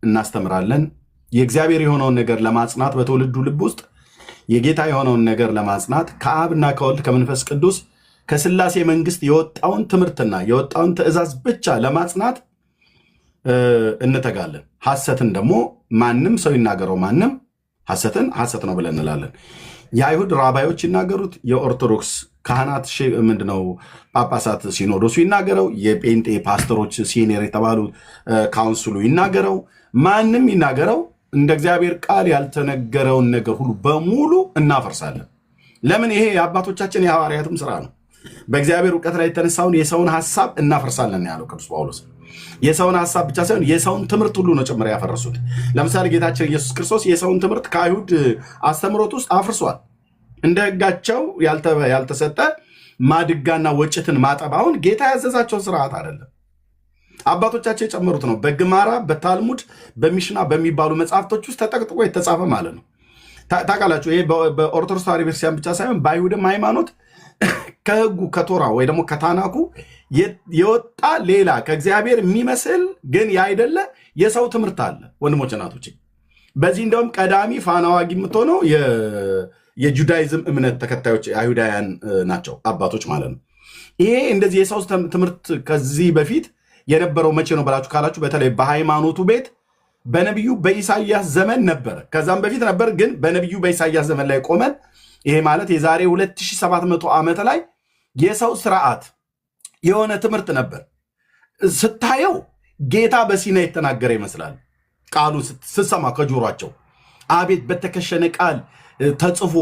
እናስተምራለን። የእግዚአብሔር የሆነውን ነገር ለማጽናት በትውልዱ ልብ ውስጥ የጌታ የሆነውን ነገር ለማጽናት ከአብና ከወልድ ከመንፈስ ቅዱስ ከስላሴ መንግስት የወጣውን ትምህርትና የወጣውን ትእዛዝ ብቻ ለማጽናት እንተጋለን። ሐሰትን ደግሞ ማንም ሰው ይናገረው፣ ማንም ሐሰትን ሐሰት ነው ብለን እንላለን። የአይሁድ ራባዮች ይናገሩት፣ የኦርቶዶክስ ካህናት ምንድነው ጳጳሳት ሲኖዶሱ ይናገረው፣ የጴንጤ ፓስተሮች ሲኒየር የተባሉ ካውንስሉ ይናገረው፣ ማንም ይናገረው፣ እንደ እግዚአብሔር ቃል ያልተነገረውን ነገር ሁሉ በሙሉ እናፈርሳለን። ለምን? ይሄ የአባቶቻችን የሐዋርያትም ስራ ነው። በእግዚአብሔር እውቀት ላይ የተነሳውን የሰውን ሐሳብ እናፈርሳለን ያለው ቅዱስ ጳውሎስ። የሰውን ሐሳብ ብቻ ሳይሆን የሰውን ትምህርት ሁሉ ነው ጭምር ያፈረሱት። ለምሳሌ ጌታችን ኢየሱስ ክርስቶስ የሰውን ትምህርት ከአይሁድ አስተምሮት ውስጥ አፍርሷል። እንደ ሕጋቸው ያልተሰጠ ማድጋና ወጭትን ማጠብ አሁን ጌታ ያዘዛቸው ስርዓት አይደለም፣ አባቶቻቸው የጨመሩት ነው። በግማራ በታልሙድ በሚሽና በሚባሉ መጽሐፍቶች ውስጥ ተጠቅጥቆ የተጻፈ ማለት ነው። ታውቃላችሁ፣ ይሄ በኦርቶዶክስ ተዋሕዶ ቤተክርስቲያን ብቻ ሳይሆን በአይሁድም ሃይማኖት ከህጉ ከቶራ ወይ ደግሞ ከታናኩ የወጣ ሌላ ከእግዚአብሔር የሚመስል ግን ያይደለ የሰው ትምህርት አለ። ወንድሞች እናቶች፣ በዚህ እንደውም ቀዳሚ ፋናዋጊ የምትሆነው የጁዳይዝም እምነት ተከታዮች አይሁዳውያን ናቸው፣ አባቶች ማለት ነው። ይሄ እንደዚህ የሰው ትምህርት ከዚህ በፊት የነበረው መቼ ነው ብላችሁ ካላችሁ በተለይ በሃይማኖቱ ቤት በነቢዩ በኢሳይያስ ዘመን ነበረ። ከዛም በፊት ነበር፣ ግን በነቢዩ በኢሳይያስ ዘመን ላይ ቆመን ይሄ ማለት የዛሬ 2700 ዓመት ላይ የሰው ስርዓት የሆነ ትምህርት ነበር። ስታየው ጌታ በሲና የተናገረ ይመስላል። ቃሉን ስትሰማ ከጆሯቸው አቤት በተከሸነ ቃል ተጽፎ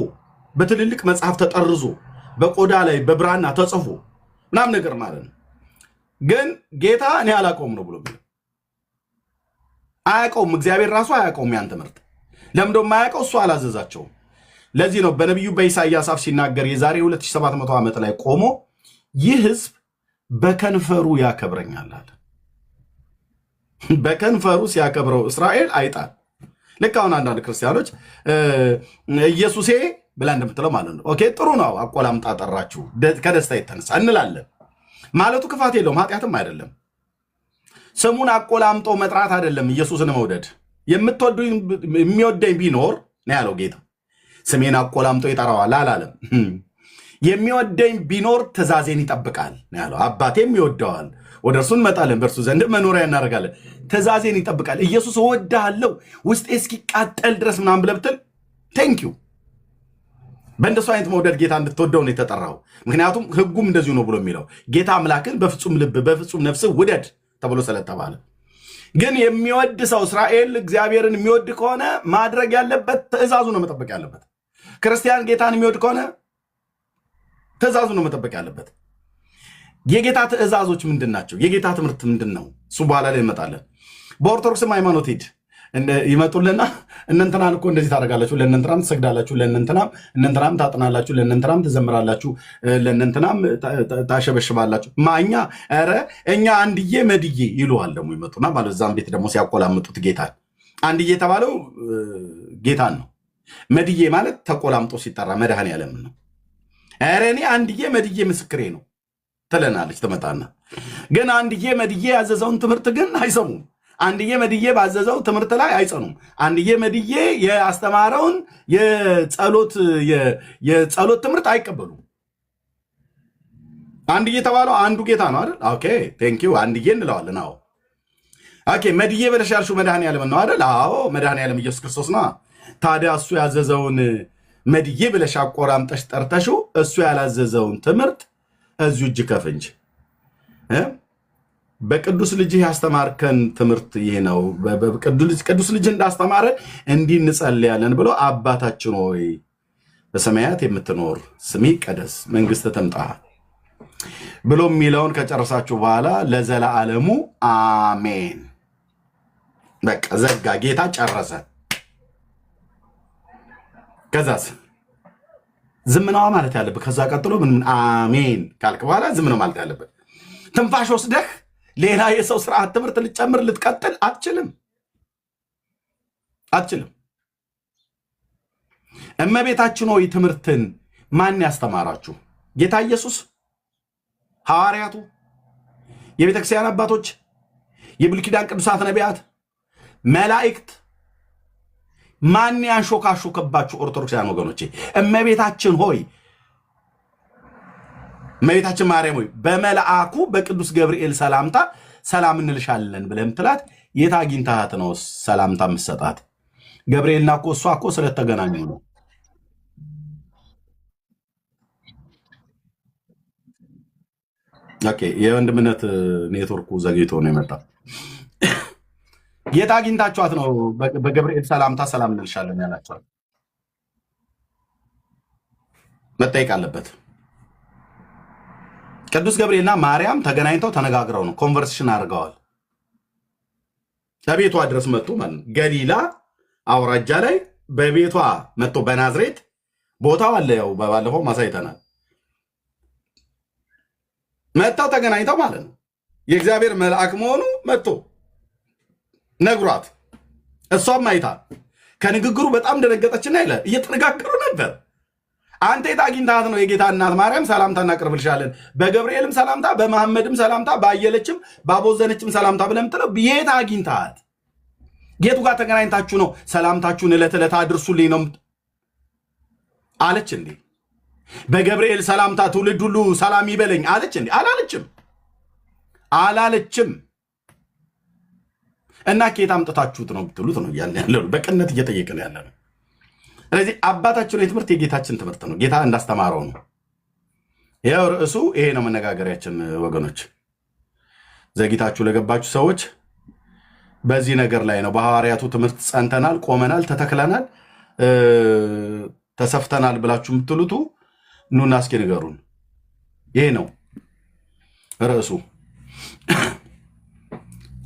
በትልልቅ መጽሐፍ ተጠርዞ በቆዳ ላይ በብራና ተጽፎ ምናምን ነገር ማለት ነው። ግን ጌታ እኔ አላውቀውም ነው ብሎ አያውቀውም። እግዚአብሔር ራሱ አያውቀውም ያን ትምህርት። ለምንድን ነው የማያውቀው? እሱ አላዘዛቸውም። ለዚህ ነው በነቢዩ በኢሳይያስ አፍ ሲናገር የዛሬ 2700 ዓመት ላይ ቆሞ ይህ ህዝብ በከንፈሩ ያከብረኛል አለ። በከንፈሩ ሲያከብረው እስራኤል አይጣል። ልክ አሁን አንዳንድ ክርስቲያኖች ኢየሱሴ ብላ እንደምትለው ማለት ነው። ኦኬ ጥሩ ነው፣ አቆላምጣ ጠራችሁ ከደስታ የተነሳ እንላለን። ማለቱ ክፋት የለውም፣ ኃጢአትም አይደለም። ስሙን አቆላምጦ መጥራት አይደለም ኢየሱስን መውደድ። የሚወደኝ ቢኖር ነው ያለው ጌታ። ስሜን አቆላምጦ ይጠራዋል አላለም። የሚወደኝ ቢኖር ትእዛዜን ይጠብቃል ነው ያለው። አባቴም ይወደዋል፣ ወደ እርሱ እንመጣለን፣ በእርሱ ዘንድ መኖሪያ እናደርጋለን። ትእዛዜን ይጠብቃል። ኢየሱስ እወድሃለሁ ውስጤ እስኪቃጠል ድረስ ምናምን ብለህ ብትል ቴንኪው። በእንደሱ አይነት መውደድ ጌታ እንድትወደው ነው የተጠራው። ምክንያቱም ህጉም እንደዚሁ ነው ብሎ የሚለው ጌታ አምላክን በፍጹም ልብ በፍጹም ነፍስ ውደድ ተብሎ ስለተባለ። ግን የሚወድ ሰው እስራኤል እግዚአብሔርን የሚወድ ከሆነ ማድረግ ያለበት ትእዛዙ ነው መጠበቅ ያለበት። ክርስቲያን ጌታን የሚወድ ከሆነ ትእዛዙ ነው መጠበቅ ያለበት። የጌታ ትእዛዞች ምንድን ናቸው? የጌታ ትምህርት ምንድን ነው? እሱ በኋላ ላይ እንመጣለን። በኦርቶዶክስም ሃይማኖት ሂድ ይመጡልና እነንትናን እኮ እንደዚህ ታደርጋላችሁ፣ ለእነንትናም ትሰግዳላችሁ፣ ለእነንትናም ታጥናላችሁ፣ ለእነንትናም ትዘምራላችሁ፣ ለእነንትናም ታሸበሽባላችሁ። ማኛ ኧረ እኛ አንድዬ መድዬ ይሉዋል። ደግሞ ይመጡና ማለት እዛም ቤት ደግሞ ሲያቆላምጡት ጌታን አንድዬ የተባለው ጌታን ነው። መድዬ ማለት ተቆላምጦ ሲጠራ መድኃኔዓለም ነው። ኧረ እኔ አንድዬ መድዬ ምስክሬ ነው ትለናለች። ትመጣና ግን አንድዬ መድዬ ያዘዘውን ትምህርት ግን አይሰሙም። አንድዬ መድዬ ባዘዘው ትምህርት ላይ አይጸኑም። አንድዬ መድዬ የአስተማረውን የጸሎት ትምህርት አይቀበሉም። አንድዬ የተባለው አንዱ ጌታ ነው አይደል? ኦኬ ቴንኪው አንድዬ እንለዋለን። አዎ ኦኬ መድዬ ብለሽ ያልሽው መድኃኔዓለም ነው አይደል? አዎ መድኃኔዓለም ኢየሱስ ክርስቶስ ነው። ታዲያ እሱ ያዘዘውን መድዬ ብለሽ አቆራምጠሽ ጠርተሽው እሱ ያላዘዘውን ትምህርት እዚሁ እጅ ከፍንጅ በቅዱስ ልጅህ ያስተማርከን ትምህርት ይህ ነው፣ ቅዱስ ልጅ እንዳስተማረ እንዲህ እንጸልያለን ብሎ አባታችን ሆይ በሰማያት የምትኖር ስምህ ይቀደስ መንግሥትህ ትምጣ ብሎ የሚለውን ከጨረሳችሁ በኋላ ለዘላለሙ አሜን። በቃ ዘጋ። ጌታ ጨረሰ። ከዛስ ዝም ነው ማለት ያለብህ። ከዛ ቀጥሎ ምን አሜን ካልክ በኋላ ዝም ነው ማለት ያለብህ። ትንፋሽ ወስደህ ሌላ የሰው ስርዓት ትምህርት ልጨምር ልትቀጥል አትችልም። እመቤታችን ሆይ ትምህርትን ማን ያስተማራችሁ? ጌታ ኢየሱስ፣ ሐዋርያቱ፣ የቤተክርስቲያን አባቶች፣ የብሉይ ኪዳን ቅዱሳት ነቢያት፣ መላእክት ማን ያንሾካሾከባችሁ ኦርቶዶክሳውያን ወገኖቼ? እመቤታችን ሆይ እመቤታችን ማርያም ሆይ በመልአኩ በቅዱስ ገብርኤል ሰላምታ ሰላም እንልሻለን ብለህ ትላት የት አግኝታት ነው ሰላምታ የምትሰጣት? ገብርኤልና እኮ እሷ እኮ ስለተገናኙ ነው። ኦኬ የወንድምነት ኔትወርኩ ዘግይቶ ነው የመጣው። የት አግኝታችኋት ነው በገብርኤል ሰላምታ ሰላም እንልሻለን ያላችኋት? መጠየቅ አለበት። ቅዱስ ገብርኤልና ማርያም ተገናኝተው ተነጋግረው ነው ኮንቨርሴሽን አድርገዋል። በቤቷ ድረስ መጥቶ ማለት ነው። ገሊላ አውራጃ ላይ በቤቷ መጥቶ በናዝሬት ቦታው አለ። ያው በባለፈው ማሳይተናል። መጥተው ተገናኝተው ማለት ነው። የእግዚአብሔር መልአክ መሆኑ መጥቶ ነግሯት፣ እሷም አይታ ከንግግሩ በጣም ደነገጠችና ይለ እየተነጋገሩ ነበር። አንተ የት አግኝታት ነው የጌታ እናት ማርያም ሰላምታ እናቀርብልሻለን፣ በገብርኤልም ሰላምታ፣ በመሐመድም ሰላምታ፣ ባየለችም ባቦዘነችም ሰላምታ ብለህ የምትለው የት አግኝታት? ጌቱ ጋር ተገናኝታችሁ ነው ሰላምታችሁን ዕለት ዕለት አድርሱልኝ ነው አለች እንዴ? በገብርኤል ሰላምታ ትውልድ ሁሉ ሰላም ይበለኝ አለች እንዴ? አላለችም። እና ከየት አምጥታችሁት ነው ብትሉት ነው ያለው። በቅነት እየጠየቅን ያለ ነው። ስለዚህ አባታችን የትምህርት የጌታችን ትምህርት ነው። ጌታ እንዳስተማረው ነው። ይኸው ርዕሱ ይሄ ነው መነጋገሪያችን ወገኖች። ዘግይታችሁ ለገባችሁ ሰዎች በዚህ ነገር ላይ ነው። በሐዋርያቱ ትምህርት ጸንተናል፣ ቆመናል፣ ተተክለናል፣ ተሰፍተናል ብላችሁ የምትሉቱ ኑና እስኪ ንገሩን። ይሄ ነው ርዕሱ።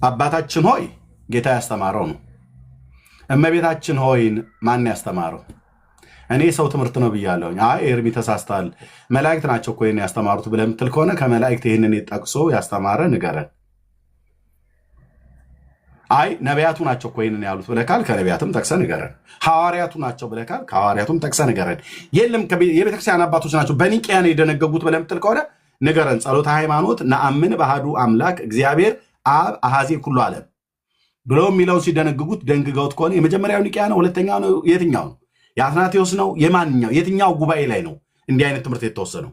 አባታችን ሆይ ጌታ ያስተማረው ነው። እመቤታችን ሆይን ማን ያስተማረው? እኔ ሰው ትምህርት ነው ብያለሁ። አይ ኤርሚ ተሳስተሃል፣ መላእክት ናቸው እኮ ይሄን ያስተማሩት ብለህ የምትል ከሆነ ከመላእክት ይህንን ጠቅሶ ያስተማረ ንገረን። አይ ነቢያቱ ናቸው እኮ ይህንን ያሉት ብለህ ካል ከነቢያትም ጠቅሰህ ንገረን። ሐዋርያቱ ናቸው ብለህ ካል ከሐዋርያቱም ጠቅሰህ ንገረን። የለም የቤተክርስቲያን አባቶች ናቸው በኒቅያ ነው የደነገጉት ብለህ የምትል ከሆነ ንገረን። ጸሎተ ሃይማኖት ነአምን በአሐዱ አምላክ እግዚአብሔር አብ አሐዜ ኩሉ ዓለም ብለው የሚለውን ሲደነግጉት ደንግገውት ከሆነ የመጀመሪያው ኒቅያ ነው? ሁለተኛው ነው? የትኛው ነው? የአትናቴዎስ ነው? የማንኛው የትኛው ጉባኤ ላይ ነው እንዲህ አይነት ትምህርት የተወሰነው?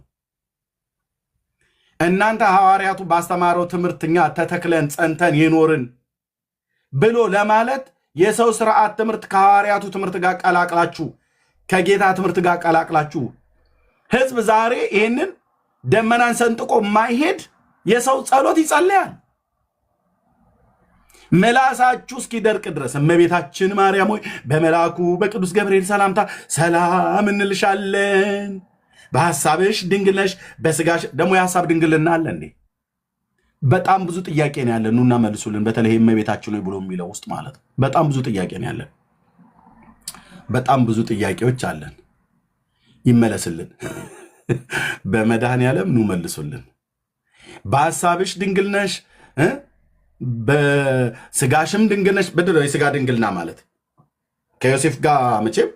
እናንተ ሐዋርያቱ ባስተማረው ትምህርት እኛ ተተክለን ጸንተን የኖርን ብሎ ለማለት የሰው ስርዓት ትምህርት ከሐዋርያቱ ትምህርት ጋር ቀላቅላችሁ ከጌታ ትምህርት ጋር ቀላቅላችሁ ህዝብ ዛሬ ይህንን ደመናን ሰንጥቆ ማይሄድ የሰው ጸሎት ይጸልያል። መላሳችሁ እስኪደርቅ ድረስ እመቤታችን ማርያም ሆይ በመልአኩ በቅዱስ ገብርኤል ሰላምታ ሰላም እንልሻለን። በሐሳብሽ ድንግል ነሽ፣ በስጋሽ ደግሞ የሐሳብ ድንግልና አለ እንዴ? በጣም ብዙ ጥያቄ ነው ያለን። ኑና መልሱልን። በተለይ እመቤታችን ሆይ ብሎ የሚለው ውስጥ ማለት በጣም ብዙ ጥያቄ ነው ያለን። በጣም ብዙ ጥያቄዎች አለን። ይመለስልን። በመድኃኔዓለም ኑ መልሱልን። በሐሳብሽ ድንግል ነሽ በስጋሽም ድንግል ነሽ። በድሮ የስጋ ድንግልና ማለት ከዮሴፍ ጋር መቼም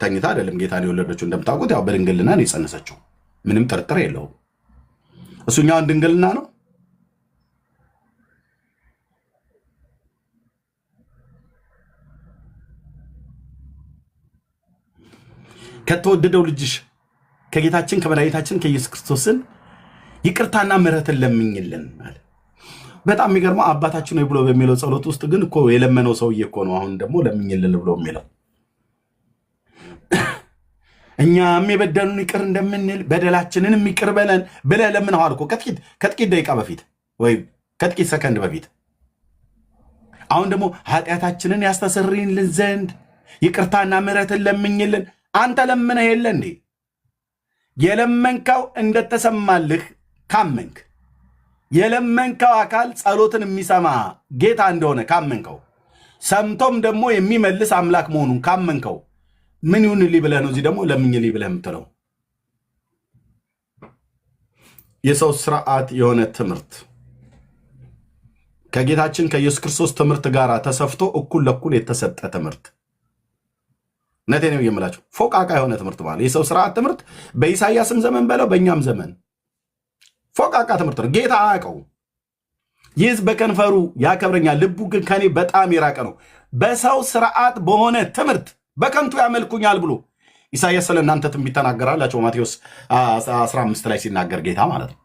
ተኝታ አይደለም ጌታን የወለደችው። እንደምታውቁት ያው በድንግልና ነው የጸነሰችው። ምንም ጥርጥር የለውም። እሱኛውን ድንግልና ነው። ከተወደደው ልጅሽ ከጌታችን ከመድኃኒታችን ከኢየሱስ ክርስቶስን ይቅርታና ምሕረትን ለምኝልን ማለት በጣም የሚገርመው አባታችን ሆይ ብሎ በሚለው ጸሎት ውስጥ ግን እኮ የለመነው ሰውዬ እኮ ነው። አሁን ደግሞ ለምኝልን ብሎ የሚለው እኛም የበደሉን ይቅር እንደምንል በደላችንን ይቅር በለን ብለህ ለምነዋል እኮ ከጥቂት ደቂቃ በፊት ወይ ከጥቂት ሰከንድ በፊት። አሁን ደግሞ ኃጢአታችንን ያስተሰርይልን ዘንድ ይቅርታና ምሕረትን ለምኝልን። አንተ ለምነህ የለ እንዴ? የለመንከው እንደተሰማልህ ካመንክ የለመንከው አካል ጸሎትን የሚሰማ ጌታ እንደሆነ ካመንከው ሰምቶም ደግሞ የሚመልስ አምላክ መሆኑን ካመንከው ምን ይሁንልኝ ብለህ ነው እዚህ ደግሞ ለምኝልኝ ብለህ የምትለው? የሰው ስርዓት የሆነ ትምህርት ከጌታችን ከኢየሱስ ክርስቶስ ትምህርት ጋር ተሰፍቶ እኩል ለኩል የተሰጠ ትምህርት ነቴ ነው የምላችሁ። ፎቃቃ የሆነ ትምህርት ማለት የሰው ስርዓት ትምህርት በኢሳይያስም ዘመን በለው በእኛም ዘመን ፎቃቃ ትምህርት ነው። ጌታ አያውቀው። ይህ በከንፈሩ ያከብረኛል፣ ልቡ ግን ከኔ በጣም የራቀ ነው። በሰው ስርዓት በሆነ ትምህርት በከንቱ ያመልኩኛል ብሎ ኢሳይያስ ስለ እናንተ ትንቢት ተናገራላቸው። ማቴዎስ 15 ላይ ሲናገር ጌታ ማለት ነው።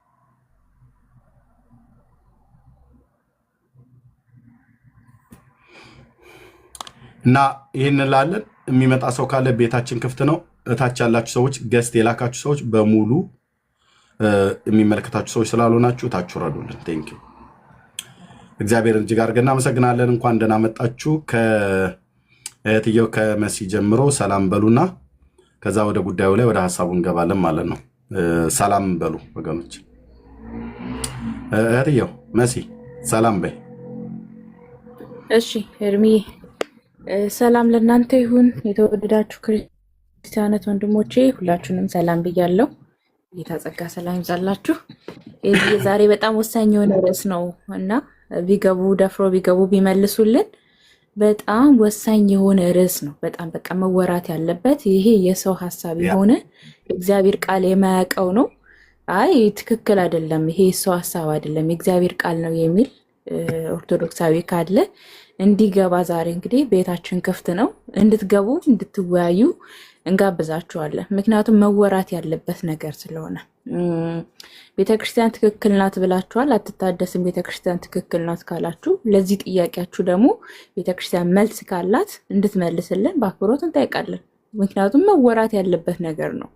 እና ይህን ላለን የሚመጣ ሰው ካለ ቤታችን ክፍት ነው። እታች ያላችሁ ሰዎች፣ ገስት የላካችሁ ሰዎች በሙሉ የሚመለከታችሁ ሰዎች ስላልሆናችሁ እታችሁ ረዱልን። ቴንኪው። እግዚአብሔር እጅግ አድርገን እናመሰግናለን። እንኳን ደህና መጣችሁ። ከእህትየው ከመሲ ጀምሮ ሰላም በሉና ከዛ ወደ ጉዳዩ ላይ ወደ ሀሳቡ እንገባለን ማለት ነው። ሰላም በሉ ወገኖች። እህትየው መሲ ሰላም በይ። እሺ ኤርሚ፣ ሰላም ለእናንተ ይሁን። የተወደዳችሁ ክርስቲያኖች ወንድሞቼ ሁላችሁንም ሰላም ብያለሁ። ጌታ ጸጋ ሰላም ይብዛላችሁ። ዛሬ በጣም ወሳኝ የሆነ ርዕስ ነው እና ቢገቡ ደፍሮ ቢገቡ ቢመልሱልን በጣም ወሳኝ የሆነ ርዕስ ነው። በጣም በቃ መወራት ያለበት ይሄ የሰው ሀሳብ የሆነ እግዚአብሔር ቃል የማያውቀው ነው። አይ ትክክል አይደለም፣ ይሄ የሰው ሀሳብ አይደለም የእግዚአብሔር ቃል ነው የሚል ኦርቶዶክሳዊ ካለ እንዲገባ ዛሬ እንግዲህ ቤታችን ክፍት ነው። እንድትገቡ እንድትወያዩ እንጋብዛችኋለን። ምክንያቱም መወራት ያለበት ነገር ስለሆነ ቤተክርስቲያን ትክክል ናት ብላችኋል። አትታደስም ቤተክርስቲያን ትክክል ናት ካላችሁ ለዚህ ጥያቄያችሁ ደግሞ ቤተክርስቲያን መልስ ካላት እንድትመልስልን በአክብሮት እንጠይቃለን። ምክንያቱም መወራት ያለበት ነገር ነው።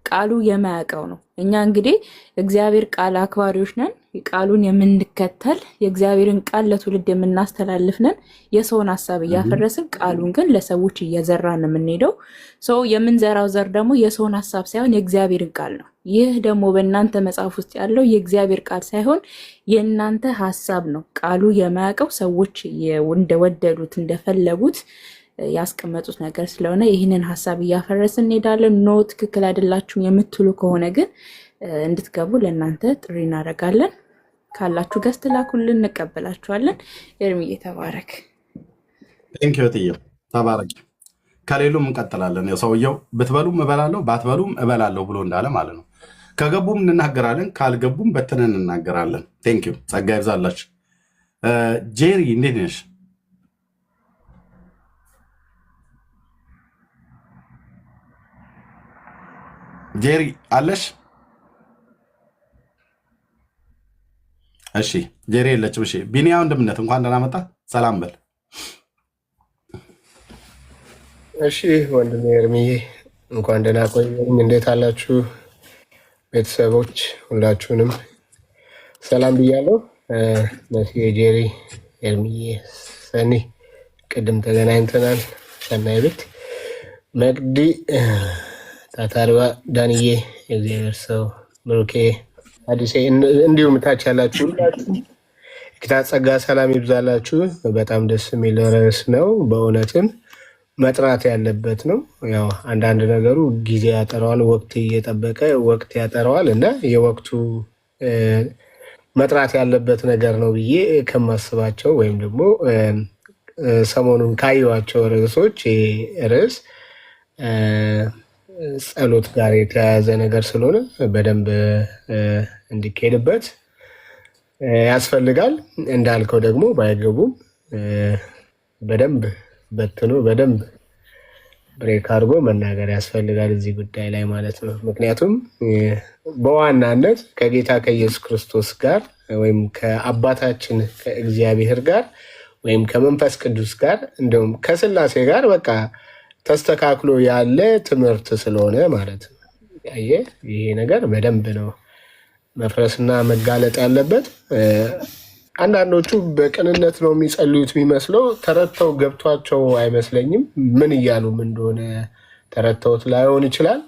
ቃሉ የማያውቀው ነው። እኛ እንግዲህ እግዚአብሔር ቃል አክባሪዎች ነን። ቃሉን የምንከተል የእግዚአብሔርን ቃል ለትውልድ የምናስተላልፍ ነን። የሰውን ሀሳብ እያፈረስን ቃሉን ግን ለሰዎች እየዘራን ነው የምንሄደው። ሰው የምንዘራው ዘር ደግሞ የሰውን ሀሳብ ሳይሆን የእግዚአብሔርን ቃል ነው። ይህ ደግሞ በእናንተ መጽሐፍ ውስጥ ያለው የእግዚአብሔር ቃል ሳይሆን የእናንተ ሀሳብ ነው። ቃሉ የማያውቀው ሰዎች እንደወደዱት እንደፈለጉት ያስቀመጡት ነገር ስለሆነ ይህንን ሀሳብ እያፈረስን እንሄዳለን። ኖ ትክክል አይደላችሁም የምትሉ ከሆነ ግን እንድትገቡ ለእናንተ ጥሪ እናደርጋለን። ካላችሁ ገስት ላኩልን፣ እንቀበላችኋለን። ኤርሚዬ ተባረክ። ቴንኪው ትየው ተባረክ። ከሌሉም እንቀጥላለን። ሰውየው ብትበሉም እበላለሁ ባትበሉም እበላለሁ ብሎ እንዳለ ማለት ነው። ከገቡም እንናገራለን፣ ካልገቡም በትነን እንናገራለን። ቴንኪው ጸጋ ይብዛላችሁ። ጄሪ እንዴት ነሽ? ጄሪ አለሽ? እሺ ጄሪ የለችም። እሺ ቢኒያ ወንድምነት እንኳን ደህና መጣ። ሰላም በል። እሺ ወንድሜ ኤርሚዬ እንኳን ደህና ቆየኝ። እንዴት አላችሁ ቤተሰቦች? ሁላችሁንም ሰላም ብያለሁ። መሲ፣ ጄሪ፣ ኤርሚዬ፣ ሰኒ ቅድም ተገናኝተናል። ሰናይ ቤት መቅዲ፣ ታታሪዋ፣ ዳንዬ፣ የእግዚአብሔር ሰው ብሩኬ፣ አዲሴ እንዲሁም ታች ያላችሁ ሁላችሁ ጌታ ጸጋ ሰላም ይብዛላችሁ። በጣም ደስ የሚል ርዕስ ነው። በእውነትም መጥራት ያለበት ነው። ያው አንዳንድ ነገሩ ጊዜ ያጠረዋል፣ ወቅት እየጠበቀ ወቅት ያጠረዋል እና የወቅቱ መጥራት ያለበት ነገር ነው ብዬ ከማስባቸው ወይም ደግሞ ሰሞኑን ካየኋቸው ርዕሶች ርዕስ ጸሎት ጋር የተያያዘ ነገር ስለሆነ በደንብ እንዲካሄድበት ያስፈልጋል። እንዳልከው ደግሞ ባይገቡም በደንብ በትኖ በደንብ ብሬክ አድርጎ መናገር ያስፈልጋል እዚህ ጉዳይ ላይ ማለት ነው። ምክንያቱም በዋናነት ከጌታ ከኢየሱስ ክርስቶስ ጋር ወይም ከአባታችን ከእግዚአብሔር ጋር ወይም ከመንፈስ ቅዱስ ጋር እንደውም ከስላሴ ጋር በቃ ተስተካክሎ ያለ ትምህርት ስለሆነ ማለት ነው። ይሄ ነገር በደንብ ነው መፍረስና መጋለጥ ያለበት። አንዳንዶቹ በቅንነት ነው የሚጸልዩት የሚመስለው፣ ተረድተው ገብቷቸው አይመስለኝም። ምን እያሉም እንደሆነ ተረድተውት ላይሆን ይችላል።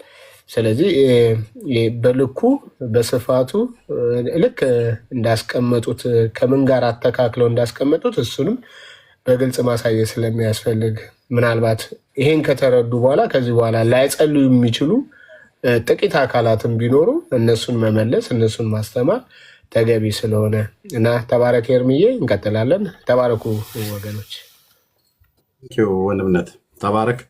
ስለዚህ በልኩ በስፋቱ ልክ እንዳስቀመጡት ከምን ጋር አተካክለው እንዳስቀመጡት እሱንም በግልጽ ማሳየት ስለሚያስፈልግ ምናልባት ይሄን ከተረዱ በኋላ ከዚህ በኋላ ላይጸልዩ የሚችሉ ጥቂት አካላትም ቢኖሩ እነሱን መመለስ እነሱን ማስተማር ተገቢ ስለሆነ እና ተባረክ ኤርሚዬ። እንቀጥላለን። ተባረኩ ወገኖች። ወንድምነት ተባረክ።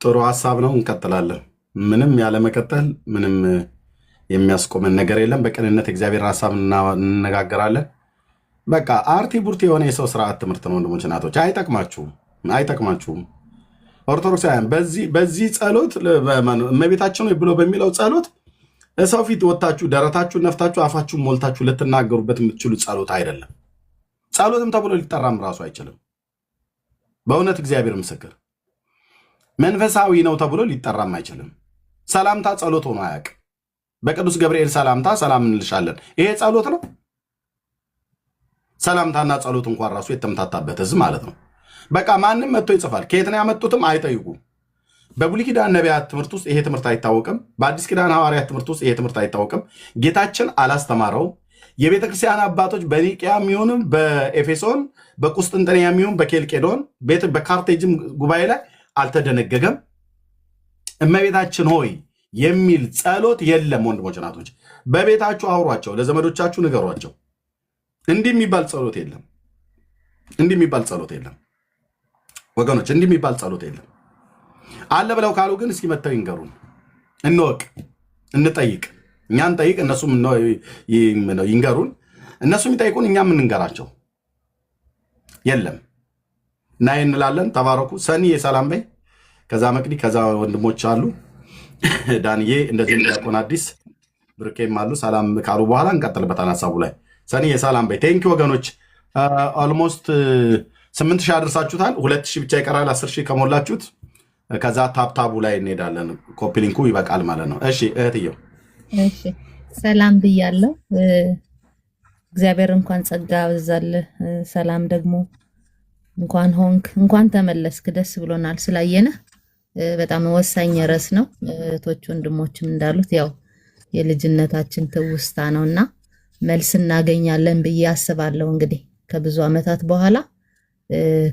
ጥሩ ሀሳብ ነው። እንቀጥላለን። ምንም ያለመቀጠል ምንም የሚያስቆመን ነገር የለም። በቅንነት እግዚአብሔር ሀሳብ እንነጋገራለን። በቃ አርቲ ቡርቲ የሆነ የሰው ስርዓት ትምህርት ነው ወንድሞች እናቶች። አይጠቅማችሁም። ኦርቶዶክሳውያን በዚህ ጸሎት እመቤታችን ብሎ በሚለው ጸሎት ሰው ፊት ወጥታችሁ ደረታችሁን ነፍታችሁ አፋችሁን ሞልታችሁ ልትናገሩበት የምትችሉ ጸሎት አይደለም። ጸሎትም ተብሎ ሊጠራም ራሱ አይችልም። በእውነት እግዚአብሔር ምስክር መንፈሳዊ ነው ተብሎ ሊጠራም አይችልም። ሰላምታ ጸሎት ሆኖ አያውቅ። በቅዱስ ገብርኤል ሰላምታ ሰላም እንልሻለን። ይሄ ጸሎት ነው? ሰላምታና ጸሎት እንኳን ራሱ የተምታታበት ህዝብ ማለት ነው። በቃ ማንም መጥቶ ይጽፋል። ከየት ነው ያመጡትም አይጠይቁም። በብሉይ ኪዳን ነቢያት ትምህርት ውስጥ ይሄ ትምህርት አይታወቅም። በአዲስ ኪዳን ሐዋርያት ትምህርት ውስጥ ይሄ ትምህርት አይታወቅም። ጌታችን አላስተማረው። የቤተ ክርስቲያን አባቶች በኒቅያ የሚሆንም በኤፌሶን በቁስጥንጥንያ የሚሆን በኬልቄዶን በካርቴጅም ጉባኤ ላይ አልተደነገገም። እመቤታችን ሆይ የሚል ጸሎት የለም። ወንድሞች እናቶች፣ በቤታችሁ አውሯቸው፣ ለዘመዶቻችሁ ንገሯቸው። እንዲህ የሚባል ጸሎት የለም። እንዲህ የሚባል ጸሎት የለም ወገኖች፣ እንዲህ የሚባል ጸሎት የለም። አለ ብለው ካሉ ግን እስኪ መጥተው ይንገሩን፣ እንወቅ፣ እንጠይቅ። እኛ እንጠይቅ፣ እነሱም ይንገሩን። እነሱም ይጠይቁን፣ እኛም እንንገራቸው። የለም እና እንላለን። ተባረኩ። ሰኒ የሰላም በይ። ከዛ መቅዲ፣ ከዛ ወንድሞች አሉ፣ ዳንዬ፣ እንደዚህ ዲያቆን አዲስ ብርኬም አሉ። ሰላም ካሉ በኋላ እንቀጥልበታል ሀሳቡ ላይ። ሰኒ የሰላም በይ። ቴንኪ ወገኖች። ኦልሞስት 8,000 አድርሳችሁታል። 2,000 ብቻ ይቀራል። 10,000 ከሞላችሁት ከዛ ታብታቡ ላይ እንሄዳለን። ኮፒሊንኩ ይበቃል ማለት ነው። እሺ እህትየው፣ እሺ ሰላም ብያለሁ። እግዚአብሔር እንኳን ጸጋ በዛልህ። ሰላም ደግሞ እንኳን ሆንክ፣ እንኳን ተመለስክ። ደስ ብሎናል ስላየነህ። በጣም ወሳኝ ርዕስ ነው። እህቶች ወንድሞችም እንዳሉት ያው የልጅነታችን ትውስታ ነውና መልስ እናገኛለን ብዬ አስባለሁ። እንግዲህ ከብዙ ዓመታት በኋላ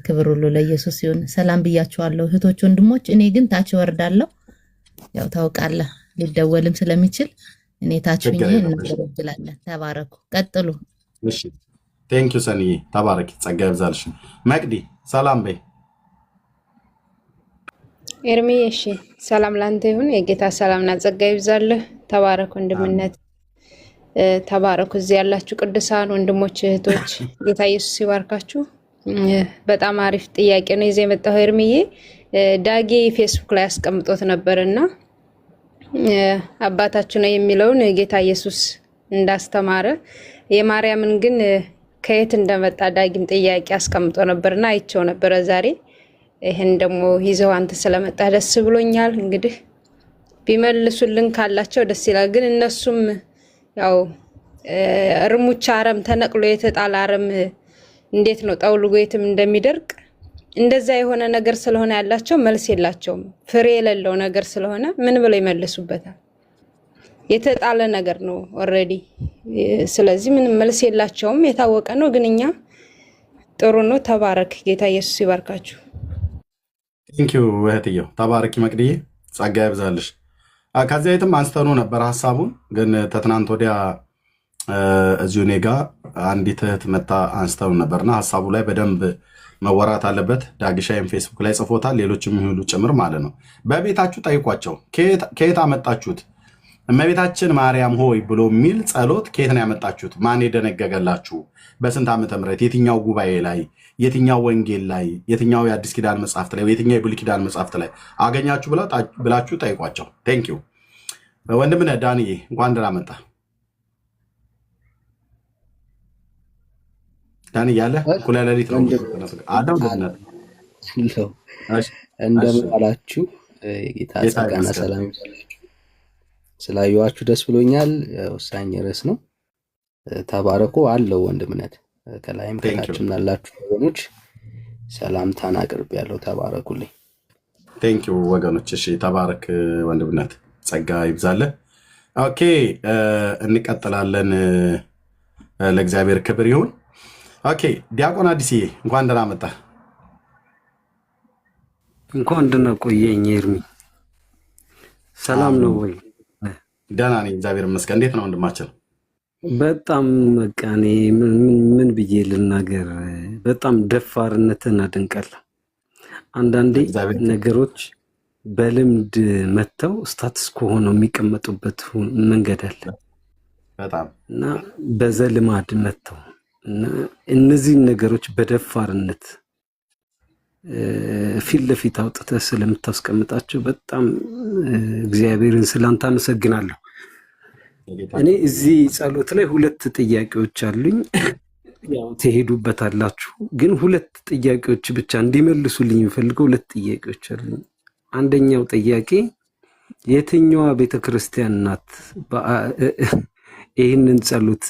ክብር ሁሉ ለኢየሱስ ይሁን። ሰላም ብያችኋለሁ እህቶች ወንድሞች። እኔ ግን ታች ወርዳለሁ። ያው ታውቃለህ ሊደወልም ስለሚችል እኔ ታች ሆኜ እናገለግላለን። ተባረኩ፣ ቀጥሉ። እሺ ቴንክ ዩ ሰኒ፣ ተባረኪ፣ ጸጋ ይብዛልሽ። መቅዲ ሰላም በይ። ኤርሚ እሺ፣ ሰላም ላንተ ይሁን። የጌታ ሰላምና ጸጋ ይብዛልህ። ተባረኩ ወንድምነት፣ ተባረኩ። እዚህ ያላችሁ ቅዱሳን ወንድሞች እህቶች፣ ጌታ ኢየሱስ ይባርካችሁ። በጣም አሪፍ ጥያቄ ነው ይዘህ የመጣው ኤርሚዬ። ዳጌ ፌስቡክ ላይ አስቀምጦት ነበርና አባታችሁ ነው የሚለውን ጌታ ኢየሱስ እንዳስተማረ የማርያምን ግን ከየት እንደመጣ ዳጊም ጥያቄ አስቀምጦ ነበርና አይቼው ነበረ ዛሬ። ይሄን ደግሞ ይዘው አንተ ስለመጣ ደስ ብሎኛል። እንግዲህ ቢመልሱልን ካላቸው ደስ ይላል። ግን እነሱም ያው እርሙቻ አረም ተነቅሎ የተጣለ አረም እንዴት ነው ጠውልጎ የትም እንደሚደርቅ እንደዛ የሆነ ነገር ስለሆነ ያላቸው መልስ የላቸውም። ፍሬ የሌለው ነገር ስለሆነ ምን ብለው ይመልሱበታል? የተጣለ ነገር ነው ኦልሬዲ። ስለዚህ ምንም መልስ የላቸውም። የታወቀ ነው። ግን እኛ ጥሩ ነው። ተባረክ። ጌታ ኢየሱስ ይባርካችሁ። ቴንኪው እህትየው፣ ተባረኪ መቅድዬ፣ ጸጋ ይብዛልሽ። ከዚያ የትም አንስተኑ ነበር ሀሳቡን። ግን ተትናንት ወዲያ እዚሁ እኔ ጋ አንዲት እህት መታ አንስተው ነበርና ሀሳቡ ላይ በደንብ መወራት አለበት። ዳግሻይም ፌስቡክ ላይ ጽፎታል፣ ሌሎችም ይሁሉ ጭምር ማለት ነው። በቤታችሁ ጠይቋቸው። ከየት አመጣችሁት? እመቤታችን ማርያም ሆይ ብሎ የሚል ጸሎት ከየት ነው ያመጣችሁት? ማን የደነገገላችሁ? በስንት ዓመተ ምህረት? የትኛው ጉባኤ ላይ? የትኛው ወንጌል ላይ? የትኛው የአዲስ ኪዳን መጽሐፍት ላይ? የትኛው የብሉይ ኪዳን መጽሐፍት ላይ አገኛችሁ ብላችሁ ጠይቋቸው። ቴንኪው ወንድምነህ ዳንዬ፣ እንኳን ደህና መጣ። ዳን እያለ እኩለ ሌሊት ነው አለው። እንደምን አላችሁ? የጌታ ጸጋና ሰላም ይብዛላችሁ። ስላየኋችሁ ደስ ብሎኛል። ወሳኝ ርዕስ ነው። ተባረኩ አለው ወንድምነት። ከላይም ከታችም ላላችሁ ወገኖች ሰላምታን አቅርቤያለሁ። ተባረኩልኝ። ቴንኪው ወገኖች። እሺ ተባረክ ወንድምነት፣ ጸጋ ይብዛልህ። ኦኬ እንቀጥላለን። ለእግዚአብሔር ክብር ይሁን። ኦኬ ዲያቆን አዲስዬ እንኳን ደህና መጣ። እንኳን ደህና ቆየኝ ኤርሚ። ሰላም ነው ወይ? ደህና ነኝ እግዚአብሔር ይመስገን። እንዴት ነው ወንድማችን? በጣም በቃ እኔ ምን ብዬ ልናገር፣ በጣም ደፋርነትን አደንቃለሁ። አንዳንዴ ነገሮች በልምድ መተው ስታትስ ሆነው የሚቀመጡበት መንገድ አለ በጣም እና በዘልማድ መተው እና እነዚህን ነገሮች በደፋርነት ፊት ለፊት አውጥተህ ስለምታስቀምጣቸው በጣም እግዚአብሔርን ስላንተ አመሰግናለሁ። እኔ እዚህ ጸሎት ላይ 2 ጥያቄዎች አሉኝ። ያው ትሄዱበታላችሁ፣ ግን 2 ጥያቄዎች ብቻ እንዲመልሱልኝ የምፈልገው 2 ጥያቄዎች አሉኝ። አንደኛው ጥያቄ የትኛዋ ቤተክርስቲያን ናት ይህንን ጸሎት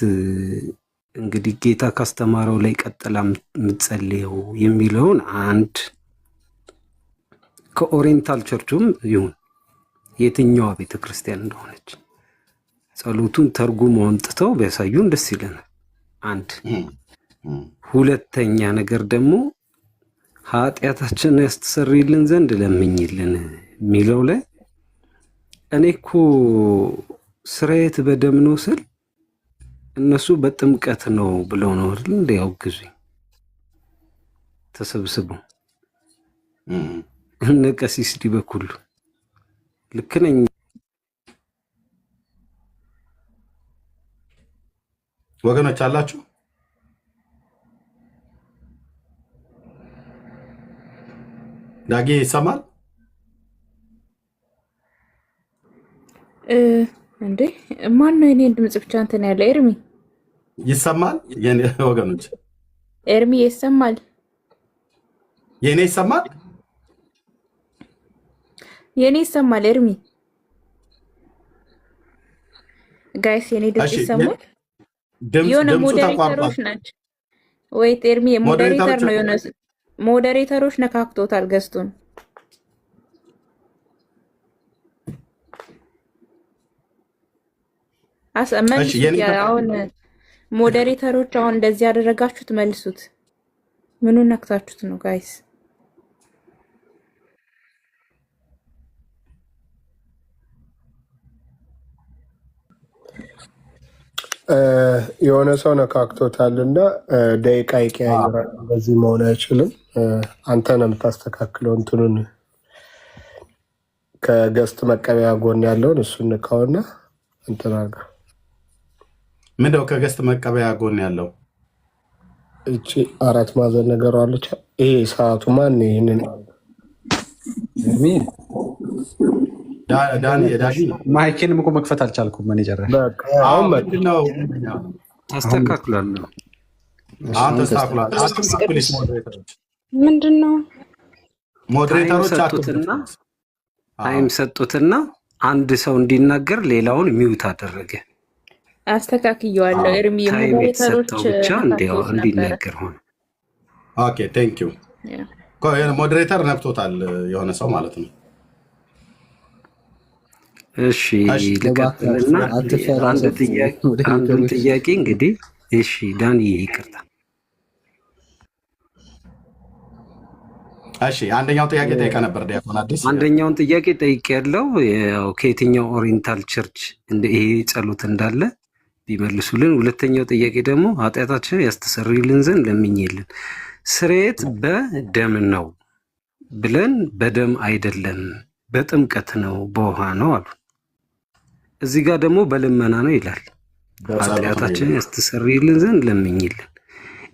እንግዲህ ጌታ ካስተማረው ላይ ቀጥላ የምትጸልየው የሚለውን አንድ ከኦሪየንታል ቸርቹም ይሁን የትኛዋ ቤተክርስቲያን እንደሆነች ጸሎቱን ተርጉሞ አምጥተው ቢያሳዩን ደስ ይለናል። አንድ ሁለተኛ ነገር ደግሞ ኃጢአታችንን ያስተሰርይልን ዘንድ ለምኝልን የሚለው ላይ እኔ እኮ ስርየት በደም ነው ስል እነሱ በጥምቀት ነው ብለው ነው አይደል እንደ ያውግዙኝ ተሰብስበው እነ ቀሲስ ዲበኩሉ ልክ ነኝ? ወገኖች አላችሁ? ዳጌ ይሰማል እንዴ? ማን ነው የኔን ድምጽ ብቻ እንትን ያለ? ኤርሚ ይሰማል? የኔ ወገኖች ኤርሚ ይሰማል? የኔ ይሰማል? የኔ ይሰማል? ኤርሚ ጋይስ የኔ ድምጽ ይሰማል? የሆነ ሞዴሬተሮች ናቸው ወይ? ኤርሚ ሞዴሬተር ነው የሆነ ሞዴሬተሮች ነካክቶታል ገስቱን። መልሱት። አሁን ሞዴሬተሮች አሁን እንደዚህ ያደረጋችሁት መልሱት። ምኑን ነክታችሁት ነው ጋይስ? የሆነ ሰው ነካክቶታልና ደቂቃ ይቀያየራል። በዚህ መሆን አይችልም። አንተ ነው የምታስተካክለው። እንትኑን ከገስት መቀበያ ጎን ያለውን እሱን ንካውና እንትን አድርገው። ምንድነው ከገስት መቀበያ ጎን ያለው? እቺ 4 ማዕዘን ነገር አለች። ይሄ ሰዓቱ ማን ይሄንን ማይኬንም እኮ መክፈት አልቻልኩም። ምን ይጀራል? ተስተካክሏል። አሁን ተስተካክሏል። ምንድን ነው ሞዴሬተሮች ታይም ሰጡትና አንድ ሰው እንዲናገር ሌላውን ሚውት አደረገ። አስተካክየዋለሁ። ኤርሚ ሞዴሬተሮች ብቻ እንዲናገር ሆነ። ኦኬ ቴንክ ዩ። ሞዴሬተር ነክቶታል የሆነ ሰው ማለት ነው። እሺ ልቀጥልና አንዱን ጥያቄ እንግዲህ እሺ ዳኒ ይቅርታ። እሺ አንደኛው ጥያቄ ጠይቀ ነበር ዲያቆን አዲስ። አንደኛውን ጥያቄ ጠይቄ ያለው ያው ከየትኛው ኦሪየንታል ቸርች ይሄ ጸሎት እንዳለ ቢመልሱልን። ሁለተኛው ጥያቄ ደግሞ ኃጢአታችንን ያስተሰርይልን ዘንድ ለምኝልን። ስርየት በደም ነው ብለን በደም አይደለም በጥምቀት ነው በውሃ ነው አሉ። እዚህ ጋር ደግሞ በልመና ነው ይላል። ኃጢአታችንን ያስተሰርይልን ዘንድ ለምኝልን።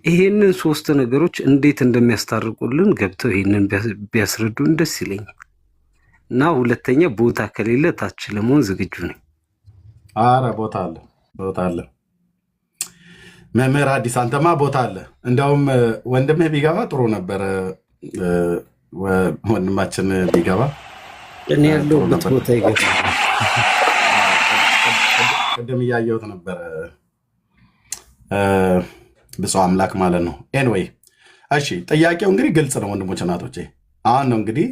ይሄንን 3 ነገሮች እንዴት እንደሚያስታርቁልን ገብተው ይሄንን ቢያስረዱን ደስ ይለኛል። እና ሁለተኛ ቦታ ከሌለ ታች ለመሆን ዝግጁ ነኝ። አረ ቦታ አለ፣ ቦታ አለ። መምህር አዲስ አንተማ ቦታ አለ። እንደውም ወንድምህ ቢገባ ጥሩ ነበረ። ወንድማችን ቢገባ እኔ ያለሁበት ቦታ ይገባ። ቅድም እያየሁት ነበረ። ብፁዕ አምላክ ማለት ነው። ኤንዌይ እሺ፣ ጥያቄው እንግዲህ ግልጽ ነው ወንድሞች እናቶቼ። አሁን ነው እንግዲህ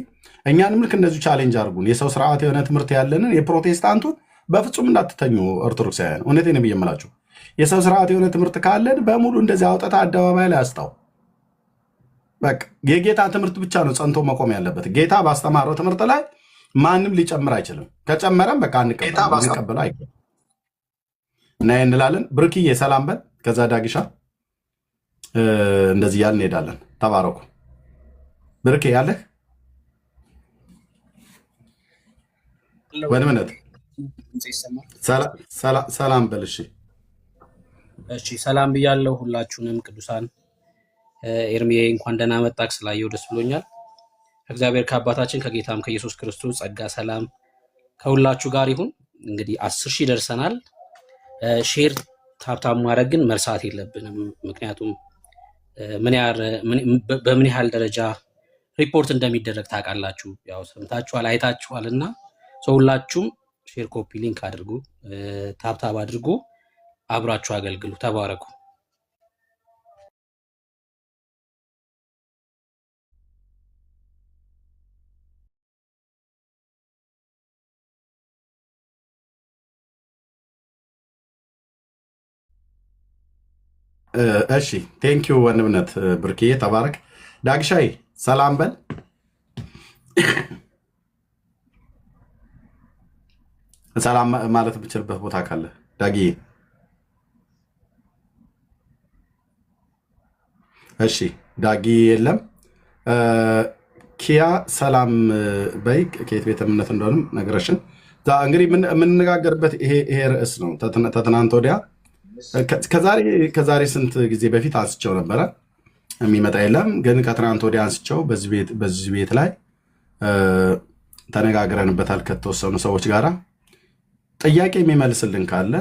እኛንም ልክ እንደዚሁ ቻሌንጅ አድርጉን። የሰው ስርዓት የሆነ ትምህርት ያለንን የፕሮቴስታንቱን በፍጹም እንዳትተኙ ኦርቶዶክሳውያን። እውነቴን ብዬ የምላችሁ የሰው ስርዓት የሆነ ትምህርት ካለን በሙሉ እንደዚህ አውጥታ አደባባይ ላይ አስጣው። በቃ የጌታ ትምህርት ብቻ ነው ጸንቶ መቆም ያለበት። ጌታ ባስተማረው ትምህርት ላይ ማንም ሊጨምር አይችልም። ከጨመረም በቃ እንቀበለው አይገባም እና እንላለን። ብርክዬ ሰላም በል። ከዛ ዳግሻ እንደዚህ ያልን እንሄዳለን። ተባረኩ። ብርኬ ያለህ ወንድምነት ሰላም በል። እሺ እሺ ሰላም ብያለሁ ሁላችሁንም ቅዱሳን። ኤርሚዬ እንኳን ደህና መጣክ፣ ስላየው ደስ ብሎኛል። ከእግዚአብሔር ከአባታችን ከጌታም ከኢየሱስ ክርስቶስ ጸጋ ሰላም ከሁላችሁ ጋር ይሁን። እንግዲህ 10,000 ደርሰናል። ሼር ታብታብ ማድረግ ግን መርሳት የለብንም። ምክንያቱም በምን ያህል ደረጃ ሪፖርት እንደሚደረግ ታውቃላችሁ። ያው ሰምታችኋል አይታችኋልና ሁላችሁም ሼር ኮፒ ሊንክ አድርጉ፣ ታብታብ አድርጉ፣ አብራችሁ አገልግሉ። ተባረኩ። እሺ ቴንኪዩ ወንድምነት ብርክዬ ተባረክ። ዳግሻይ ሰላም በል። ሰላም ማለት የምችልበት ቦታ ካለ ዳግዬ። እሺ ዳጊ የለም። ኪያ ሰላም በይ። ከየት ቤተ እምነት እንደሆንም ነገረሽን። እንግዲህ የምንነጋገርበት ይሄ ርዕስ ነው። ተትናንት ወዲያ ከዛሬ ስንት ጊዜ በፊት አንስቸው ነበረ። የሚመጣ የለም ግን ከትናንት ወዲያ አንስቸው በዚህ ቤት ላይ ተነጋግረንበታል ከተወሰኑ ሰዎች ጋራ። ጥያቄ የሚመልስልን ካለ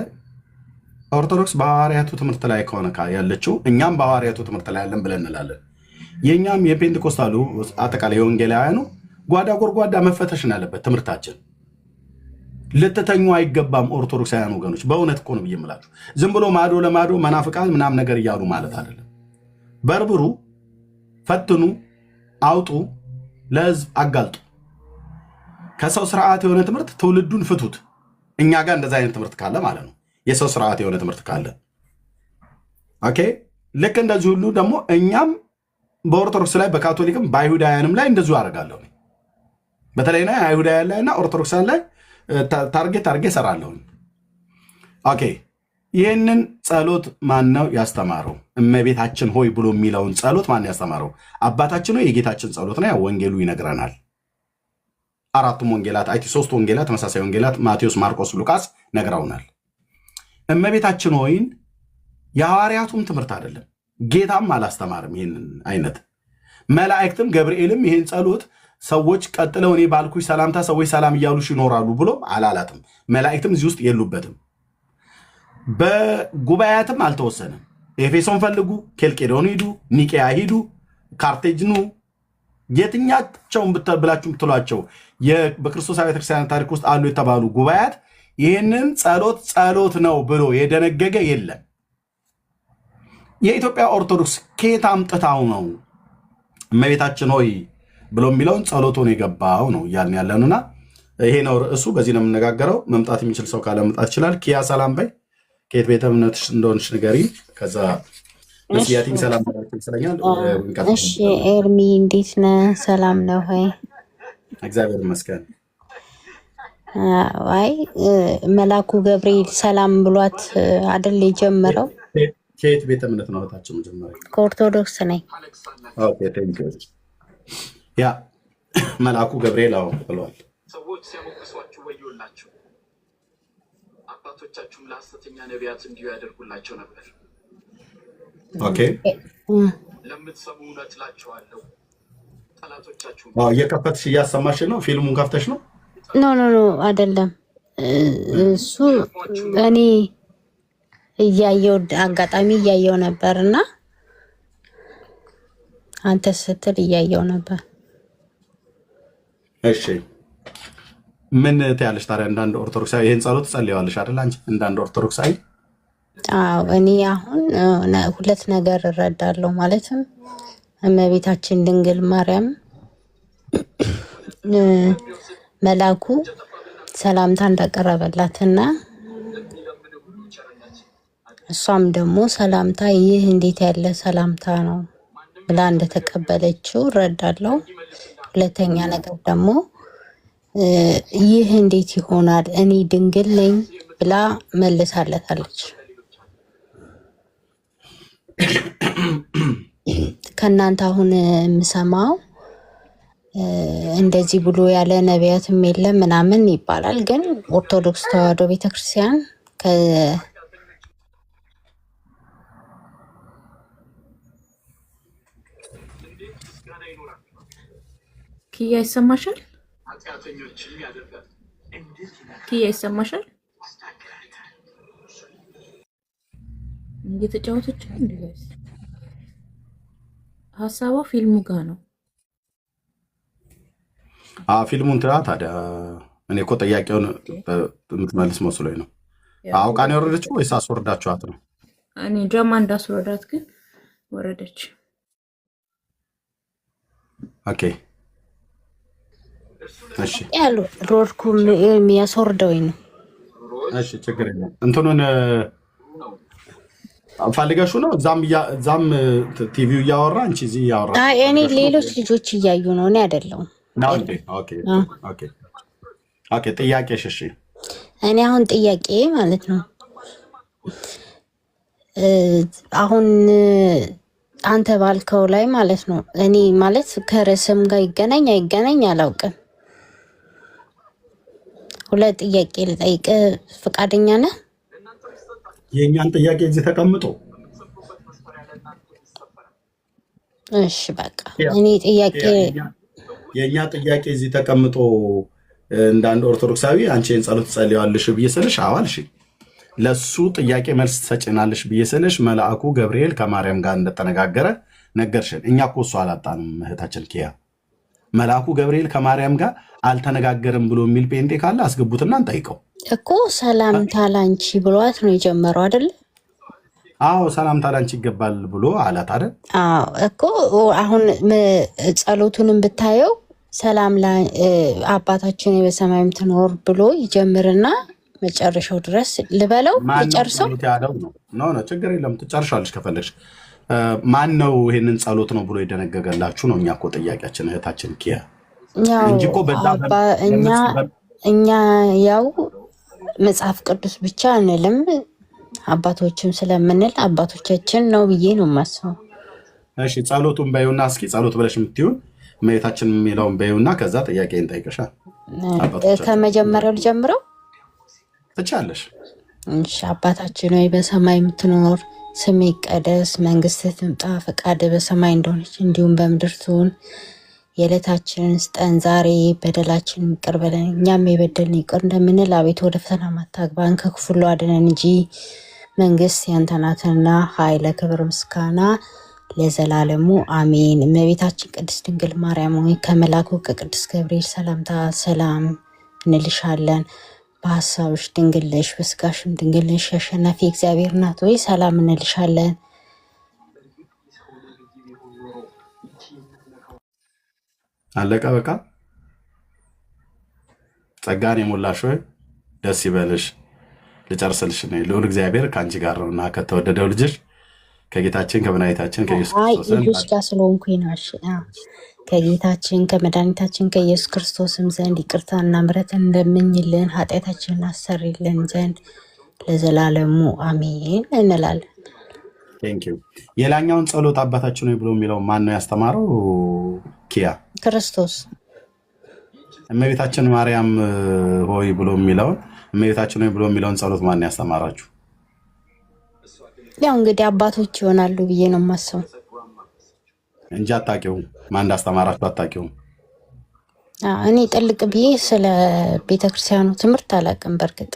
ኦርቶዶክስ በሐዋርያቱ ትምህርት ላይ ከሆነ ያለችው እኛም በሐዋርያቱ ትምህርት ላይ ያለን ብለን እንላለን። የእኛም የፔንቴኮስታሉ አጠቃላይ የወንጌላውያኑ ጓዳ ጎርጓዳ መፈተሽን ያለበት ትምህርታችን። ልትተኙ አይገባም ኦርቶዶክሳውያን ወገኖች። በእውነት እኮ ነው ብዬ የምላችሁ። ዝም ብሎ ማዶ ለማዶ መናፍቃን ምናምን ነገር እያሉ ማለት አይደለም። በርብሩ፣ ፈትኑ፣ አውጡ፣ ለህዝብ አጋልጡ። ከሰው ስርዓት የሆነ ትምህርት ትውልዱን ፍቱት። እኛ ጋር እንደዛ አይነት ትምህርት ካለ ማለት ነው፣ የሰው ስርዓት የሆነ ትምህርት ካለ ኦኬ። ልክ እንደዚህ ሁሉ ደግሞ እኛም በኦርቶዶክስ ላይ በካቶሊክም በአይሁዳውያንም ላይ እንደዚሁ አደርጋለሁ። በተለይ ና አይሁዳውያን ላይ እና ኦርቶዶክሳን ላይ ታርጌት እሰራለሁ። ኦኬ። ይህንን ጸሎት ማን ነው ያስተማረው? እመቤታችን ሆይ ብሎ የሚለውን ጸሎት ማን ያስተማረው? አባታችን ሆይ የጌታችን ጸሎት ነው። ወንጌሉ ይነግረናል። አራቱም ወንጌላት ሶስት ወንጌላት ተመሳሳይ ወንጌላት ማቴዎስ፣ ማርቆስ፣ ሉቃስ ነግረውናል። እመቤታችን ሆይን የሐዋርያቱም ትምህርት አይደለም፣ ጌታም አላስተማርም። ይህንን አይነት መላእክትም ገብርኤልም ይህን ጸሎት ሰዎች ቀጥለው እኔ ባልኩሽ ሰላምታ ሰዎች ሰላም እያሉሽ ይኖራሉ ብሎ አላላትም። መላእክትም እዚህ ውስጥ የሉበትም። በጉባኤያትም አልተወሰነም። ኤፌሶን ፈልጉ፣ ኬልቄዶን ሂዱ፣ ኒቄያ ሂዱ፣ ካርቴጅ ኑ፣ የትኛቸውን ብላችሁ ብትሏቸው በክርስቶስ ቤተክርስቲያን ታሪክ ውስጥ አሉ የተባሉ ጉባኤያት ይህንን ጸሎት ነው ብሎ የደነገገ የለም። የኢትዮጵያ ኦርቶዶክስ ከየት አምጥታው ነው እመቤታችን ሆይ ብሎ የሚለውን ጸሎቱን የገባው ነው እያልን ያለንና ይሄ ነው ርዕሱ። በዚህ ነው የምነጋገረው። መምጣት የሚችል ሰው ካለ መምጣት ይችላል። ኪያ ሰላም በይ። ከየት ቤተ እምነትሽ እንደሆንሽ ንገሪ። ከዛ መስያቲኝ ሰላም ስለኛል። እሺ ኤርሚ እንዴት ነህ? ሰላም ነው ሆይ? እግዚአብሔር ይመስገን። አይ መልአኩ ገብርኤል ሰላም ብሏት አይደል የጀመረው? ከየት ቤተ እምነት ነው እህታችን? መጀመሪያ ከኦርቶዶክስ ነኝ። ኦኬ ቴንክ ዩ። ያ መልአኩ ገብርኤል አዎ ብሏል። ሰዎች ሲያሞግሷችሁ ወዮላችሁ፣ አባቶቻችሁም ለሐሰተኛ ነቢያት እንዲሁ ያደርጉላቸው ነበር። ኦኬ ለምትሰሙ እውነት እላችኋለሁ ጠላቶቻችሁ። እየከፈትሽ እያሰማሽ ነው? ፊልሙን ከፍተሽ ነው? ኖ አይደለም። እሱ እኔ እያየው አጋጣሚ እያየው ነበርና አንተ ስትል እያየው ነበር። እሺ ምን ትያለሽ ታዲያ? እንዳንድ ኦርቶዶክሳዊ ይህን ጸሎት ጸልየዋለሽ አይደል አንቺ እንዳንድ ኦርቶዶክሳዊ? አዎ እኔ አሁን ሁለት ነገር እረዳለሁ። ማለትም እመቤታችን ድንግል ማርያም መልአኩ ሰላምታ እንዳቀረበላትና እሷም ደግሞ ሰላምታ ይህ እንዴት ያለ ሰላምታ ነው ብላ እንደተቀበለችው እረዳለሁ። ሁለተኛ ነገር ደግሞ ይህ እንዴት ይሆናል እኔ ድንግል ነኝ ብላ መልሳለታለች። ከእናንተ አሁን የምሰማው እንደዚህ ብሎ ያለ ነቢያትም የለም ምናምን ይባላል። ግን ኦርቶዶክስ ተዋሕዶ ቤተክርስቲያን ኪያ ይሰማሻል? ኃጢአተኞችን ያደርጋል። ኪያ ይሰማሻል? እየተጫወተች ነው እንዴ? ጋይስ ሀሳቧ ፊልሙ ጋር ነው። ፊልሙን ትላ ታዲያ እኔ እኮ ጥያቄውን የምትመልስ መስሎኝ ነው። አውቃን የወረደችው ወይስ አስወርዳችኋት ነው? እኔ ጀማ እንዳስወረዳት ግን ወረደች። ኦኬ እሺ ያሉ ሮድኩም የሚያስወርደውኝ ነው። እሺ ችግር የለም። እንትኑን ፈልገሹ ነው። እዛም ቲቪው እያወራ አንቺ እዚህ እያወራ እኔ ሌሎች ልጆች እያዩ ነው፣ እኔ አይደለሁም። ኦኬ ጥያቄሽ? እሺ እኔ አሁን ጥያቄ ማለት ነው አሁን አንተ ባልከው ላይ ማለት ነው እኔ ማለት ከርዕስም ጋር ይገናኝ አይገናኝ አላውቅም። ሁለት ጥያቄ ልጠይቅ፣ ፈቃደኛ ነህ? የእኛን ጥያቄ እዚህ ተቀምጦ እሺ በቃ እኔ ጥያቄ የእኛ ጥያቄ እዚህ ተቀምጦ እንደ አንድ ኦርቶዶክሳዊ አንቺን ጸሎት ጸልያለሽ ብዬ ስልሽ አዋልሽ ለሱ ጥያቄ መልስ ትሰጭናለሽ ብዬ ስልሽ መልአኩ ገብርኤል ከማርያም ጋር እንደተነጋገረ ነገርሽን። እኛ እኮ እሱ አላጣንም እህታችን ኪያ። መልአኩ ገብርኤል ከማርያም ጋር አልተነጋገርም ብሎ የሚል ጴንጤ ካለ አስገቡትና እንጠይቀው እኮ። ሰላምታ ላንቺ ብሏት ነው የጀመረው አይደል? አዎ ሰላምታ ላንቺ ይገባል ብሎ አላት አይደል? አዎ እኮ አሁን ጸሎቱንም ብታየው ሰላም አባታችን በሰማይ የምትኖር ብሎ ይጀምርና መጨረሻው ድረስ ልበለው ልጨርሰው ነው። ችግር የለም ትጨርሻለሽ ከፈለግሽ። ማን ነው ይሄንን ጸሎት ነው ብሎ የደነገገላችሁ ነው? እኛ እኮ ጥያቄያችን እህታችን ኪያ እንጂ እኮ እኛ ያው መጽሐፍ ቅዱስ ብቻ አንልም፣ አባቶችም ስለምንል አባቶቻችን ነው ብዬ ነው የማስበው። እሺ ጸሎቱን በይውና እስኪ ጸሎት ብለሽ የምትይውን እመቤታችን የሚለውን በይውና ከዛ ጥያቄ እንጠይቅሻል። ከመጀመሪያው ልጀምረው ትቻለሽ። እሺ አባታችን ሆይ በሰማይ የምትኖር ስምህ ይቀደስ፣ መንግስትህ ትምጣ፣ ፈቃድህ በሰማይ እንደሆነች እንዲሁም በምድር ትሁን። የዕለታችንን ስጠን ዛሬ፣ በደላችንን ይቅር በለን እኛም የበደልን ይቅር እንደምንል፣ አቤቱ ወደ ፈተና አታግባን ከክፉ ሁሉ አድነን እንጂ መንግስት ያንተ ናትና ኃይል፣ ክብር፣ ምስጋና ለዘላለሙ አሜን። እመቤታችን ቅድስት ድንግል ማርያም ሆይ ከመልአኩ ከቅዱስ ገብርኤል ሰላምታ ሰላም እንልሻለን። በሀሳብሽ ድንግል ነሽ፣ በስጋሽም ድንግል ነሽ። አሸናፊ እግዚአብሔር እናት ሆይ ሰላም እንልሻለን። አለቀ በቃ። ጸጋን የሞላሽ ሆይ ደስ ይበልሽ። ልጨርስልሽ ነው። ልዑል እግዚአብሔር ከአንቺ ጋር ነውና ከተወደደው ልጅሽ ከጌታችን ከመድኃኒታችን ከኢየሱስ ክርስቶስ ጋር ስለሆንኩኝ ነው። ከጌታችን ከመድኃኒታችን ከኢየሱስ ክርስቶስም ዘንድ ይቅርታና ምሕረትን እንደምኝልን ኃጢአታችንን አሰሪልን ዘንድ ለዘላለሙ አሜን እንላለን። የላኛውን ጸሎት አባታችን ሆይ ብሎ የሚለው ማን ነው ያስተማረው? ኪያ ክርስቶስ። እመቤታችን ማርያም ሆይ ብሎ የሚለውን እመቤታችን ሆይ ብሎ የሚለውን ጸሎት ማን ያስተማራችሁ? ያው እንግዲህ አባቶች ይሆናሉ ብዬ ነው የማስበው እንጂ አታውቂውም። ማን እንዳስተማራችሁ አታውቂውም? እኔ ጥልቅ ብዬ ስለ ቤተክርስቲያኑ ትምህርት አላውቅም። በእርግጥ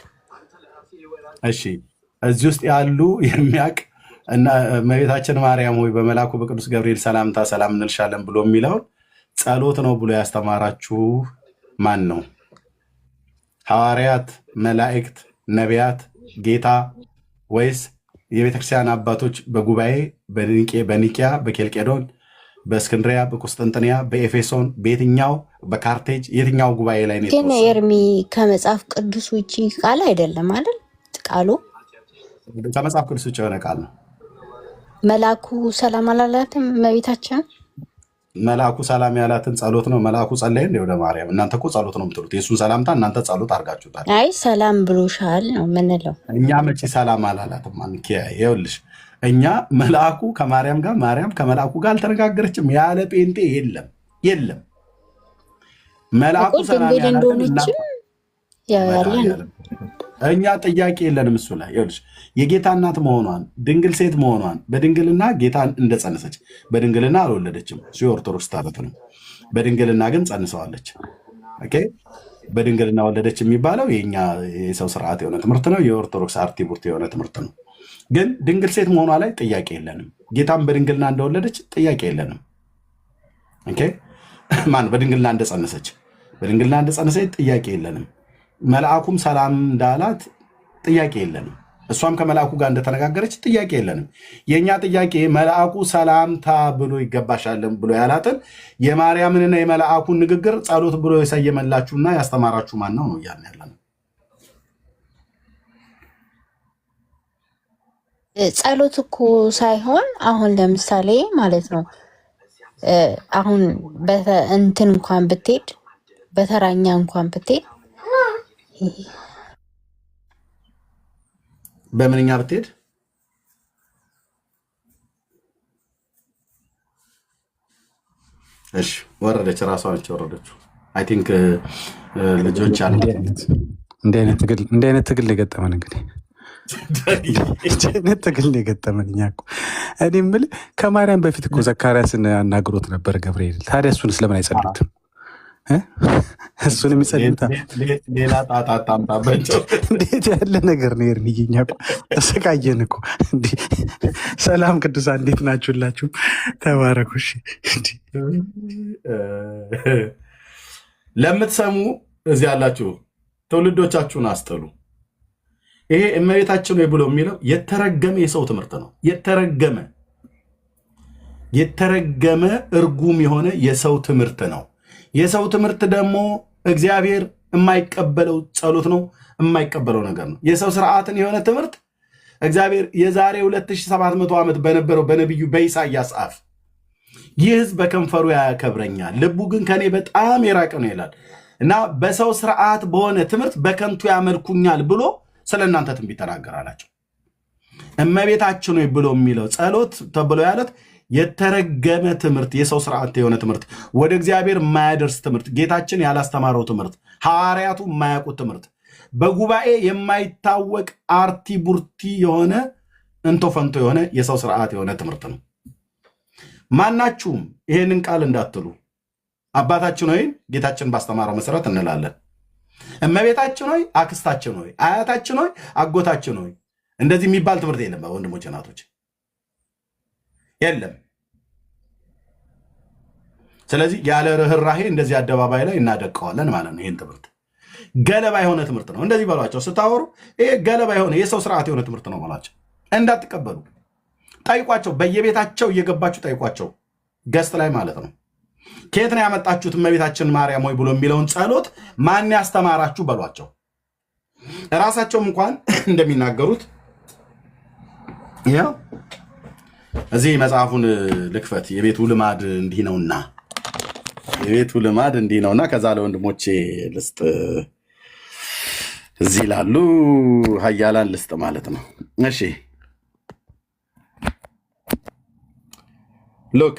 እሺ፣ እዚህ ውስጥ ያሉ የሚያውቅ እና እመቤታችን ማርያም ሆይ በመልአኩ በቅዱስ ገብርኤል ሰላምታ ሰላም እንልሻለን ብሎ የሚለውን ጸሎት ነው ብሎ ያስተማራችሁ ማን ነው? ሐዋርያት፣ መላእክት፣ ነቢያት፣ ጌታ ወይስ የቤተክርስቲያን አባቶች በጉባኤ በኒቂያ፣ በኬልቄዶን፣ በእስክንድሪያ፣ በቁስጥንጥንያ፣ በኤፌሶን፣ በየትኛው በካርቴጅ የትኛው ጉባኤ ላይ ነው? ግን ኤርሚ ከመጽሐፍ ቅዱስ ውጭ ቃል አይደለም አይደል? ቃሉ ከመጽሐፍ ቅዱስ ውጭ የሆነ ቃል ነው። መልአኩ ሰላም አላላትም እመቤታችን? መልአኩ ሰላም ያላትን ጸሎት ነው መልአኩ ጸለየ እንደ ወደ ማርያም። እናንተ እኮ ጸሎት ነው የምትሉት። የእሱን ሰላምታ እናንተ ጸሎት አድርጋችሁታል። አይ ሰላም ብሎሻል ነው ምንለው። እኛ መቼ ሰላም አላላትም? ይኸውልሽ እኛ መልአኩ ከማርያም ጋር ማርያም ከመልአኩ ጋር አልተነጋገረችም ያለ ጴንጤ የለም የለም። መልአኩ ሰላም ያላትን እኛ ጥያቄ የለንም እሱ ላይ። ይኸውልሽ የጌታ እናት መሆኗን ድንግል ሴት መሆኗን በድንግልና ጌታን እንደጸነሰች በድንግልና አልወለደችም። እሱ የኦርቶዶክስ ታሪክ ነው። በድንግልና ግን ጸንሰዋለች። ኦኬ በድንግልና ወለደች የሚባለው የኛ የሰው ስርዓት የሆነ ትምህርት ነው። የኦርቶዶክስ አርቲቡርት የሆነ ትምህርት ነው። ግን ድንግል ሴት መሆኗ ላይ ጥያቄ የለንም። ጌታም በድንግልና እንደወለደች ጥያቄ የለንም። ኦኬ ማን በድንግልና እንደጸነሰች ጥያቄ የለንም። መልአኩም ሰላም እንዳላት ጥያቄ የለንም። እሷም ከመልአኩ ጋር እንደተነጋገረች ጥያቄ የለንም። የእኛ ጥያቄ መልአኩ ሰላምታ ብሎ ይገባሻለን ብሎ ያላትን የማርያምንና የመልአኩን ንግግር ጸሎት ብሎ የሰየመላችሁና ያስተማራችሁ ማን ነው እያልን ያለነው። ጸሎት እኮ ሳይሆን አሁን ለምሳሌ ማለት ነው አሁን እንትን እንኳን ብትሄድ በተራኛ እንኳን ብትሄድ በምንኛ ብትሄድ እሺ ወረደች፣ ራሷ ነች ወረደችው። አይ ቲንክ ልጆች አሉ። እንዲህ አይነት ትግል የገጠመን እንግዲህ ትግል የገጠመን እኛ እኮ እኔ የምልህ ከማርያም በፊት እኮ ዘካርያስን አናግሮት ነበር ገብርኤል። ታዲያ እሱን ስለምን አይጸልዩትም? እሱን የሚጸልዩታ ሌላ ጣጣ ታምጣባቸው። እንዴት ያለ ነገር ነው ኤርሚዬ! እኛ እኮ ተሰቃየን እኮ። ሰላም ቅዱሳን እንዴት ናችሁላችሁ? ተባረኩ። ለምትሰሙ እዚህ ያላችሁ ትውልዶቻችሁን አስጥሉ። ይሄ እመቤታችን ነው ብሎ የሚለው የተረገመ የሰው ትምህርት ነው። የተረገመ እርጉም የሆነ የሰው ትምህርት ነው። የሰው ትምህርት ደግሞ እግዚአብሔር የማይቀበለው ጸሎት ነው፣ የማይቀበለው ነገር ነው። የሰው ስርዓትን የሆነ ትምህርት እግዚአብሔር የዛሬ 2700 ዓመት በነበረው በነቢዩ በኢሳያስ አፍ ይህ ሕዝብ በከንፈሩ ያከብረኛል፣ ልቡ ግን ከኔ በጣም የራቀ ነው ይላል እና በሰው ስርዓት በሆነ ትምህርት በከንቱ ያመልኩኛል ብሎ ስለ እናንተ ትንቢት ተናገራላቸው። እመቤታችን ነው ብሎ የሚለው ጸሎት ተብሎ ያለት የተረገመ ትምህርት፣ የሰው ስርዓት የሆነ ትምህርት፣ ወደ እግዚአብሔር የማያደርስ ትምህርት፣ ጌታችን ያላስተማረው ትምህርት፣ ሐዋርያቱ የማያውቁት ትምህርት፣ በጉባኤ የማይታወቅ አርቲ ቡርቲ የሆነ እንቶ ፈንቶ የሆነ የሰው ስርዓት የሆነ ትምህርት ነው። ማናችሁም ይሄንን ቃል እንዳትሉ። አባታችን ሆይ ጌታችን ባስተማረው መሰረት እንላለን። እመቤታችን ሆይ፣ አክስታችን ሆይ፣ አያታችን ሆይ፣ አጎታችን ሆይ፣ እንደዚህ የሚባል ትምህርት የለም። ወንድሞች እናቶች የለም። ስለዚህ ያለ ርህራሄ እንደዚህ አደባባይ ላይ እናደቀዋለን ማለት ነው። ይህን ትምህርት ገለባ የሆነ ትምህርት ነው። እንደዚህ በሏቸው ስታወሩ፣ ይሄ ገለባ የሆነ የሰው ስርዓት የሆነ ትምህርት ነው በሏቸው። እንዳትቀበሉ ጠይቋቸው። በየቤታቸው እየገባችሁ ጠይቋቸው። ገስት ላይ ማለት ነው። ከየት ነው ያመጣችሁት እመቤታችን ማርያም ሆይ ብሎ የሚለውን ጸሎት ማን ያስተማራችሁ በሏቸው። እራሳቸውም እንኳን እንደሚናገሩት ያው እዚህ መጽሐፉን ልክፈት። የቤቱ ልማድ እንዲህ ነውና ከዛ ለወንድሞቼ ልስጥ፣ እዚህ ላሉ ሀያላን ልስጥ ማለት ነው። እሺ ሎክ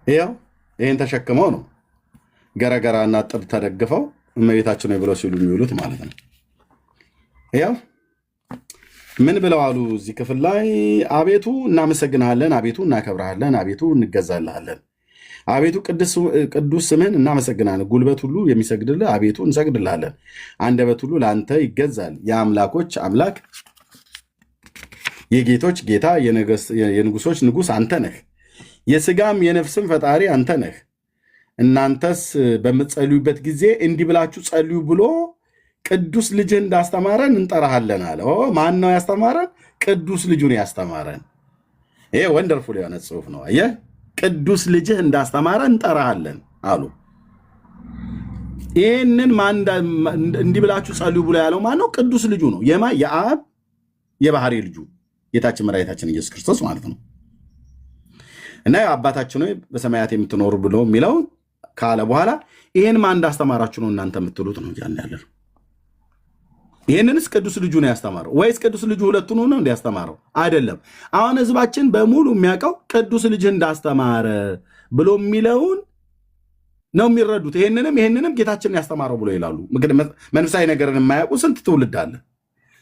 ያው ይህን ተሸክመው ነው ገረገራ እና ጥድ ተደግፈው እመቤታችን ነው ብለው ሲሉ የሚውሉት ማለት ነው። ያው ምን ብለው አሉ እዚህ ክፍል ላይ? አቤቱ እናመሰግንሃለን፣ አቤቱ እናከብረሃለን፣ አቤቱ እንገዛልሃለን፣ አቤቱ ቅዱስ ስምህን እናመሰግናለን። ጉልበት ሁሉ የሚሰግድልህ አቤቱ እንሰግድልሃለን፣ አንደበት ሁሉ ለአንተ ይገዛል። የአምላኮች አምላክ የጌቶች ጌታ የንጉሶች ንጉሥ አንተ ነህ፣ የሥጋም የነፍስም ፈጣሪ አንተ ነህ። እናንተስ በምትጸልዩበት ጊዜ እንዲህ ብላችሁ ጸልዩ ብሎ ቅዱስ ልጅህ እንዳስተማረን እንጠራሃለን አለ። ማን ነው ያስተማረን? ቅዱስ ልጁን ያስተማረን። ይሄ ወንደርፉል የሆነ ጽሑፍ ነው። አየህ፣ ቅዱስ ልጅህ እንዳስተማረን እንጠራሃለን አሉ። ይህንን እንዲህ ብላችሁ ጸልዩ ብሎ ያለው ማን ነው? ቅዱስ ልጁ ነው። የአብ የባህሪ ልጁ ጌታችን መድኃኒታችን ኢየሱስ ክርስቶስ ማለት ነው። እና አባታችን ሆይ በሰማያት የምትኖሩ ብሎ የሚለው ካለ በኋላ ይህን ማን እንዳስተማራችሁ ነው እናንተ የምትሉት ነው እያልን ያለ ነው። ይህንንስ ቅዱስ ልጁ ነው ያስተማረው ወይስ ቅዱስ ልጁ ሁለቱን ነው እንዲያስተማረው? አይደለም። አሁን ህዝባችን በሙሉ የሚያውቀው ቅዱስ ልጅ እንዳስተማረ ብሎ የሚለውን ነው የሚረዱት። ይህንንም ጌታችን ያስተማረው ብሎ ይላሉ። መንፈሳዊ ነገርን የማያውቁ ስንት ትውልድ አለ።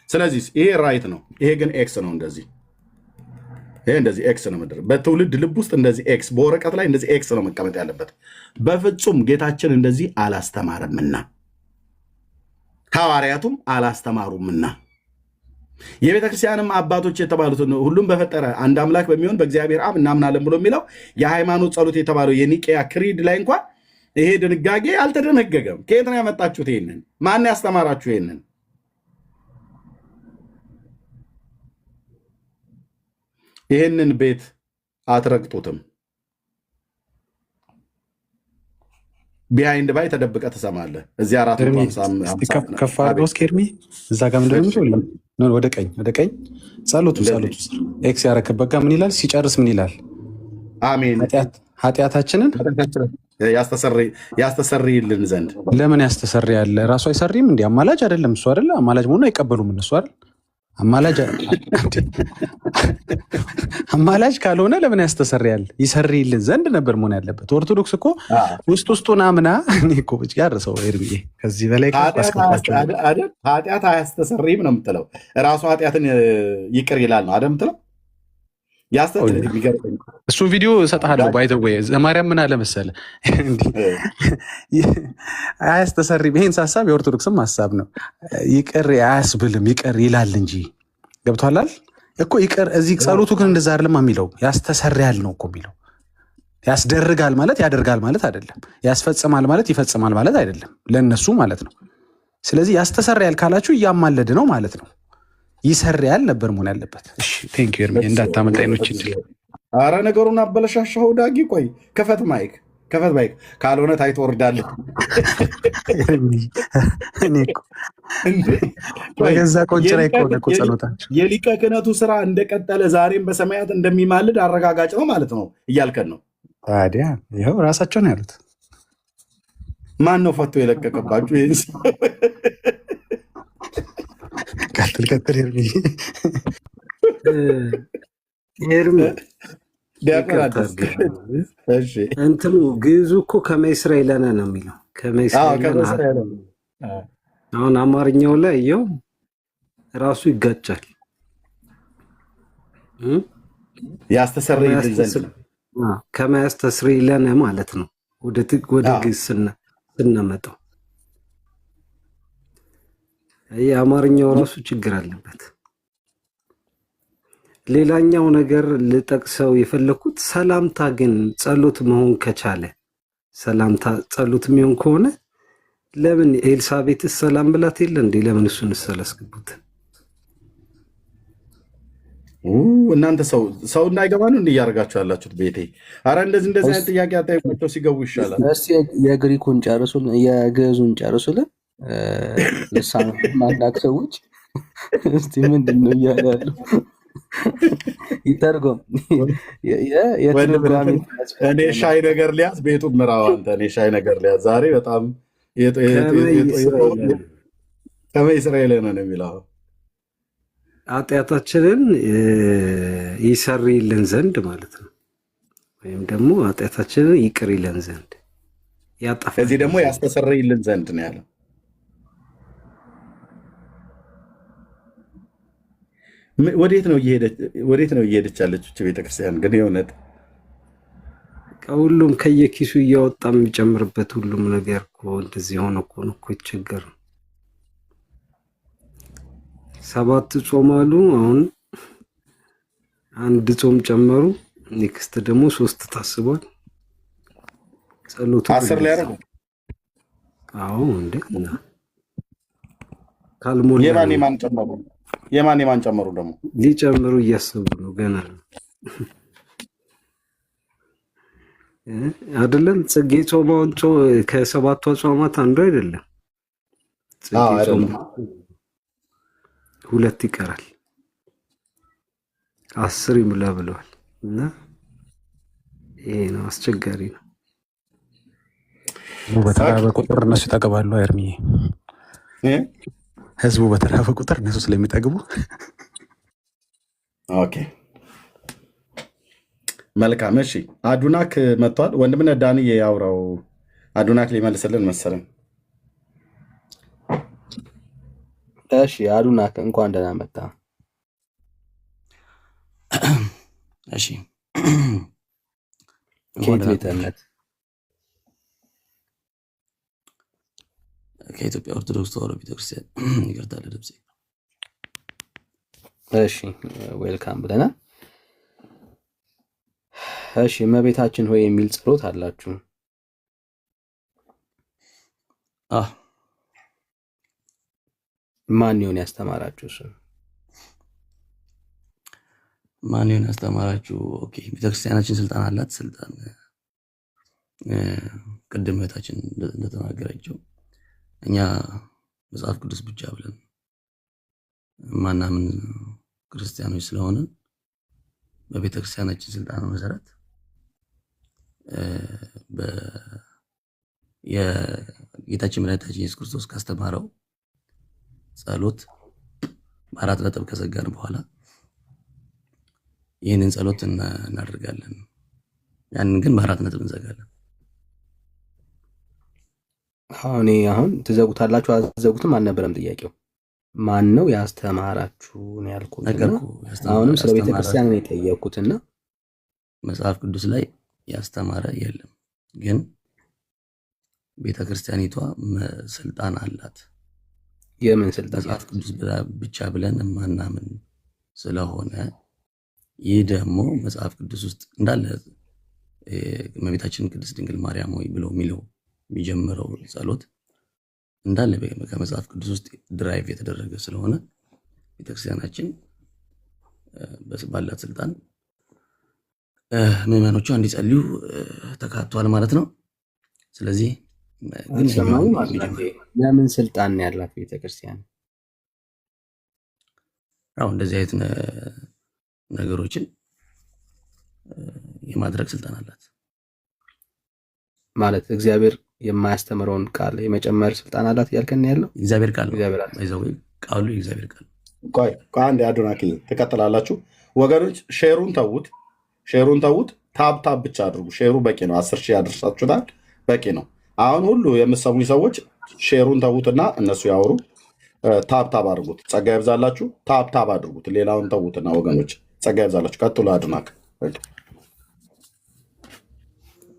ስለዚህ ይሄ ራይት ነው፣ ይሄ ግን ኤክስ ነው። እንደዚህ ይሄ እንደዚህ ኤክስ ነው ምድር በትውልድ ልብ ውስጥ እንደዚህ ኤክስ በወረቀት ላይ እንደዚህ ኤክስ ነው መቀመጥ ያለበት። በፍጹም ጌታችን እንደዚህ አላስተማረምና ሐዋርያቱም አላስተማሩምና የቤተ ክርስቲያንም አባቶች የተባሉትን ሁሉም በፈጠረ አንድ አምላክ በሚሆን በእግዚአብሔር አብ እናምናለን ብሎ የሚለው የሃይማኖት ጸሎት የተባለው የኒቄያ ክሪድ ላይ እንኳን ይሄ ድንጋጌ አልተደነገገም። ከየት ነው ያመጣችሁት? ይሄንን ማን ያስተማራችሁ? ይሄንን ቤት አትረግጡትም። ቢሃይንድ ባይ ተደብቀ ትሰማለህ። እዚህ ከፍ አድርገው እስኪ ኤርሚ እዛ ጋር ምንድን ነው ወደ ቀኝ ጸሎቱ ኤክስ ያረክበት ጋር ምን ይላል? ሲጨርስ ምን ይላል? አሜን ኃጢአታችንን ያስተሰርይልን ዘንድ። ለምን ያስተሰርያል? ራሱ አይሰሪም እንዲ? አማላጅ አይደለም እሱ አይደለ? አማላጅ መሆኑ አይቀበሉም እነሱ አይደል? አማላጅ ካልሆነ ለምን ያስተሰርያል? ይሰርይልን ዘንድ ነበር መሆን ያለበት። ኦርቶዶክስ እኮ ውስጡን አምና እኮ ያርሰው ኤርሚዬ ከዚህ በላይ ኃጢአት አያስተሰርይም ነው የምትለው። ራሱ ኃጢአትን ይቅር ይላል ነው አይደል የምትለው? እሱ ቪዲዮ እሰጥሃለሁ። ባይተወይ ዘማርያም ምን አለ መሰለህ አያስተሰርይም። ይሄን ሀሳብ የኦርቶዶክስም ሀሳብ ነው። ይቅር አያስብልም ይቅር ይላል እንጂ ገብቶሃል እኮ ይቅር። እዚህ ጸሎቱ ግን እንደዛ አይደለም የሚለው፣ ያስተሰርያል ነው እኮ የሚለው። ያስደርጋል ማለት ያደርጋል ማለት አይደለም። ያስፈጽማል ማለት ይፈጽማል ማለት አይደለም፣ ለነሱ ማለት ነው። ስለዚህ ያስተሰርያል ካላችሁ እያማለድ ነው ማለት ነው። ይሰርያል ነበር መሆን ያለበት። እሺ ቴንክ ዩ ኤርሚ እንዳታመልጣኝ ነው እንጂ። ኧረ ነገሩን አበለሻሻው ዳጊ። ቆይ ከፈት ማይክ ካልሆነ ታይቶ ወርዳለህ። በገዛ ቆንጭራ ከሆነ እኮ ጸሎታቸው የሊቀ ክህነቱ ስራ እንደቀጠለ ዛሬም በሰማያት እንደሚማልድ አረጋጋጭ ነው ማለት ነው እያልከን ነው። ታዲያ ይኸው ራሳቸው ነው ያሉት። ማን ነው ፈቶ የለቀቀባችሁ? ይህን ቀጥል ኤርሚ እንትኑ ግዕዙ እኮ ከመእስራኤለነ ነው የሚለው። አሁን አማርኛው ላይ ያው ራሱ ይጋጫል። ያስተሰርይልን ዘንድ ከመያስተስርይለነ ማለት ነው ወደ ግዕዝ ስናመጣው። የአማርኛው ራሱ ችግር አለበት። ሌላኛው ነገር ልጠቅሰው የፈለኩት ሰላምታ ግን ጸሎት መሆን ከቻለ ሰላምታ ጸሎት የሚሆን ከሆነ ለምን ኤልሳቤጥ ሰላም ብላት የለ እንዴ? ለምን እሱን ሰላስገቡት? እናንተ ሰው እንዳይገባ ነው እንዲህ እያደረጋችሁ ያላችሁት ቤቴ። አረ እንደዚህ አይነት ጥያቄ አጠይቋቸው ሲገቡ ይሻላል። እስቲ የግሪኩን ጨርሱልን፣ የግዕዙን ጨርሱልን። ልሳን ማናቅ ሰዎች እስቲ ምንድን ነው እያለ ያለው? ይተርጎም። እኔ ሻይ ነገር ሊያዝ ቤቱ ምራው አንተ። እኔ ሻይ ነገር ሊያዝ ዛሬ በጣም ከመእስራኤል ነው የሚለው። ኃጢአታችንን ይሰርይልን ዘንድ ማለት ነው፣ ወይም ደግሞ ኃጢአታችንን ይቅር ይለን ዘንድ ያጠፋ። ከዚህ ደግሞ ያስተሰርይልን ዘንድ ነው ያለው። ወዴት ነው እየሄደች ያለች ቤተክርስቲያን? ግን የእውነት ከሁሉም ከየኪሱ እያወጣ የሚጨምርበት ሁሉም ነገር እኮ እንደዚህ ሆነ እኮ ነው እኮ ችግር። 7 ጾም አሉ። አሁን አንድ ጾም ጨመሩ። ኔክስት ደግሞ 3 ታስቧል። ጸሎቱ 10 ላይ ያረጋል። አዎ እንዴ ካልሞላ የማን ጨመሩ ደግሞ ሊጨምሩ እያሰቡ ነው ገና አይደለም። ጽጌ ጾማውን ከ7ቱ ጾማት አንዱ አይደለም። ጽጌ ጾም 2 ይቀራል፣ 10 ይሙላ ብለዋል። እና ይሄ ነው አስቸጋሪ ነው። በተራበ ቁጥር እነሱ ይጠግባሉ። ኤርሚዬ ህዝቡ በተራበ ቁጥር እነሱ ስለሚጠግቡ። ኦኬ መልካም። እሺ አዱናክ መጥቷል። ወንድምነት ዳንዬ ያውራው። አዱናክ ሊመልስልን መሰለን። እሺ አዱናክ እንኳን ደህና መጣ። እሺ ከየት ቤተ እምነት? ከኢትዮጵያ ኦርቶዶክስ ተዋሕዶ ቤተክርስቲያን። ይቅርታ ለድምጼ። እሺ ዌልካም ብለናል። እሺ እመቤታችን ሆይ የሚል ጸሎት አላችሁ? ማን ይሆን ያስተማራችሁ? እሱ ማን ይሆን ያስተማራችሁ? ኦኬ ቤተክርስቲያናችን ስልጣን አላት። ስልጣን ቅድም እህታችን እንደተናገረችው እኛ መጽሐፍ ቅዱስ ብቻ ብለን ማናምን ክርስቲያኖች ስለሆነ በቤተክርስቲያናችን ስልጣን መሰረት የጌታችን መድኃኒታችን ኢየሱስ ክርስቶስ ካስተማረው ጸሎት በአራት ነጥብ ከዘጋን በኋላ ይህንን ጸሎት እናደርጋለን። ያንን ግን በአራት ነጥብ እንዘጋለን። አሁን ትዘጉታላችሁ አትዘጉትም አልነበረም ጥያቄው። ማን ነው ያስተማራችሁ ነው ያልኩት። አሁንም ስለ ቤተክርስቲያን ነው የጠየቅኩትና መጽሐፍ ቅዱስ ላይ ያስተማረ የለም፣ ግን ቤተክርስቲያኒቷ ስልጣን አላት። የምን ስልጣን? መጽሐፍ ቅዱስ ብቻ ብለን ማናምን ስለሆነ ይህ ደግሞ መጽሐፍ ቅዱስ ውስጥ እንዳለ እመቤታችን ቅድስት ድንግል ማርያም ሆይ ብሎ የሚጀምረው ጸሎት እንዳለ ከመጽሐፍ ቅዱስ ውስጥ ድራይቭ የተደረገ ስለሆነ ቤተክርስቲያናችን ባላት ስልጣን ምዕመኖቿ እንዲጸልዩ ተካቷል ማለት ነው። ስለዚህ ግን ለምን ስልጣን ነው ያላት ቤተክርስቲያን? እንደዚህ አይነት ነገሮችን የማድረግ ስልጣን አላት ማለት እግዚአብሔር የማያስተምረውን ቃል የመጨመር ስልጣን አላት እያልከን ያለው? እግዚአብሔር ቃል ቃሉ የእግዚአብሔር ቃል። ቆይ አንድ አዶናኪ ትቀጥላላችሁ ወገኖች። ሼሩን ተዉት። ታብታብ ብቻ አድርጉ። ሼሩ በቂ ነው። 10 ሺህ ያደርሳችሁታል። በቂ ነው። አሁን ሁሉ የምትሰሙኝ ሰዎች ሼሩን ተዉትና እነሱ ያወሩ። ታብታብ አድርጉት። ጸጋ ይብዛላችሁ። ታብታብ አድርጉት። ሌላውን ተዉትና ወገኖች ጸጋ ይብዛላችሁ። ቀጥሎ አዶናክ።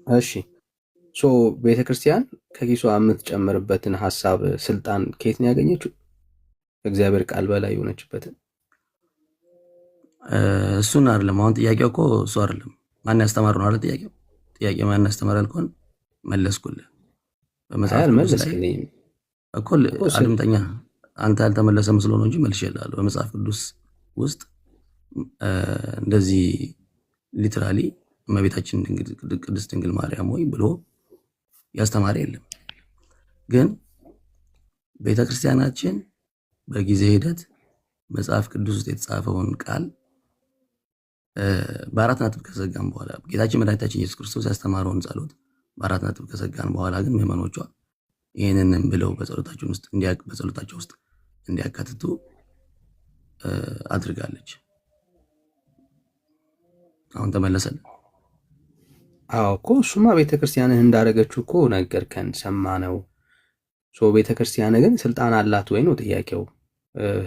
እሺ ቤተክርስቲያን ከኪሷ የምትጨምርበትን ሀሳብ ስልጣን ከየት ነው ያገኘችው? እግዚአብሔር ቃል በላይ የሆነችበትን እሱን አይደለም። አሁን ጥያቄው እኮ እሱ አይደለም። ማን ያስተማር ነው አይደል? ጥያቄ ማን ያስተማር አልኩን? መለስኩልህ። በመጽሐፍ ቅዱስ ላይ እኮ አድምጠኛ። አንተ ያልተመለሰ መስሎ ነው እንጂ መልሼልሃለሁ። በመጽሐፍ ቅዱስ ውስጥ እንደዚህ ሊትራሊ እመቤታችን ቅድስት ድንግል ማርያም ሆይ ብሎ ያስተማረ የለም። ግን ቤተክርስቲያናችን በጊዜ ሂደት መጽሐፍ ቅዱስ ውስጥ የተጻፈውን ቃል በአራት ነጥብ ከዘጋን በኋላ ጌታችን መድኃኒታችን ኢየሱስ ክርስቶስ ያስተማረውን ጸሎት በአራት ነጥብ ከዘጋን በኋላ ግን ምዕመኖቿ ይህንን ብለው በጸሎታቸው ውስጥ እንዲያካትቱ አድርጋለች። አሁን ተመለሰልን። እኮ እሱማ ቤተክርስቲያንህ እንዳደረገችው እኮ ነገርከን፣ ሰማነው። ቤተክርስቲያን ግን ስልጣን አላት ወይ ነው ጥያቄው።